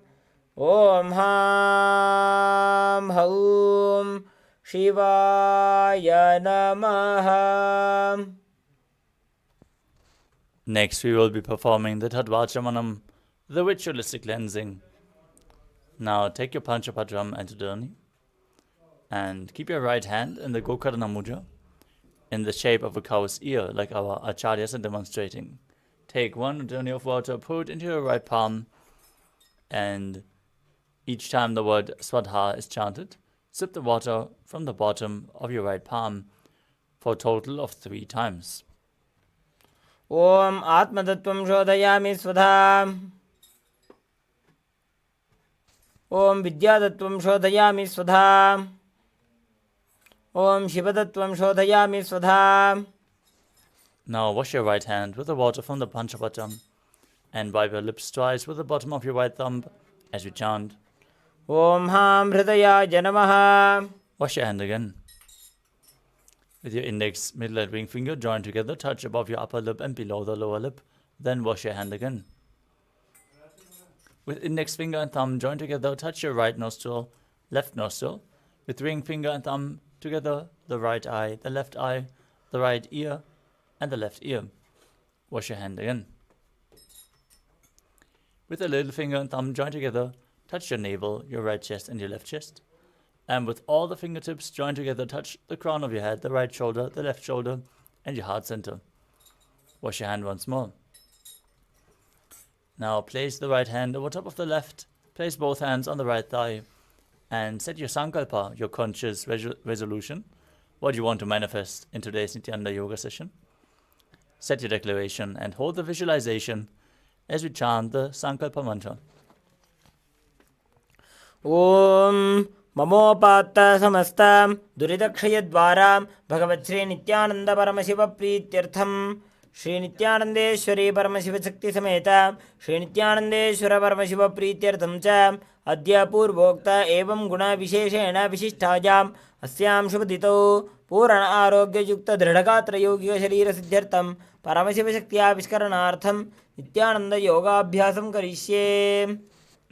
Om Ham Haum Shivaya Namaha. Next, we will be performing the Tadvachamanam, the ritualistic cleansing. Now, take your Panchapadram and Tudani and keep your right hand in the Gokarna Mudra in the shape of a cow's ear, like our acharyas are demonstrating. Take one Udani of water, pour it into your right palm, and each time the word Swadha is chanted, sip the water from the bottom of your right palm for a total of 3 times. Om Atmatattvam Shodhayami Svadha. Om Vidyatattvam Shodhayami Svadha. Om Shivatattvam Shodhayami Svadha. Now wash your right hand with the water from the Panchapatam and wipe your lips twice with the bottom of your right thumb as we chant. Om Ham Hridaya Janamaha. Wash your hand again. With your index, middle and ring finger joined together, touch above your upper lip and below the lower lip. Then wash your hand again. With index finger and thumb joined together, touch your right nostril, left nostril. With ring finger and thumb together, the right eye, the left eye, the right ear, and the left ear. Wash your hand again. With the little finger and thumb joined together, touch your navel, your right chest, and your left chest. And with all the fingertips joined together, touch the crown of your head, the right shoulder, the left shoulder, and your heart center. Wash your hand once more. Now place the right hand over top of the left, place both hands on the right thigh, and set your sankalpa, your conscious resolution, what you want to manifest in today's Nityananda Yoga session. Set your declaration and hold the visualization as we chant the sankalpa mantra. Om Mamopatta Samastam Duridakshayadvaram Bhagavat Sri Nityananda Paramashiva Prityartham Shri Nityanandeshwari Paramashiva Shakti Sameta Shri Nityanandeshwara Paramashiva Prityartham Cha Adya Purvokta Evam Guna Visheshena Vishishtajam Asyam Shubhadito Purana Arogya Yukta Dridhagatra Yogiga Sharira Siddhartham Paramashiva Shaktiya Vishkaranartham Nityananda Yoga Abhyasam Karishye.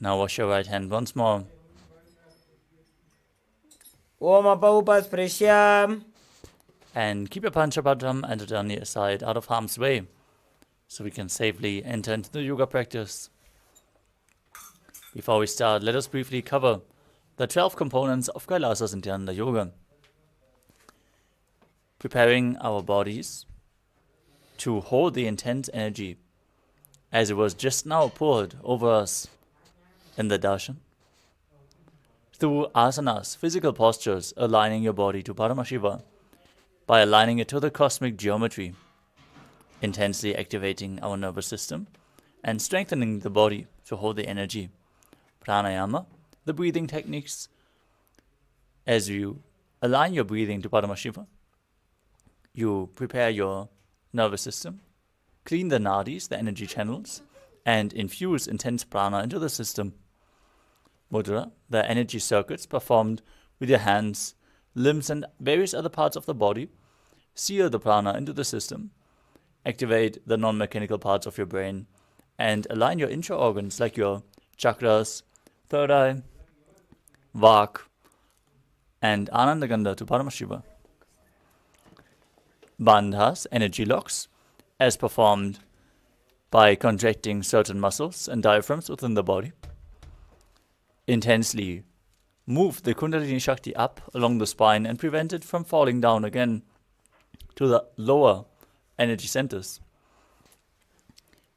Now wash your right hand once more. Om Apaupasprishyam. And keep your Panchapadram and Udani aside out of harm's way so we can safely enter into the yoga practice. Before we start, let us briefly cover the 12 components of Kailasa's Nityananda Yoga. Preparing our bodies to hold the intense energy as it was just now poured over us in the Darshan. Through asanas, physical postures, aligning your body to Paramashiva by aligning it to the cosmic geometry, intensely activating our nervous system and strengthening the body to hold the energy. Pranayama, the breathing techniques, as you align your breathing to Paramashiva, you prepare your nervous system, clean the nadis, the energy channels, and infuse intense prana into the system. Mudra, the energy circuits performed with your hands, limbs, and various other parts of the body, seal the prana into the system, activate the non-mechanical parts of your brain, and align your intra-organs like your chakras, third eye, vak, and anandagandha to Paramashiva. bandhas, energy locks, as performed by contracting certain muscles and diaphragms within the body. Intensely move the Kundalini Shakti up along the spine and prevent it from falling down again to the lower energy centers.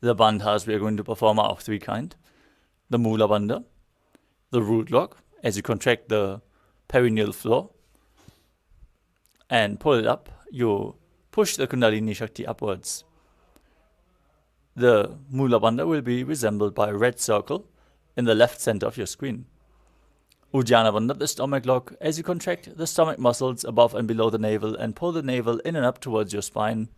The bandhas we are going to perform are of three kinds. The Mula Bandha, the root lock, as you contract the perineal floor and pull it up, you push the Kundalini Shakti upwards. The Mula Bandha will be resembled by a red circle in the left center of your screen. Ujjana Bandha, the stomach lock, as you contract the stomach muscles above and below the navel and pull the navel in and up towards your spine,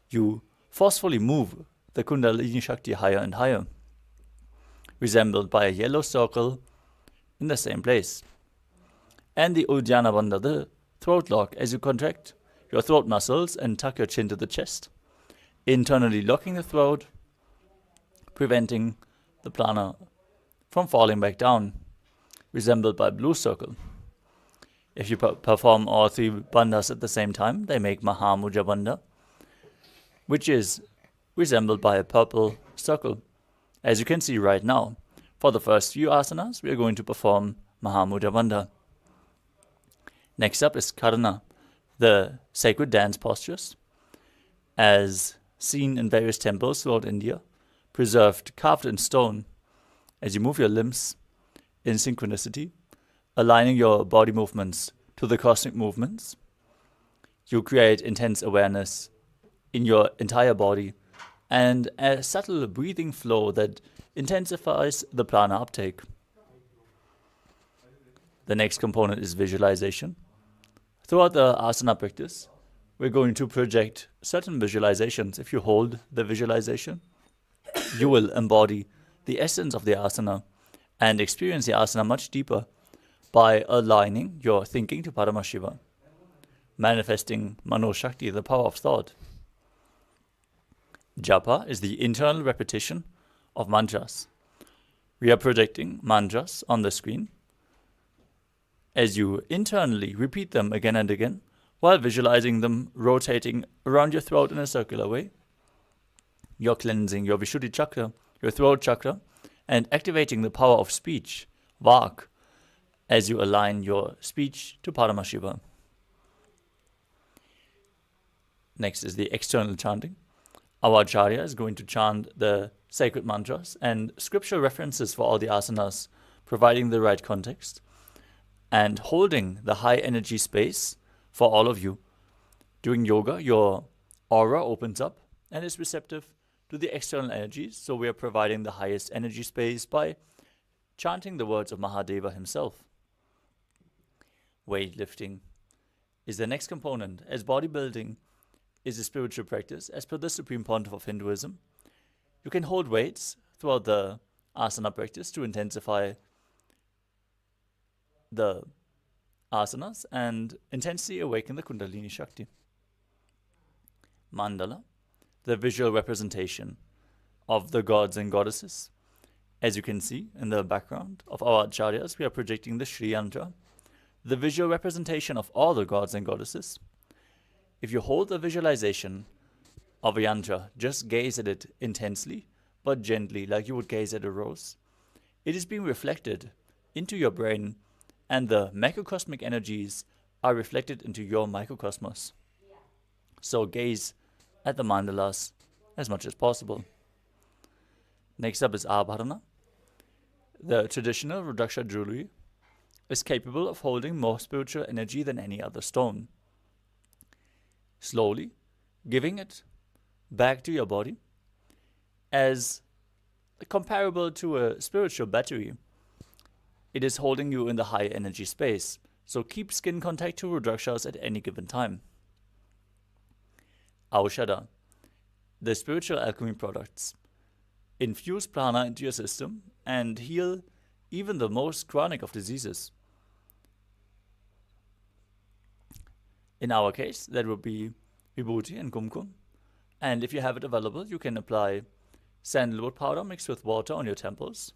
you forcefully move the Kundalini Shakti higher and higher, resembled by a yellow circle in the same place. And the Ujjana Bandha, the throat lock, as you contract your throat muscles and tuck your chin to the chest, internally locking the throat, preventing the prana from falling back down, resembled by a blue circle. If you perform all three bandhas at the same time, they make Mahamudra Bandha, which is resembled by a purple circle. As you can see right now, for the first few asanas, we are going to perform Mahamudra Bandha. Next up is Karana, the sacred dance postures, as seen in various temples throughout India, preserved, carved in stone, as you move your limbs in synchronicity, aligning your body movements to the cosmic movements. You create intense awareness in your entire body and a subtle breathing flow that intensifies the prana uptake. The next component is visualization. Throughout the asana practice, we're going to project certain visualizations. If you hold the visualization, you will embody the essence of the asana and experience the asana much deeper by aligning your thinking to Paramashiva, manifesting Mano Shakti, the power of thought. Japa is the internal repetition of mantras. We are projecting mantras on the screen as you internally repeat them again and again while visualizing them rotating around your throat in a circular way. You're cleansing your Vishuddhi chakra, your throat chakra, and activating the power of speech, Vak, as you align your speech to Paramashiva. Next is the external chanting. Our Acharya is going to chant the sacred mantras and scriptural references for all the asanas, providing the right context and holding the high energy space for all of you. Doing yoga, your aura opens up and is receptive to the external energies, so we are providing the highest energy space by chanting the words of Mahadeva himself. Weightlifting is the next component, as bodybuilding is a spiritual practice as per the Supreme Pontiff of Hinduism. You can hold weights throughout the asana practice to intensify the asanas and intensely awaken the Kundalini Shakti. Mandala, the visual representation of the gods and goddesses. As you can see in the background of our acharyas, we are projecting the Shri Yantra, the visual representation of all the gods and goddesses. If you hold the visualization of a yantra, just gaze at it intensely, but gently, like you would gaze at a rose. It is being reflected into your brain, and the macrocosmic energies are reflected into your microcosmos. So gaze at the mandalas as much as possible. Next up is Abharana. The traditional Rudraksha jewelry is capable of holding more spiritual energy than any other stone. Slowly giving it back to your body as comparable to a spiritual battery. It is holding you in the high energy space, so keep skin contact to Rudrakshas at any given time. Aushada, the spiritual alchemy products, infuse prana into your system and heal even the most chronic of diseases. In our case, that would be vibhuti and kumkum. And if you have it available, you can apply sandalwood powder mixed with water on your temples.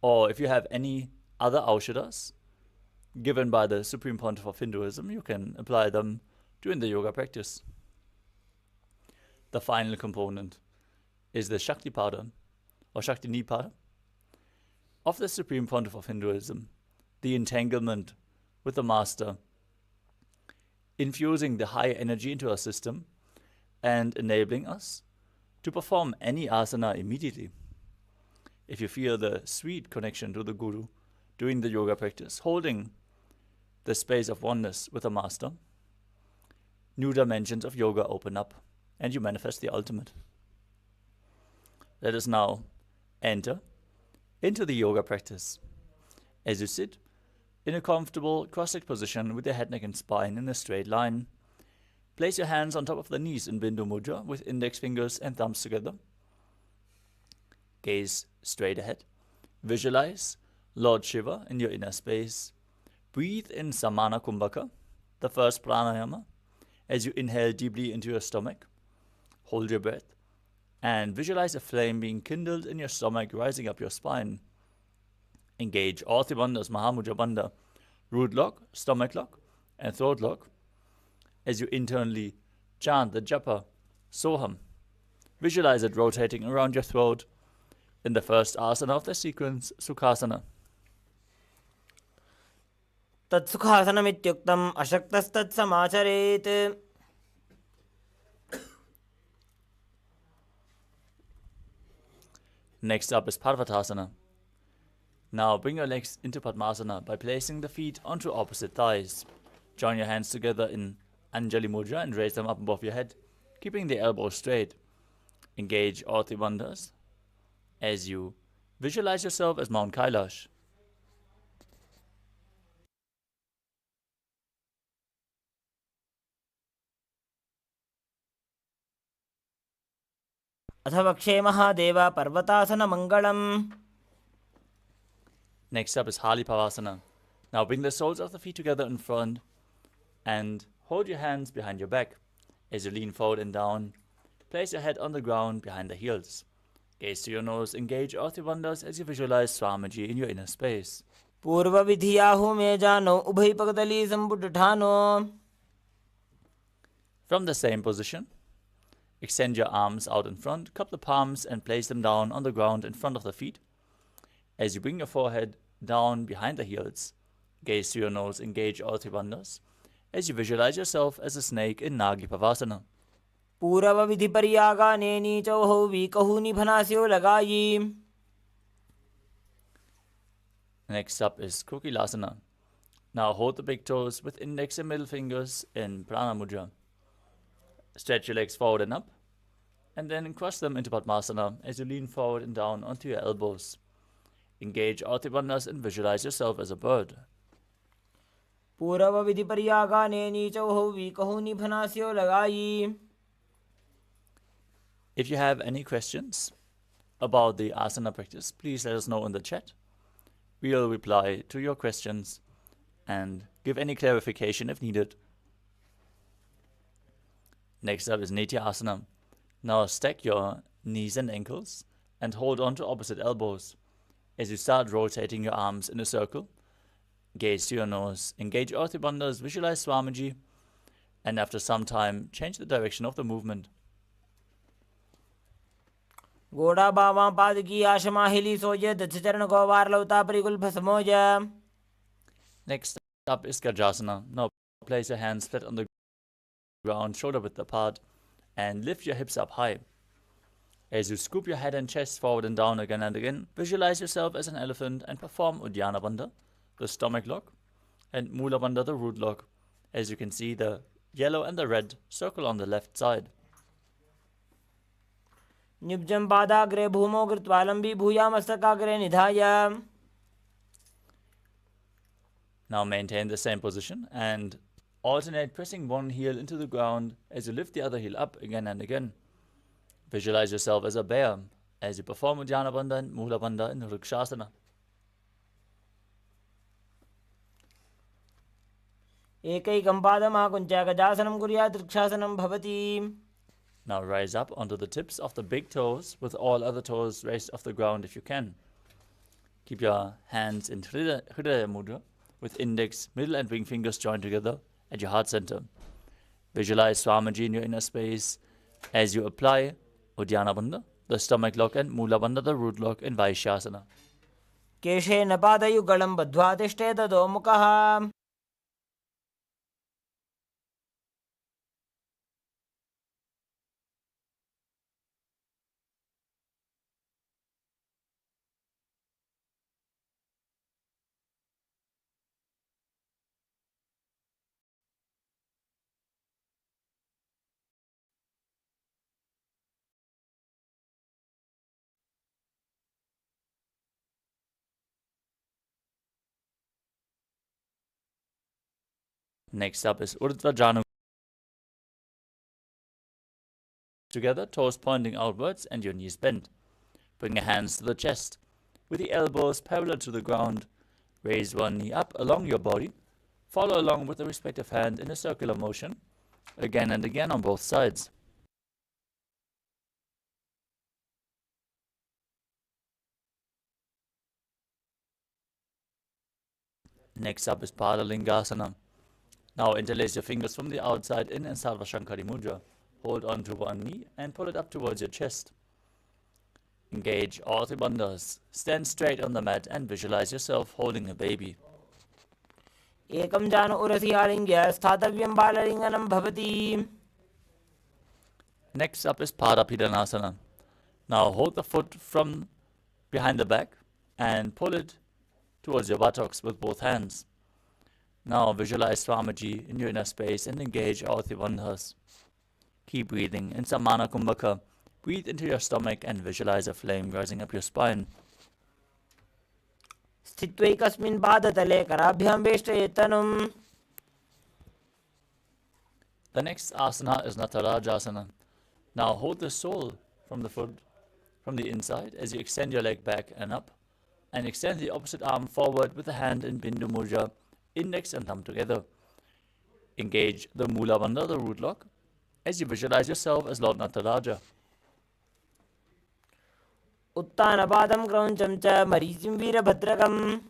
Or if you have any other aushadas given by the Supreme Pontiff of Hinduism, you can apply them during the yoga practice. The final component is the Shakti Pada or Shakti Nipada of the Supreme Pontiff of Hinduism, the entanglement with the Master, infusing the higher energy into our system and enabling us to perform any asana immediately. If you feel the sweet connection to the Guru during the yoga practice, holding the space of oneness with the Master, new dimensions of yoga open up and you manifest the ultimate. Let us now enter into the yoga practice. As you sit in a comfortable cross-legged position with your head, neck and spine in a straight line, place your hands on top of the knees in Bindu Mudra with index fingers and thumbs together. Gaze straight ahead. Visualize Lord Shiva in your inner space. Breathe in Samana Kumbhaka, the first pranayama, as you inhale deeply into your stomach. Hold your breath and visualize a flame being kindled in your stomach, rising up your spine. Engage all three bandhas, Mahamudra Banda, root lock, stomach lock, and throat lock, as you internally chant the japa, Soham. Visualize it rotating around your throat in the first asana of the sequence, Sukhasana. तत्सुखासनमित्युक्तम् अशक्तस्तत्समाचरेत्. Next up is Parvatasana. Now bring your legs into Padmasana by placing the feet onto opposite thighs. Join your hands together in Anjali Mudra and raise them up above your head, keeping the elbows straight. Engage all three bandhas as you visualize yourself as Mount Kailash. अथ वक्षे Mahadev पर्वतासनमङ्गलम्. Next up is Halipavasana. Now bring the soles of the feet together in front and hold your hands behind your back. As you lean forward and down, place your head on the ground behind the heels. Gaze to your nose, engage all three bandhas as you visualize Swamiji in your inner space. पूर्वविधियाहु मे जानो उभयपगदली सम्पुटठानो. From the same position, extend your arms out in front, cup the palms and place them down on the ground in front of the feet. As you bring your forehead down behind the heels, gaze to your nose, engage all three bandhas as you visualize yourself as a snake in Nagipavasana. पूर्वविधिपर्यागाने नीचौहौ वीकहु निभनास्यो लगायि. Next up is Kokilasana. Now hold the big toes with index and middle fingers in Prana Mudra. Stretch your legs forward and up, and then cross them into Padmasana as you lean forward and down onto your elbows. Engage all three bandhas and visualize yourself as a bird. पूर्वविधिपर्यागाने नीचौहौ वीकहु निभनास्यो लगायि. If you have any questions about the asana practice, please let us know in the chat. We will reply to your questions and give any clarification if needed. Next up is Nitya Asana. Now stack your knees and ankles and hold on to opposite elbows. As you start rotating your arms in a circle, gaze to your nose, engage all three bandhas, visualize Swamiji, and after some time, change the direction of the movement. घोड़ा बावां पाद की आशमाहिली सोजे दक्ष चरण grower लौता परिकुल भस्मोज. Next up is Gajasana. Now place your hands flat on the ground, shoulder width apart, and lift your hips up high. As you scoop your head and chest forward and down again and again, visualize yourself as an elephant and perform Uddiyana Bandha, the stomach lock, and Mula Bandha, the root lock. As you can see, the yellow and the red circle on the left side. निब्जं पादाग्रे भूमौ कृत्वा लम्बी भूया मस्तकाग्रे निधाय. Now maintain the same position and alternate pressing one heel into the ground as you lift the other heel up again and again. Visualize yourself as a bear as you perform Uddiyana Bandha and Mula Bandha in Rikshasana. एकैकं पादमाकुञ्च गजासनं कुर्यात् वृक्षासनं भवति. Now rise up onto the tips of the big toes with all other toes raised off the ground if you can. Keep your hands in Hridaya Mudra with index, middle and ring fingers joined together at your heart center. Visualize Swamiji in your inner space as you apply Uddiyana Bandha, the stomach lock, and Mula Bandha, the root lock, in Vaishyasana. केशेन पादयुगलं बद्ध्वा तिष्ठेत अधोमुखः. Next up is Urdhva Janu. Together, toes pointing outwards and your knees bent. Bring your hands to the chest. With the elbows parallel to the ground, raise one knee up along your body. Follow along with the respective hand in a circular motion, again and again on both sides. Next up is Padalingasana. Now interlace your fingers from the outside in Sarva Shankari Mudra. Hold on to one knee and pull it up towards your chest. Engage all three bandhas. Stand straight on the mat and visualize yourself holding a baby. एकं जानु उरसि आलिङ्ग्य स्थातव्यं बाललिङ्गनं भवति. Next up is Padapidanasana. Now hold the foot from behind the back and pull it towards your buttocks with both hands. Now visualize Swamiji in your inner space and engage all three bandhas. Keep breathing in Samana Kumbhaka. Breathe into your stomach and visualize a flame rising up your spine. स्थित्वैकस्मिन् पादतले कराभ्यां वेष्टयेत्तनुम्. The next asana is Natarajasana. Now hold the sole from the foot from the inside as you extend your leg back and up, and extend the opposite arm forward with the hand in Bindu Mudra, index and thumb together. Engage the Mula Bandha, the root lock, as you visualize yourself as Lord Nataraja. उत्तानपादं क्रौञ्चं च मरीचिं वीरभद्रकम्.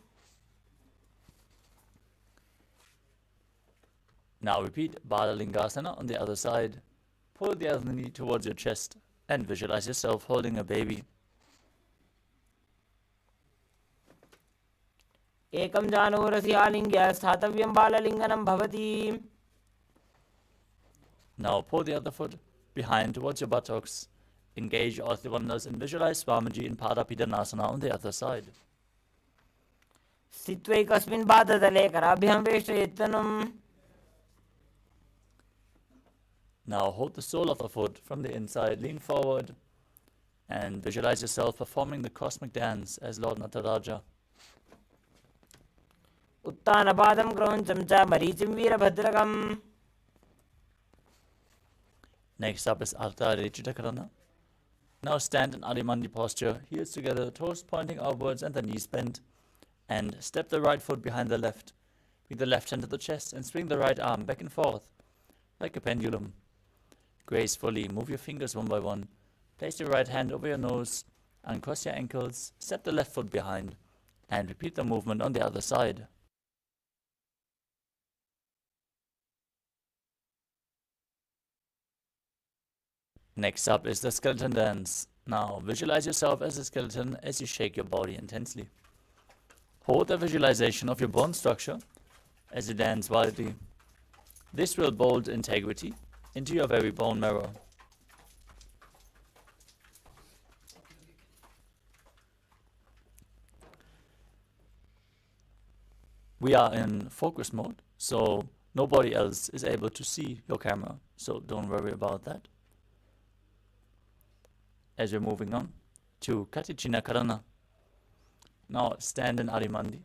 Now repeat Balalingasana on the other side. Pull the other knee towards your chest and visualize yourself holding a baby. एकं जानु उरसि आलिङ्ग्य स्थातव्यं बाललिङ्गनं भवति. Now pull the other foot behind towards your buttocks. Engage all three bandhas and visualize Swamiji in Padapidanasana on the other side. स्थित्वैकस्मिन् पादतले कराभ्यां वेष्टयेत्तनुम्. Now hold the sole of the foot from the inside, lean forward, and visualize yourself performing the cosmic dance as Lord Nataraja. उत्तानपादं क्रौञ्चं च मरीचिं वीरभद्रकम्. Next up is Ardha Chakrana. Now stand in Adimandi posture, heels together, toes pointing outwards and the knees bent, and step the right foot behind the left. Bring the left hand to the chest and swing the right arm back and forth like a pendulum. Gracefully move your fingers one by one. Place your right hand over your nose, uncross your ankles, step the left foot behind, and repeat the movement on the other side. Next up is the skeleton dance. Now visualize yourself as a skeleton as you shake your body intensely. Hold the visualization of your bone structure as you dance wildly. This will build integrity into your very bone marrow. We are in focus mode, so nobody else is able to see your camera, so don't worry about that. As we're moving on to Katichina Karana. Now stand in Arimandi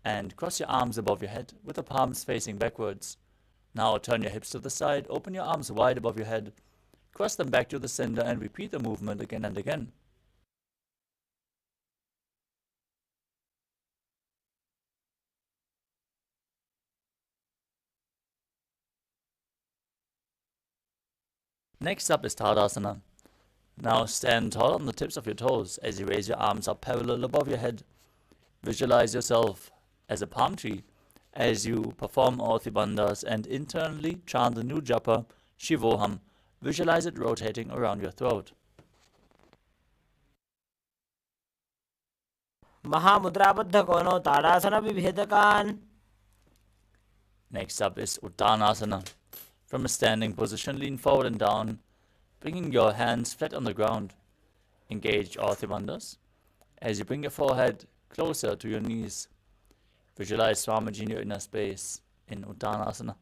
and cross your arms above your head with the palms facing backwards. Now turn your hips to the side, open your arms wide above your head, cross them back to the center and repeat the movement again and again. Next up is Tadasana. Now stand tall on the tips of your toes as you raise your arms up parallel above your head. Visualize yourself as a palm tree as you perform all the bandhas and internally chant the new japa, Shivoham. Visualize it rotating around your throat. महामुद्राबद्ध कोनो ताड़ासन विभेदकान. Next up is Uttanasana. From a standing position, lean forward and down, bringing your hands flat on the ground. Engage all the bandhas. As you bring your forehead closer to your knees, visualize Swamiji in your inner space in Uttanasana.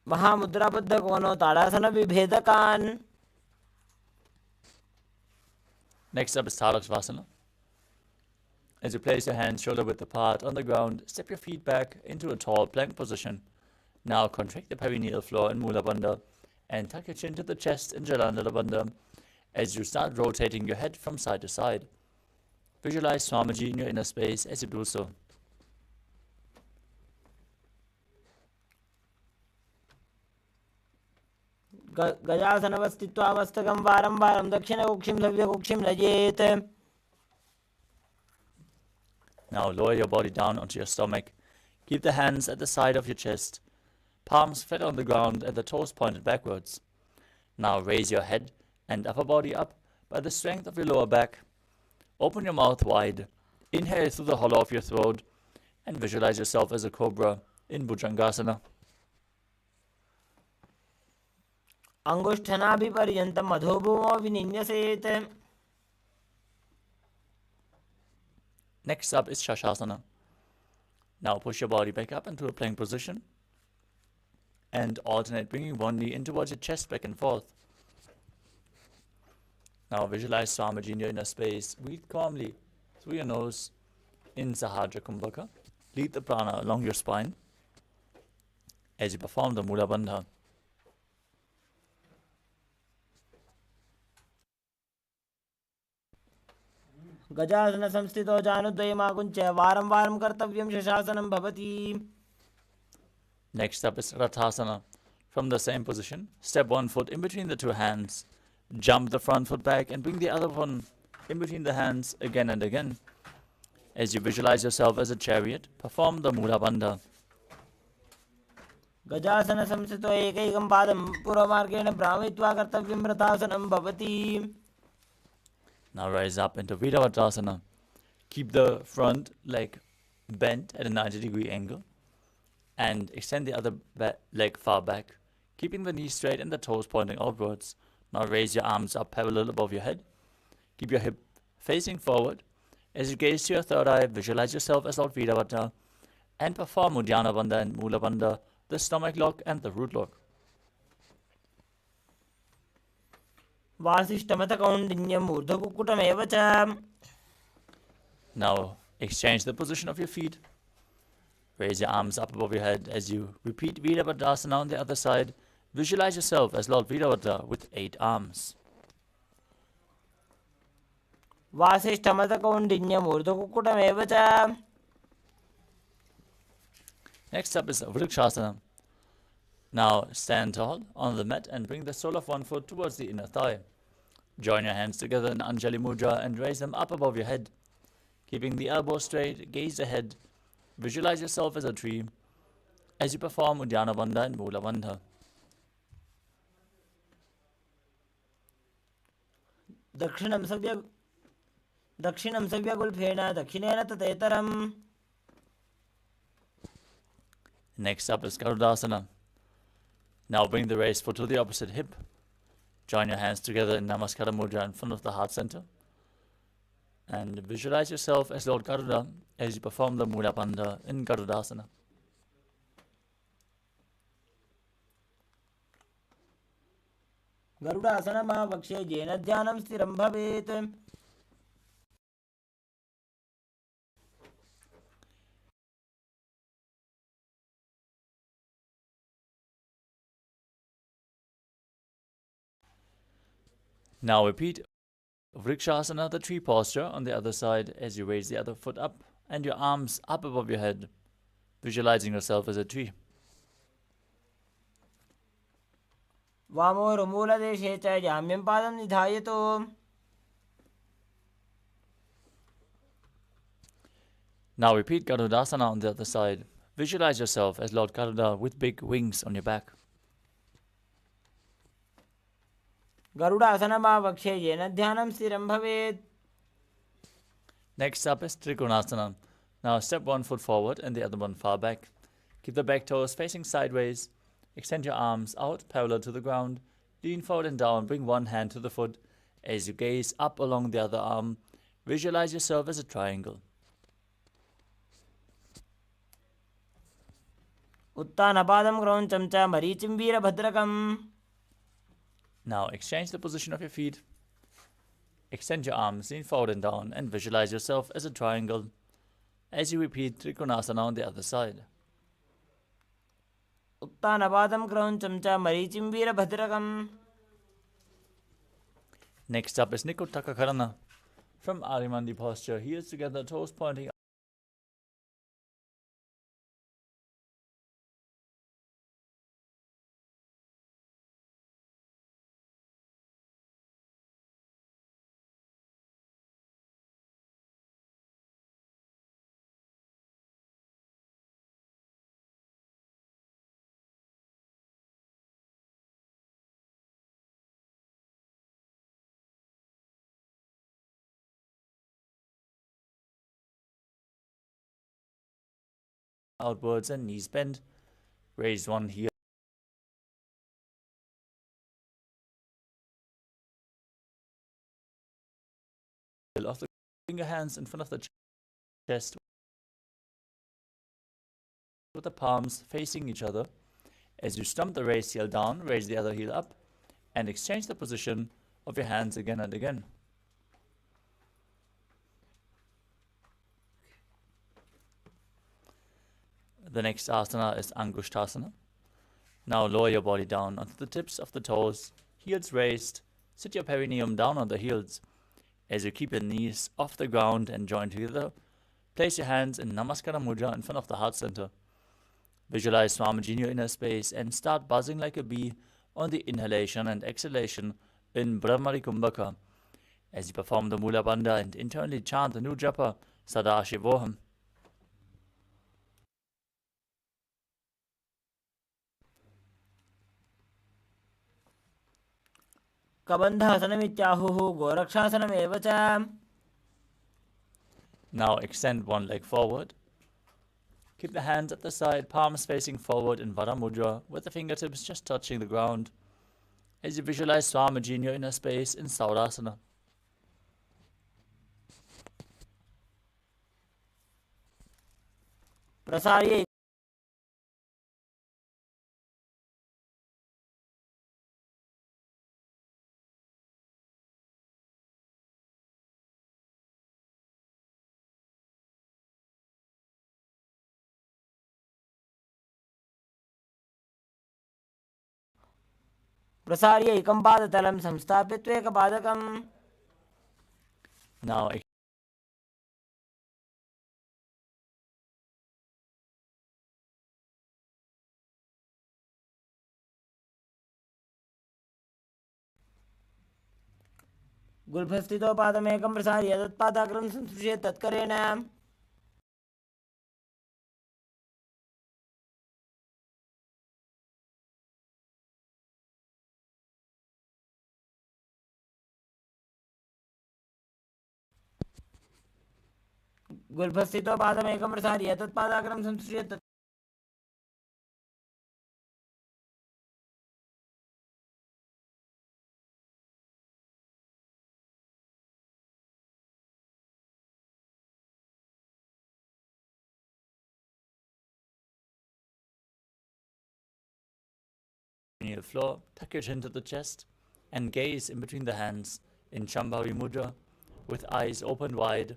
महामुद्राबद्ध कोनो ताड़ासन विभेदकान. Next up is Tadaksvasana. As you place your hands shoulder width apart on the ground, step your feet back into a tall plank position. Now contract the perineal floor in Mula Banda and tuck your chin to the chest in Jalandhara Bandha as you start rotating your head from side to side. Visualize Swamiji in your inner space as you do so. गजासनवस्थित्वा मस्तकं वारं वारं दक्षिणकुक्षिं सव्यकुक्षिं नयेत्. Now lower your body down onto your stomach. Keep the hands at the side of your chest, palms flat on the ground and the toes pointed backwards. Now raise your head and upper body up by the strength of your lower back. Open your mouth wide. Inhale through the hollow of your throat and visualize yourself as a cobra in Bhujangasana. अंगुष्ठनाभिपर्यन्तं मधोभूमौ विनिन्यसेत्. Next up is Shashasana. Now push your body back up into a plank position and alternate bringing one knee in towards your chest back and forth. Now visualize Swamiji in your inner space. Breathe calmly through your nose in Sahajra Kumbhaka. Lead the prana along your spine as you perform the Mula Bandha. गजासन संस्थितो जानुद्वयमाकुञ्च वारं वारं कर्तव्यं शशासनं भवति. Next up is Rathasana. From the same position, step one foot in between the two hands. Jump the front foot back and bring the other one in between the hands again and again. As you visualize yourself as a chariot, perform the Mula Bandha. गजासन संस्थितो एकैकं पादं पूर्वमार्गेण भ्रामयित्वा कर्तव्यं रथासनं भवति. Now rise up into Viravatasana. Keep the front leg bent at a 90-degree angle and extend the other leg far back, keeping the knees straight and the toes pointing upwards. Now raise your arms up parallel above your head. Keep your hip facing forward. As you gaze to your third eye, visualize yourself as Lord Viravata and perform Uddiyana Bandha and Mula Bandha, the stomach lock and the root lock. वासिष्ठमतकौण्डिन्यम् ऊर्ध्वकुक्कुटमेव च. Now exchange the position of your feet. Raise your arms up above your head as you repeat Virabhadasana on the other side. Visualize yourself as Lord Viravata with 8 arms. वासिष्ठमतकौण्डिन्यम् ऊर्ध्वकुक्कुटमेव च. Next up is Vrikshasana. Now stand tall on the mat and bring the sole of one foot towards the inner thigh. Join your hands together in Anjali Mudra and raise them up above your head. Keeping the elbows straight, gaze ahead. Visualize yourself as a tree as you perform Uddiyana Bandha and Mula Bandha. दक्षिणं सव्यगुल्फेन दक्षिणेन ततेतरम्. Next up is Garudasana. Now bring the raised foot to the opposite hip. Join your hands together in Namaskara Mudra in front of the heart center. And visualize yourself as Lord Garuda as you perform the Mula Bandha in Garudasana. गरुडासनमावक्ष्ये येन ध्यानं स्थिरं भवेत्. Now repeat Vrikshasana, the tree posture, on the other side as you raise the other foot up and your arms up above your head, visualizing yourself as a tree. वामोरुमूलदेशे च जाम्यं पादं निधायतु. Now repeat Garudasana on the other side. Visualize yourself as Lord Garuda with big wings on your back. गरुडासनमावक्षे येन ध्यानं स्थिरं भवेत्. Next up is Trikonasana. Now step one foot forward and the other one far back. Keep the back toes facing sideways. Extend your arms out parallel to the ground. Lean forward and down. Bring one hand to the foot. As you gaze up along the other arm, visualize yourself as a triangle. उत्तानपादं क्रौञ्चं च मरीचिं वीरभद्रकम्. Now exchange the position of your feet. Extend your arms, lean forward and down, and visualize yourself as a triangle as you repeat Trikonasana on the other side. उत्तानपादं क्रौञ्चं च मरीचिं वीरभद्रकम्. Next up is Nikotaka Karana. From Arimandi posture, heels together, toes pointing outwards and knees bent. Raise one heel off the finger hands in front of the chest with the palms facing each other. As you stump the raised heel down, raise the other heel up and exchange the position of your hands again and again. The next asana is Angushtasana. Now lower your body down onto the tips of the toes, heels raised. Sit your perineum down on the heels. As you keep your knees off the ground and join together, place your hands in Namaskara Mudra in front of the heart center. Visualize Swamiji in your inner space and start buzzing like a bee on the inhalation and exhalation in Brahmari Kumbhaka as you perform the Mula Banda and internally chant the new japa Sadashivoham. कबन्धासनमित्याहुः गोरक्षासनमेव च. Now extend one leg forward. Keep the hands at the side, palms facing forward in Vara Mudra with the fingertips just touching the ground as you visualize Swamiji in your inner space in Saurasana. प्रसार्य प्रसार्य एकं पादतलं संस्थाप्य त्वेकपादकम्. Now गुल्फस्थितो पादमेकं प्रसार्य तत्पादाग्रं संस्पृश्य तत्करेण. गुल्फस्थितो पादमेकं प्रसार्य तत्पादाग्रं संस्पृश्य तत्. near the floor, tuck your chin to the chest and gaze in between the hands in Shambhavi Mudra with eyes open wide.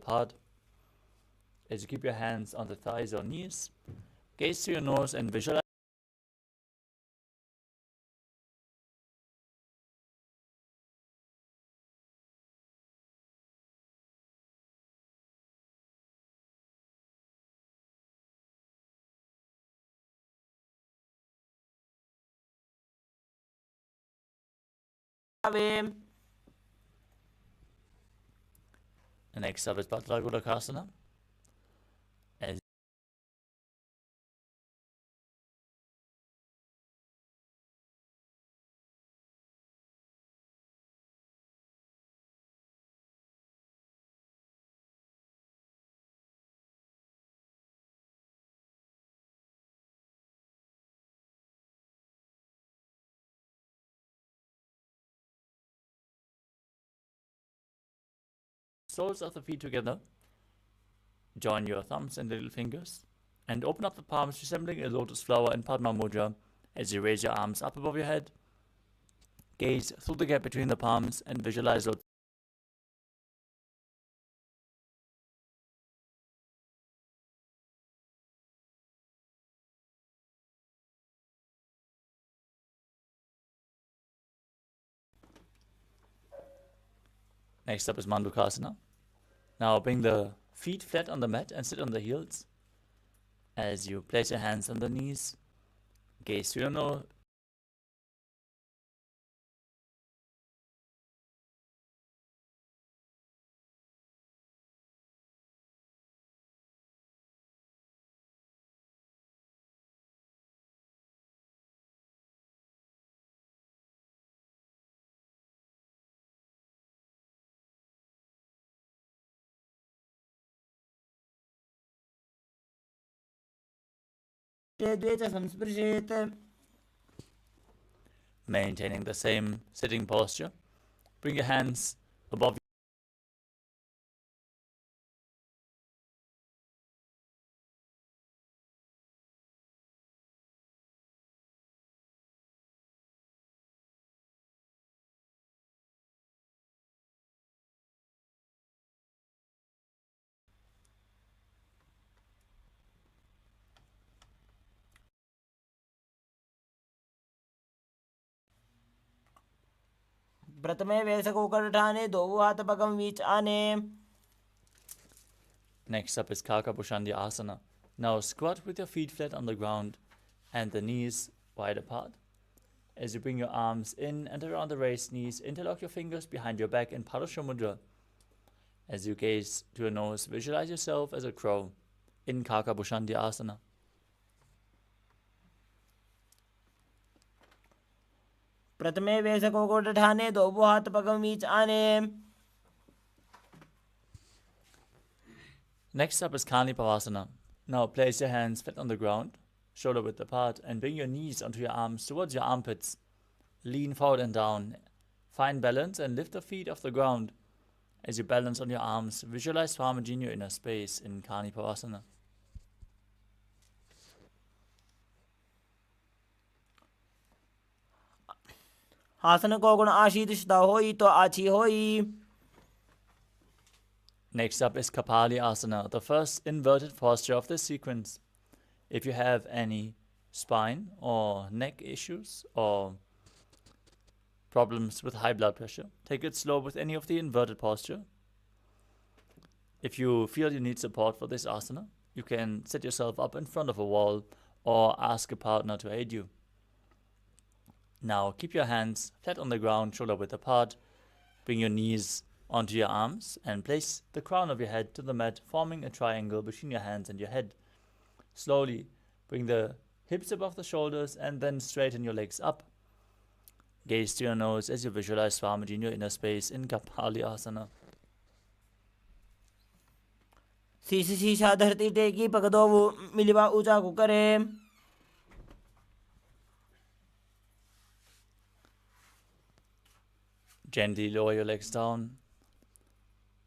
Apart as you keep your hands on the thighs or knees, Gaze to your nose and visualize Ave. the next up is Bhadragodakasana. As soles of the feet together, join your thumbs and little fingers, and open up the palms resembling a lotus flower in Padma Mudra as you raise your arms up above your head. Gaze through the gap between the palms and visualize lotus. Next up is Mandukasana. Now bring the feet flat on the mat and sit on the heels. As you place your hands on the knees, gaze to your nose. Maintaining the same sitting posture. Bring your hands above. प्रथमे वेसकोकर ठाने दो हाथ पगम बीच आने. Next up is Kakabushandya Asana. Now squat with your feet flat on the ground and the knees wide apart. As you bring your arms in and around the raised knees, interlock your fingers behind your back in Parasha Mudra. As you gaze to your nose, visualize yourself as a crow in Kakabushandya Asana. प्रथमे वेसकोकर ठाने दो हाथ पगम बीच आने. Next up is Kanipavasana. Now place your hands flat on the ground, shoulder width apart, and bring your knees onto your arms towards your armpits. Lean forward and down. Find balance and lift the feet off the ground. As you balance on your arms, visualize Swamiji in your inner space in Kanipavasana. आसन को गुण आशीर्षिता होई तो आची होई. Next up is Kapali Asana, the first inverted posture of this sequence. If you have any spine or neck issues or problems with high blood pressure, take it slow with any of the inverted posture. If you feel you need support for this asana, you can set yourself up in front of a wall or ask a partner to aid you. Now keep your hands flat on the ground, shoulder width apart. Bring your knees onto your arms and place the crown of your head to the mat, forming a triangle between your hands and your head. Slowly bring the hips above the shoulders and then straighten your legs up. Gaze to your nose as you visualize Swamiji in your inner space in Kapali Asana. शीश शीशा धरती टेकी पकड़ो वो मिलवा ऊंचा को करे. Gently lower your legs down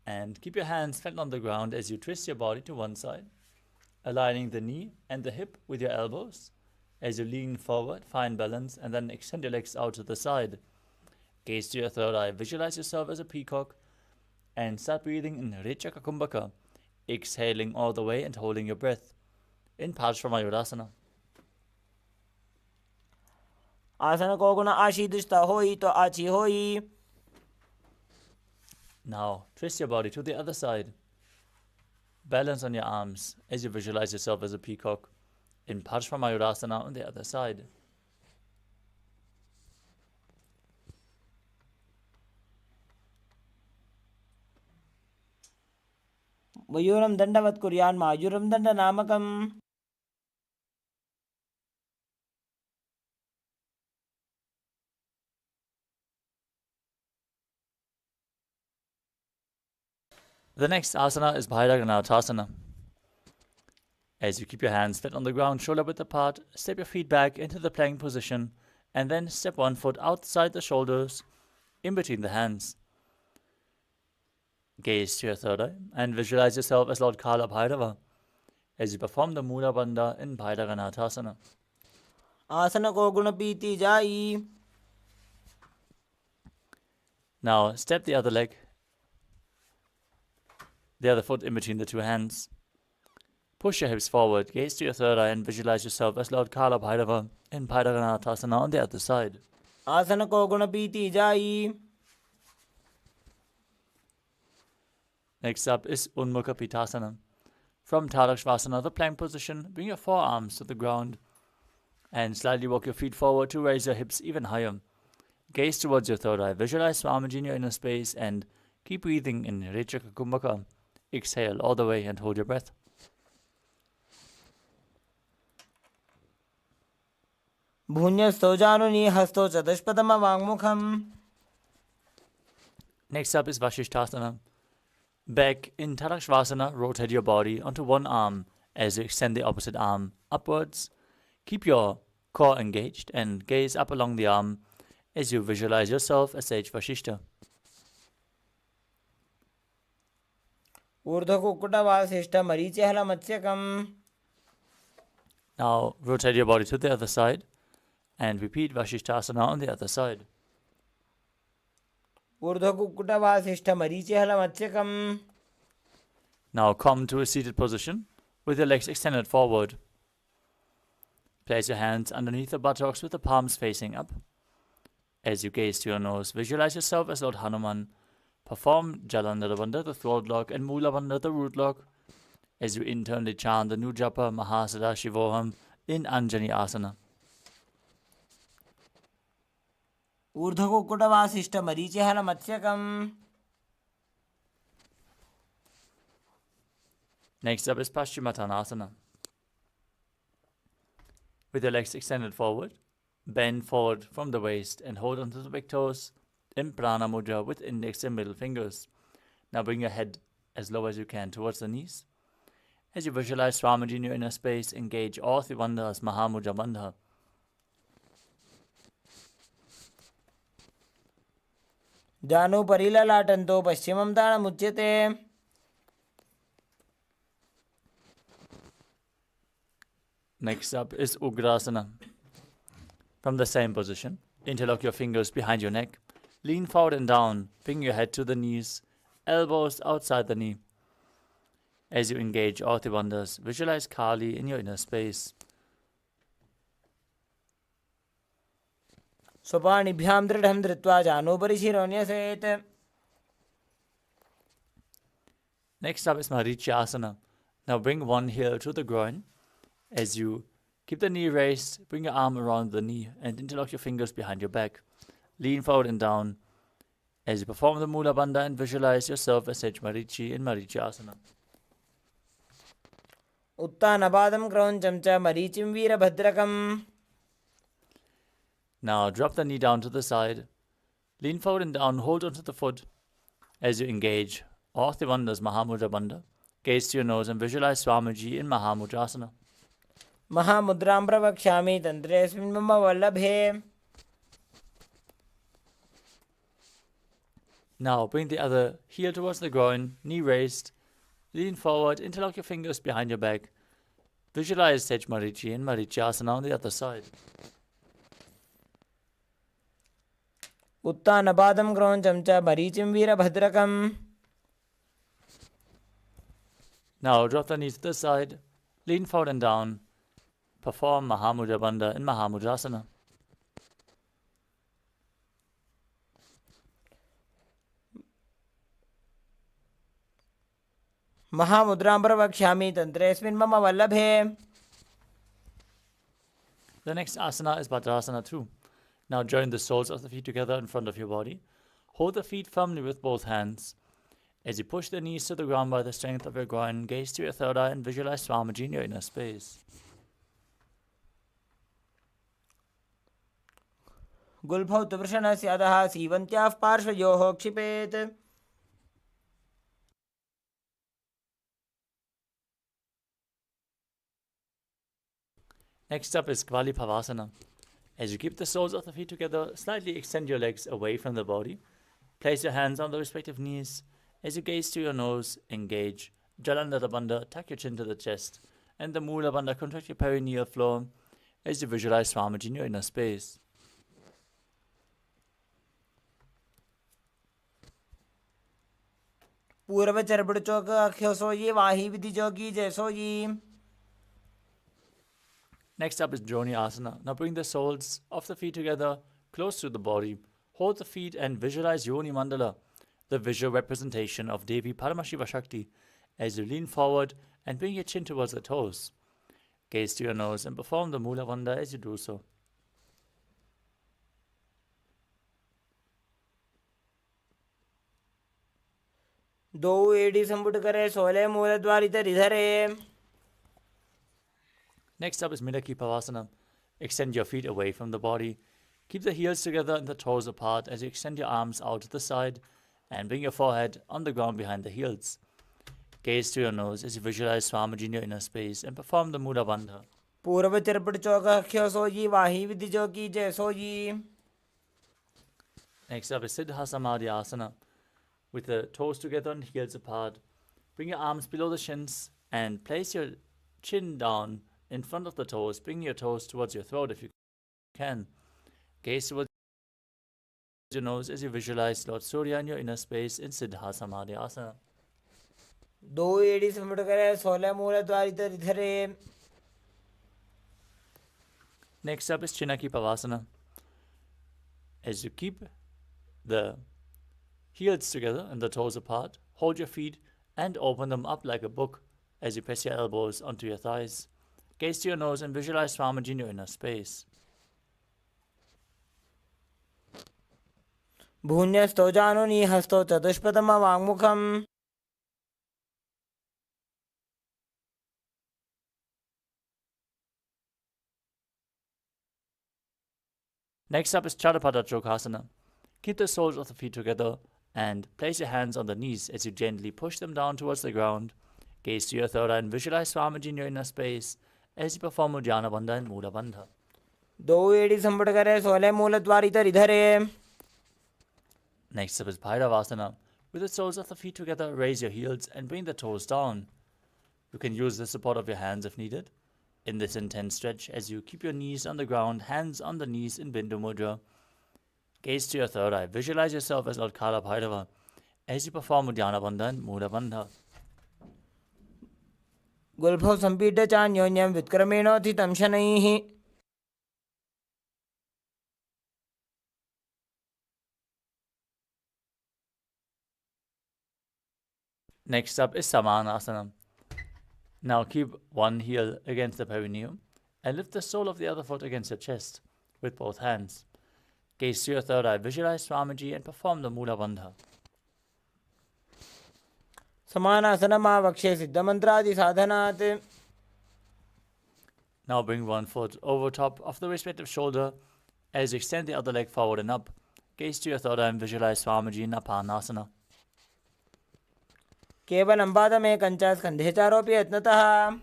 and keep your hands flat on the ground as you twist your body to one side, aligning the knee and the hip with your elbows. As you lean forward, find balance and then extend your legs out to the side. Gaze to your third eye, visualize yourself as a peacock and start breathing in Rechaka Kumbhaka, exhaling all the way and holding your breath. in Paramashivoham. आसन को गुण आशीदुष्टा होई तो आची होई. Now, twist your body to the other side. Balance on your arms as you visualize yourself as a peacock in Paramashivoham on the other side. मयूरम दंडवत कुर्यान मायूरम दंड नामकम. The next asana is Bhairaganatha. As you keep your hands flat on the ground, shoulder width apart, step your feet back into the plank position, and then step one foot outside the shoulders, in between the hands. Gaze to your third eye and visualize yourself as Lord Kala Bhairava as you perform the Mula Banda in Bhairaganatha. आसन को गुण पीती जाई. Now step the other leg, the other foot in between the two hands. Push your hips forward, gaze to your third eye and visualize yourself as Lord Kala Bhairava in Bhairaganatha on the other side. आसन को गुण पीती जाई. Next up is Unmukha Pitasana. From Tadakshvasana, the plank position, bring your forearms to the ground and slightly walk your feet forward to raise your hips even higher. Gaze towards your third eye, visualize Swamiji in your inner space and keep breathing in Rechaka Kumbhaka. Exhale all the way and hold your breath. भून्यस्तो जानुनी हस्तो चतुष्पदम वाङ्मुखम. Next up is Vashishthasana. Back in Tadakshvasana, rotate your body onto one arm as you extend the opposite arm upwards. Keep your core engaged and gaze up along the arm as you visualize yourself as Sage Vashishta. ऊर्ध्व कुक्कुटवासिष्ठ मरीचिहल मत्स्यकम. Now rotate your body to the other side and repeat Vashishthasana on the other side. ऊर्ध्व कुक्कुटवासिष्ठ मरीचिहल मत्स्यकम. Now come to a seated position with your legs extended forward. Place your hands underneath the buttocks with the palms facing up. As you gaze to your nose, visualize yourself as Lord Hanuman. Perform Jalandhara Bandha, the throat lock, and Mula Bandha, the root lock, as you internally chant the new japa Mahagadapati in Anjani Asana. ऊर्ध्व कुक्कुटवासिष्ठ मरीचिहल मत्स्यकम. Next up is Paschimottanasana. With your legs extended forward, bend forward from the waist and hold onto the big toes in Prana Mudra with index and middle fingers. Now bring your head as low as you can towards the knees. As you visualize Swamiji in your inner space, engage all three bandhas Mahamudra Bandha. जानु परिललाटन्तो पश्चिमं ताणमुच्यते. Next up is Ugrasana. From the same position, interlock your fingers behind your neck. Lean forward and down, bring your head to the knees, elbows outside the knee. As you engage all the bandhas, visualize Kali in your inner space. स्वपाणिभ्यां दृढं धृत्वा जानोपरि शिरोन्यसेत्. Next up is Marichyasana. Now bring one heel to the groin. As you keep the knee raised, bring your arm around the knee and interlock your fingers behind your back. Lean forward and down as you perform the Mula Bandha and visualize yourself as Sage Marichi in Marichyasana. उत्तानपादं क्रौञ्चं च मरीचिं वीरभद्रकम्. Now drop the knee down to the side. Lean forward and down, hold onto the foot. As you engage all the bandhas Mahamudra Bandha, gaze to your nose and visualize Swamiji in Mahamudrasana. महामुद्रां प्रवक्ष्यामि तन्त्रेऽस्मिन् मम वल्लभे. Now bring the other heel towards the groin, knee raised. Lean forward, interlock your fingers behind your back. Visualize Sage Marichi in Marichyasana on the other side. उत्तानपादं क्रौञ्चं च मरीचिं वीरभद्रकम्. Now drop the knees to the side. Lean forward and down. Perform Mahamudra Banda in Mahamudrasana. महामुद्रां प्रवक्ष्यामि तन्त्रेऽस्मिन् मम वल्लभे. The next asana is Bhadrasana 2. Now join the soles of the feet together in front of your body. Hold the feet firmly with both hands. As you push the knees to the ground by the strength of your groin, gaze to your third eye and visualize Swamiji in your inner space. गुल्फौ तुवृषणस्य अधः सीवन्त्याः पार्श्वयोः क्षिपेत्. Next up is Kvali Pavasana. As you keep the soles of the feet together, slightly extend your legs away from the body. Place your hands on the respective knees. As you gaze to your nose, engage. Jalandhara Bandha, tuck your chin to the chest. And the Mula Bandha, contract your perineal floor as you visualize Swamiji in your inner space. पूर्व चरबड़ चौक अख्यो सोयी वाही विधि जोगी जैसोयी. Next up is Joni Asana. Now bring the soles of the feet together, close to the body. Hold the feet and visualize Yoni Mandala, the visual representation of Devi Paramashiva Shakti, as you lean forward and bring your chin towards the toes. Gaze to your nose and perform the Mula Bandha as you do so. दो AD संपुट करे 16 मूलद्वारित रिधरे. Next up is Midaki Pavasana. Extend your feet away from the body. Keep the heels together and the toes apart as you extend your arms out to the side and bring your forehead on the ground behind the heels. Gaze to your nose as you visualize Swamiji in your inner space and perform the Mula Bandha. पूर्व चरपट चौक अख्यो सोयी वाही विधि जोगी जैसोयी. Next up is Siddha Samadhi Asana. With the toes together and heels apart, bring your arms below the shins and place your chin down in front of the toes. Bring your toes towards your throat if you can. Gaze towards your nose as you visualize Lord Surya in your inner space in Siddha Samadhi Asana. दो AD संपुट करे 16 मूलद्वारित रिधरे. Next up is Chinaki Pavasana. As you keep the heels together and the toes apart, hold your feet and open them up like a book as you press your elbows onto your thighs. Gaze to your nose and visualize Swamiji in your inner space. भून्यस्तो जानुनी हस्तो चतुष्पदम वाङ्मुखम्. Next up is Chadapada Chokasana. Keep the soles of the feet together and place your hands on the knees as you gently push them down towards the ground. Gaze to your third eye and visualize Swamiji in your inner space as you perform Uddiyana Bandha and Mula Bandha. दो AD संपुट करे 16 मूलद्वारित रिधरे. Next up is Bhairavasana. With the soles of the feet together, raise your heels and bring the toes down. You can use the support of your hands if needed. In this intense stretch, as you keep your knees on the ground, hands on the knees in Bindu Mudra. Gaze to your third eye. Visualize yourself as Lord Kala Bhairava as you perform Uddiyana Bandha and Mula Bandha. गुल्फौ संपीड्य चान्योन्यं व्युत्क्रमेणोत्थितं शनैः. Next up is Samanasana. Now keep one heel against the perineum and lift the sole of the other foot against your chest with both hands. Gaze to your third eye, visualize Swamiji and perform the Mula Bandha. समानासनमावक्ष्ये सिद्धमन्त्रादिसाधनात्. Now bring one foot over top of the respective shoulder as you extend the other leg forward and up. Gaze to your third eye and visualize Swamiji in Apanasana. केवलं पादमेकं च स्कन्धे चारोपि यत्नतः.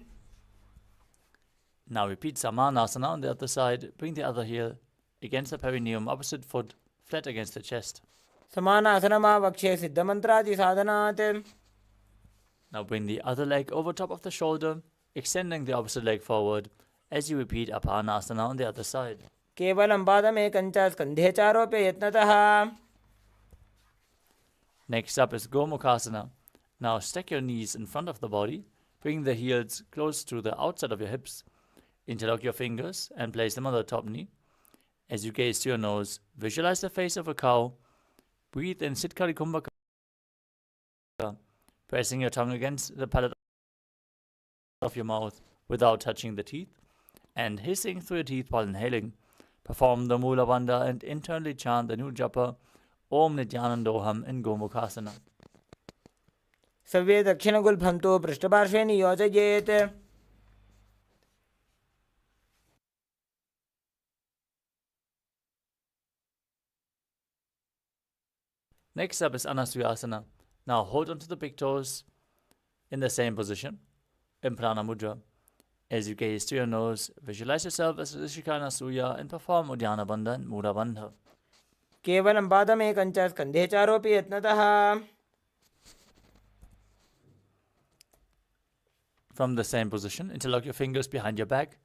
Now repeat Samanasana on the other side. Bring the other heel against the perineum, opposite foot flat against the chest. समानासनमावक्ष्ये सिद्धमन्त्रादिसाधनात्. Now bring the other leg over top of the shoulder, extending the opposite leg forward as you repeat Apanasana on the other side. केवलं पादमेकं च स्कन्धे चारोपि यत्नतः. Next up is Gomukhasana. Now stack your knees in front of the body. Bring the heels close to the outside of your hips. Interlock your fingers and place them on the top knee. As you gaze to your nose, visualize the face of a cow. Breathe in Sitkari Kumbhaka, pressing your tongue against the palate of your mouth without touching the teeth, and hissing through your teeth while inhaling. Perform the Mula Banda and internally chant the new japa Om Nithyanandoham in Gomukhasana. सर्वे दक्षिणगुल्फं तु पृष्ठपार्श्वे नियोजयेत्. Next up is Anasuyasana. Now hold onto the big toes in the same position in Prana Mudra. As you gaze to your nose, visualize yourself as Rishika Anasuya and perform Uddiyana Bandha and Mula Bandha. केवलं पादमेकं च स्कन्धे चारोपि यत्नतः. From the same position, interlock your fingers behind your back.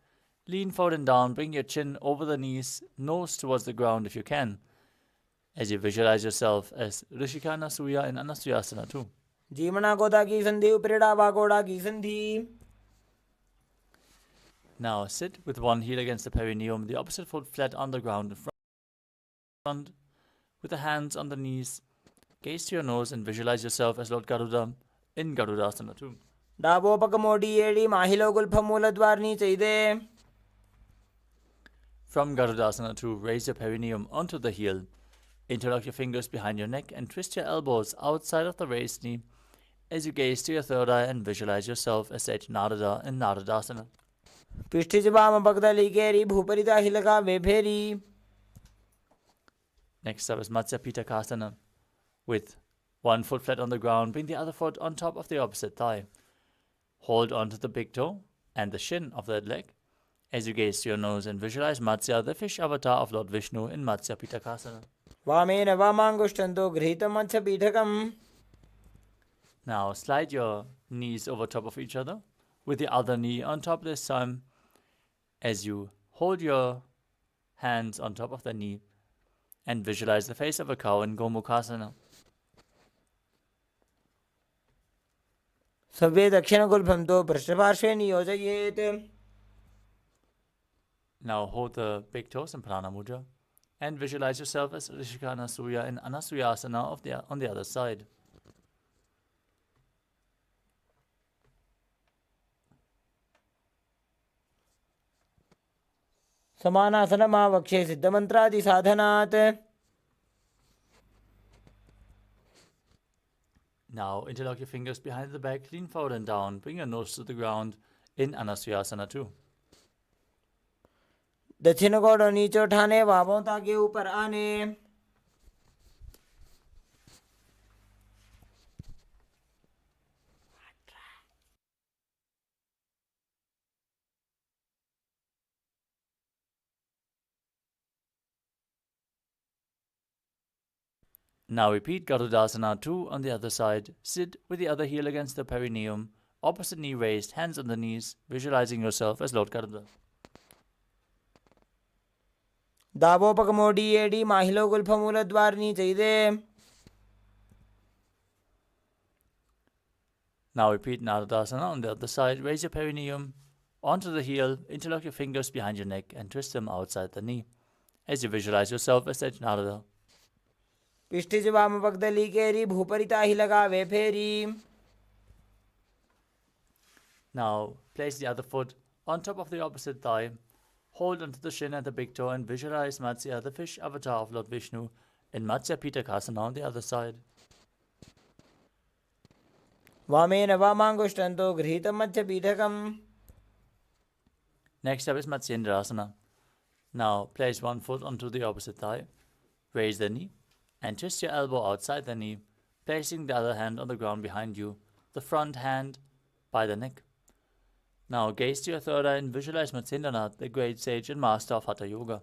Lean forward and down, bring your chin over the knees, nose towards the ground if you can. As you visualize yourself as Rishika Anasuya in Anasuyasana too. जीवना गोदा की संधि उपरिड़ा वागोड़ा की संधि. Now sit with one heel against the perineum, the opposite foot flat on the ground in front, with the hands on the knees. Gaze to your nose and visualize yourself as Lord Garuda in Garudasana too. डाबोपकमोडी एडी माहिलो गुल्फमूलद्वारनी चैदे. From Garudasana 2, raise your perineum onto the heel. Interlock your fingers behind your neck and twist your elbows outside of the raised knee as you gaze to your third eye and visualize yourself as Sage Narada in Naradasana. पिष्ठिज वाम पगदली केरी भूपरिता हिलका वेफेरी. Next up is Matsya Pitakasana. With one foot flat on the ground, bring the other foot on top of the opposite thigh. Hold onto the big toe and the shin of that leg as you gaze to your nose and visualize Matsya, the fish avatar of Lord Vishnu in Matsya Pitakasana. वामेन वामाङ्गुष्ठन्तो गृहीतं मत्स्यपीठकम्. Now slide your knees over top of each other with the other knee on top this time as you hold your hands on top of the knee and visualize the face of a cow in Gomukhasana. सर्वे दक्षिणगुल्फं तु पृष्ठपार्श्वे नियोजयेत्. Now hold the big toes in Prana Mudra and visualize yourself as Rishika Anasuya in Anasuyasana on the other side. समानासनमावक्षे सिद्धमन्त्रादिसाधनात्. Now interlock your fingers behind the back, lean forward and down, bring your nose to the ground in Anasuyasana 2. दक्षिण गोड़ नीचे उठाने, बाहों ताकि ऊपर आने. Now repeat Garudasana 2 on the other side. Sit with the other heel against the perineum, opposite knee raised, hands on the knees, visualizing yourself as Lord Garuda. दाबोपकमोडी एडी माहिलो गुल्फमूलद्वारनी चैदे. Now repeat Naradasana on the other side. Raise your perineum onto the heel, interlock your fingers behind your neck and twist them outside the knee as you visualize yourself as Sage Narada. पिष्ठिज वाम पगदली केरी भूपरिता हिलका वेफेरी. Now place the other foot on top of the opposite thigh. Hold onto the shin and the big toe and visualize Matsya, the fish avatar of Lord Vishnu, in Matsya Pitakasana on the other side. वामेन वामाङ्गुष्ठन्तो गृहीतं मत्स्यपीठकम्. Next up is Matsyendrasana. Now place one foot onto the opposite thigh. Raise the knee and twist your elbow outside the knee, placing the other hand on the ground behind you, the front hand by the neck. Now gaze to your third eye and visualize Matsyendranath, the great sage and master of Hatha Yoga.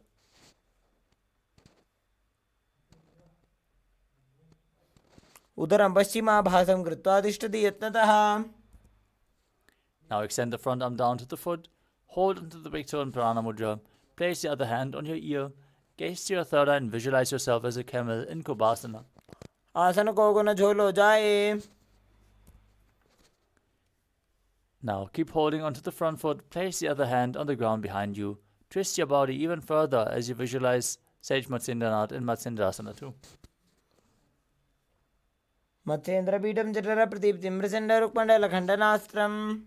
उदरं पश्चिमाभासं कृत्वा तिष्ठति यत्नतः. Now extend the front arm down to the foot, hold onto the big toe in Prana Mudra, place the other hand on your ear, gaze to your third eye and visualize yourself as a camel in Kubasana. आसन को न झोलो जाए. Now keep holding onto the front foot, place the other hand on the ground behind you. Twist your body even further as you visualize Sage Matsyendranath in Matsendrasana too. Matsendra Pidam Jatara Pratiptim Prasenda Rukmandala Khandanastram.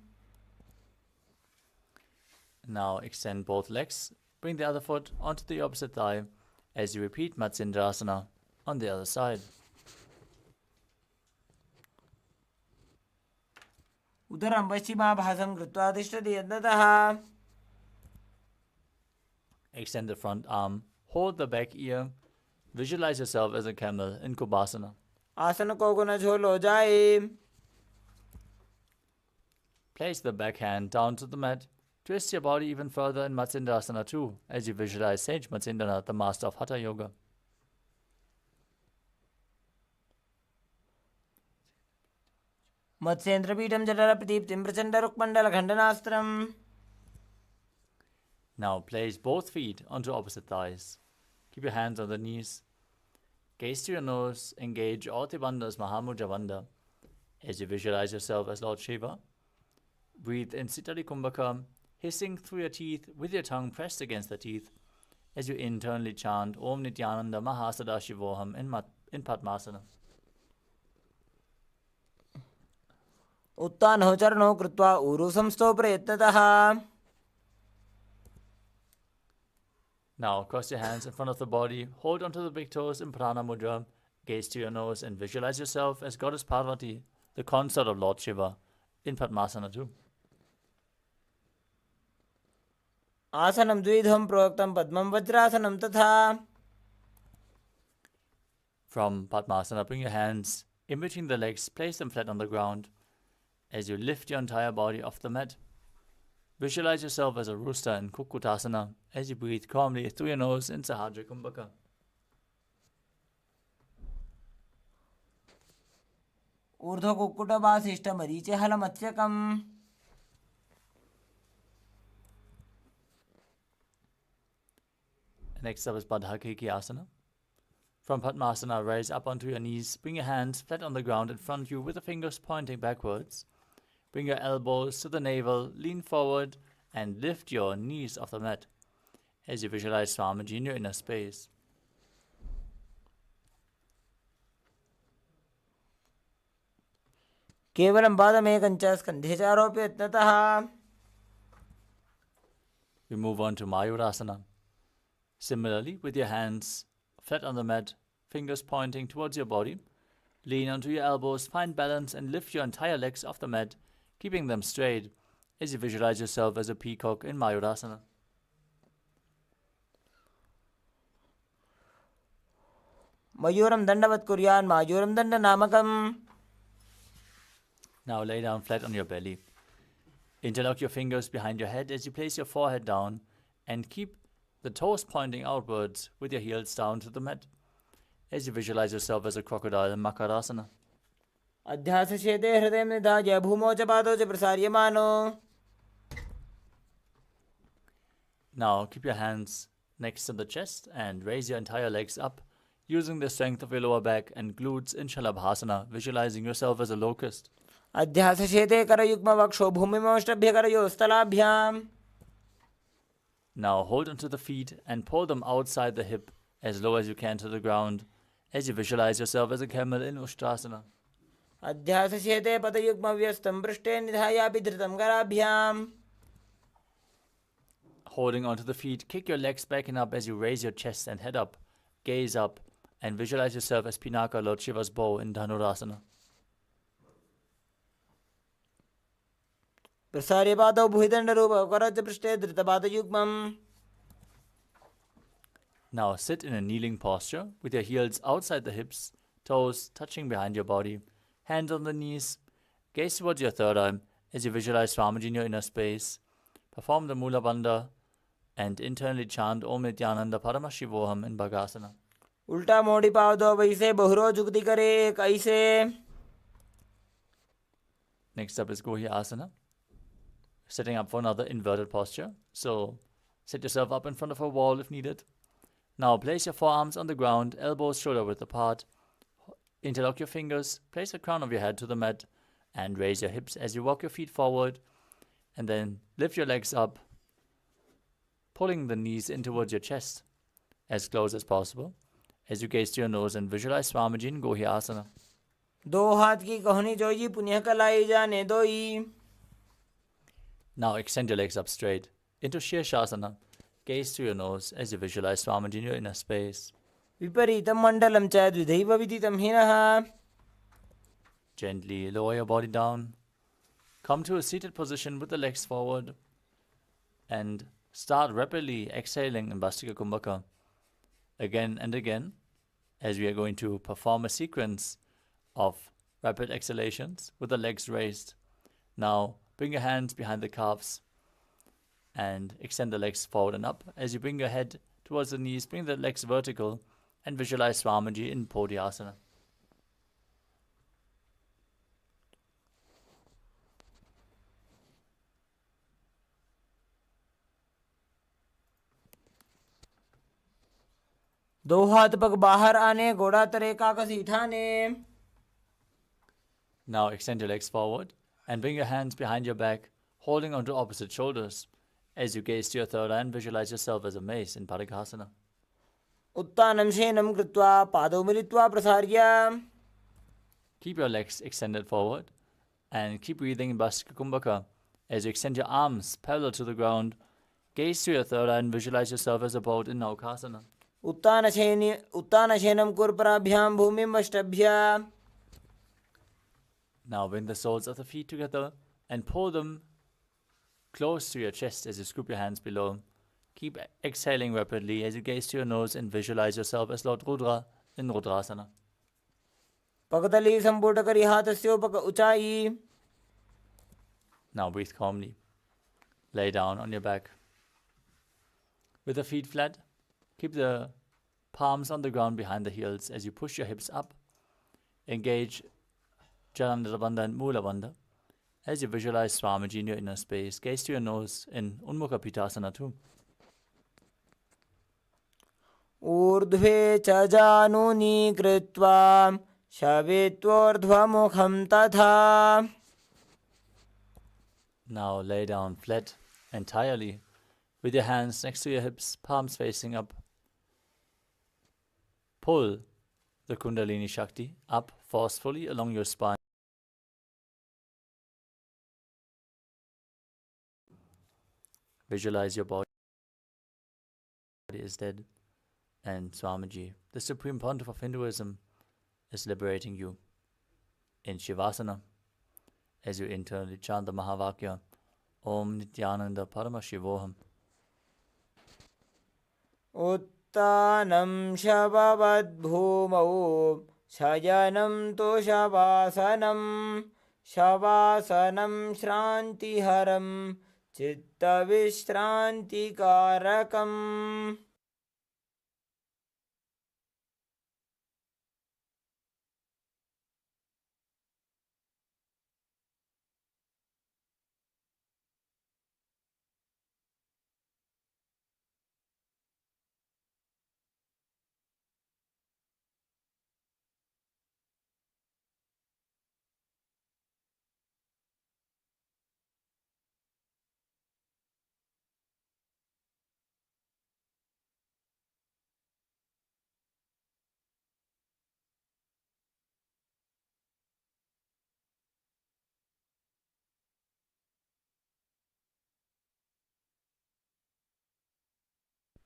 Now extend both legs, bring the other foot onto the opposite thigh as you repeat Matsendrasana on the other side. Udaram Paschimabhasam Krutva Tishtati Yadnataha. Extend the front arm, hold the back ear, visualize yourself as a camel in Kubasana. Asana ko guna jholo jaye. Place the back hand down to the mat. Twist your body even further in Matsendrasana too, as you visualize Sage Matsyendranath, the master of Hatha Yoga. Matsendra Pidam Jatara Pratiptim Prasenda Rukmandala Khandanastram. Now place both feet onto opposite thighs. Keep your hands on the knees. Gaze to your nose, engage all the bandhas Mahamudra Banda as you visualize yourself as Lord Shiva. Breathe in Sitali Kumbhaka, hissing through your teeth with your tongue pressed against the teeth as you internally chant Om Nithyananda Paramashivoham in Padmasana. Uttano Charno Krutva Uru Samsto Prayatnataha. Now cross your hands in front of the body, hold onto the big toes in Prana Mudra, gaze to your nose and visualize yourself as Goddess Parvati, the consort of Lord Shiva, in Padmasana too. Asanam Dvidham Proktam Padmam Vajrasanam Tatha. From Padmasana, bring your hands in between the legs, place them flat on the ground as you lift your entire body off the mat. Visualize yourself as a rooster in Kukutasana as you breathe calmly through your nose in Sahajra Kumbhaka. Urdhva Kukkuta Vasishta Mariche Hala Matsyakam. Next up is Badhakeki Asana. From Padmasana, rise up onto your knees, bring your hands flat on the ground in front of you with the fingers pointing backwards. Bring your elbows to the navel, lean forward, and lift your knees off the mat as you visualize Swamiji in your inner space. Kevalam Badamekancha Skandhecharopi Yatnataha. We move on to Mayurasana. Similarly, with your hands flat on the mat, fingers pointing towards your body, lean onto your elbows, find balance, and lift your entire legs off the mat, keeping them straight as you visualize yourself as a peacock in Mayurasana. Mayuram Dandavat Kuryan Mayuram Danda Namakam. Now lay down flat on your belly. Interlock your fingers behind your head as you place your forehead down and keep the toes pointing outwards with your heels down to the mat as you visualize yourself as a crocodile in Makarasana. Adhyasa Shete Hridayam Nidhaya Bhumo Chapado Prasaryamano. Now keep your hands next to the chest and raise your entire legs up using the strength of your lower back and glutes in Shalabhasana, visualizing yourself as a locust. Adhyasa Shete Karayukma Vaksho Bhumimostabhya Karayo Stalabhyam. Now hold onto the feet and pull them outside the hip as low as you can to the ground as you visualize yourself as a camel in Ushtrasana. Adhyasa Shete Patayukma Vyastam Prishte Nidhaya Bidhritam Karabhyam. Holding onto the feet, kick your legs back and up as you raise your chest and head up, gaze up, and visualize yourself as Pinaka, Lord Shiva's bow in Dhanurasana. Prasaryapado Bhuidanda Karaja Prishte Dhritabada Yukmam. Now sit in a kneeling posture with your heels outside the hips, toes touching behind your body, hands on the knees. Gaze towards your third eye as you visualize Swamiji in your inner space. Perform the Mula Banda and internally chant Om Nithyananda Paramashivoham in Bhagasana. Ulta Modi Pavdo Vaise Bahuro Jukti Kare Kaise. Next up is Gohi Asana. Setting up for another inverted posture. So set yourself up in front of a wall if needed. Now place your forearms on the ground, elbows shoulder width apart. Interlock your fingers, place the crown of your head to the mat, and raise your hips as you walk your feet forward, And then lift your legs up, pulling the knees in towards your chest as close as possible as you gaze to your nose and visualize Swamiji in Gohyasana. दो हाथ की कोहनी जोई पुण्य कलाई जाने दोई. Now extend your legs up straight into Shirshasana. Gaze to your nose as you visualize Swamiji in your inner space. विपरीतं मण्डलं च द्विधैव विदितं हिनः. Gently lower your body down. Come to a seated position with the legs forward and start rapidly exhaling in Bastika Kumbhaka again and again as we are going to perform a sequence of rapid exhalations with the legs raised. Now bring your hands behind the calves and extend the legs forward and up. As you bring your head towards the knees, bring the legs vertical and visualize Swamiji in Podhyasana. दो हाथ पग बाहर आने घोड़ा तरे काकसी ठाने. Now extend your legs forward and bring your hands behind your back, holding onto opposite shoulders. As you gaze to your third eye and visualize yourself as a mace in Padakasana. उत्तानं शेनं कृत्वा पादौ मिलित्वा प्रसार्य. Keep your legs extended forward and keep breathing in Bastika Kumbhaka. As you extend your arms parallel to the ground, gaze to your third eye and visualize yourself as a boat in Naukasana. उत्तानशयनं कुर्पराभ्यां भूमिं अष्टभ्य. Now bring the soles of the feet together and pull them close to your chest as you scoop your hands below. Keep exhaling rapidly as you gaze to your nose and visualize yourself as Lord Rudra in Rudrasana. पगतली संपुट करी हाथस्योपक ऊंचाई. Now breathe calmly. Lay down on your back. With the feet flat, keep the palms on the ground behind the heels as you push your hips up. Engage Jalandhara Banda and Mula Banda. As you visualize Swamiji in your inner space, gaze to your nose in Unmukha Pitasana too. ऊर्ध्वे च जानुनी कृत्वा शवेत्वोर्ध्वमुखं तथा. Now lay down flat entirely with your hands next to your hips, palms facing up. Pull the Kundalini Shakti up forcefully along your spine. Visualize your body is dead and Swamiji, the Supreme Pontiff of Hinduism, is liberating you. In Shivasana, as you internally chant the Mahavakya, Om Nithyananda Paramashivoham. उत्तानं शववद्भूमौ शयनं तु शवासनं. शवासनं श्रान्तिहरं चित्तविश्रान्तिकारकम्.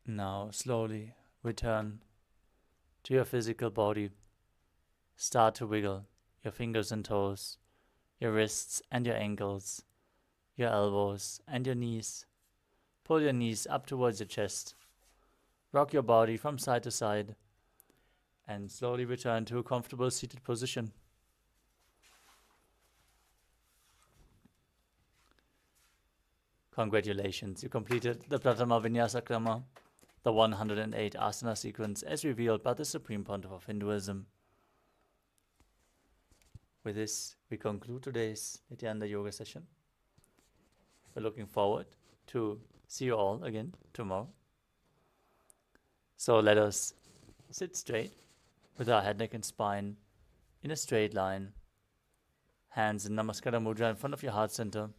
Now slowly return to your physical body. Start to wiggle your fingers and toes, your wrists and your ankles, your elbows and your knees. Pull your knees up towards your chest. Rock your body from side to side and slowly return to a comfortable seated position. Congratulations, you completed the Pratama Vinyasa Krama, the 108 asana sequence as revealed by the Supreme Pontiff of Hinduism. With this, we conclude today's Nityananda Yoga session. We're looking forward to see you all again tomorrow. So let us sit straight with our head, neck and spine in a straight line. Hands in Namaskara Mudra in front of your heart center.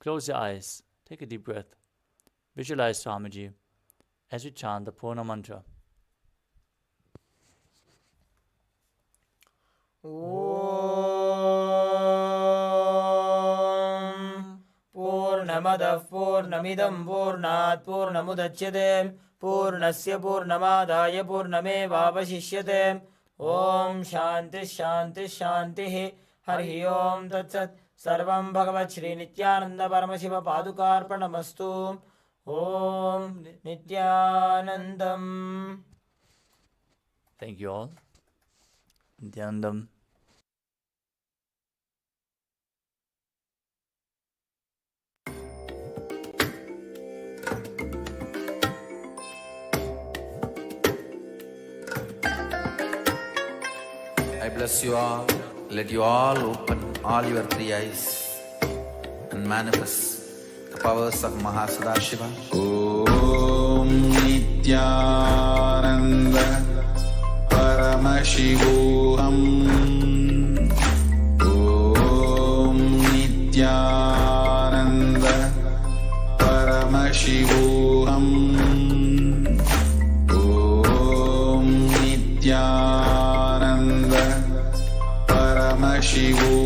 Close your eyes, take a deep breath, visualize Swamiji as we chant the Purna mantra. Om Purnamadah Purnamidam Purnat Purnamudachyate Purnasya Purnamadaya Purnamevavashishyate. Om Shanti Shanti Shanti Hari Om Tat Sat. Sarvam Bhagavat Shri Nithyananda Paramashiva Padukarpanamastu. Om Nithyanandam. Thank you all. Nithyanandam. I bless you all. Let you all open all your three eyes and manifest the powers of Mahasadashiva. Om Nithyananda Paramashivoham. Om Nithyananda Paramashivoham. Om Nithyananda Paramashivoham.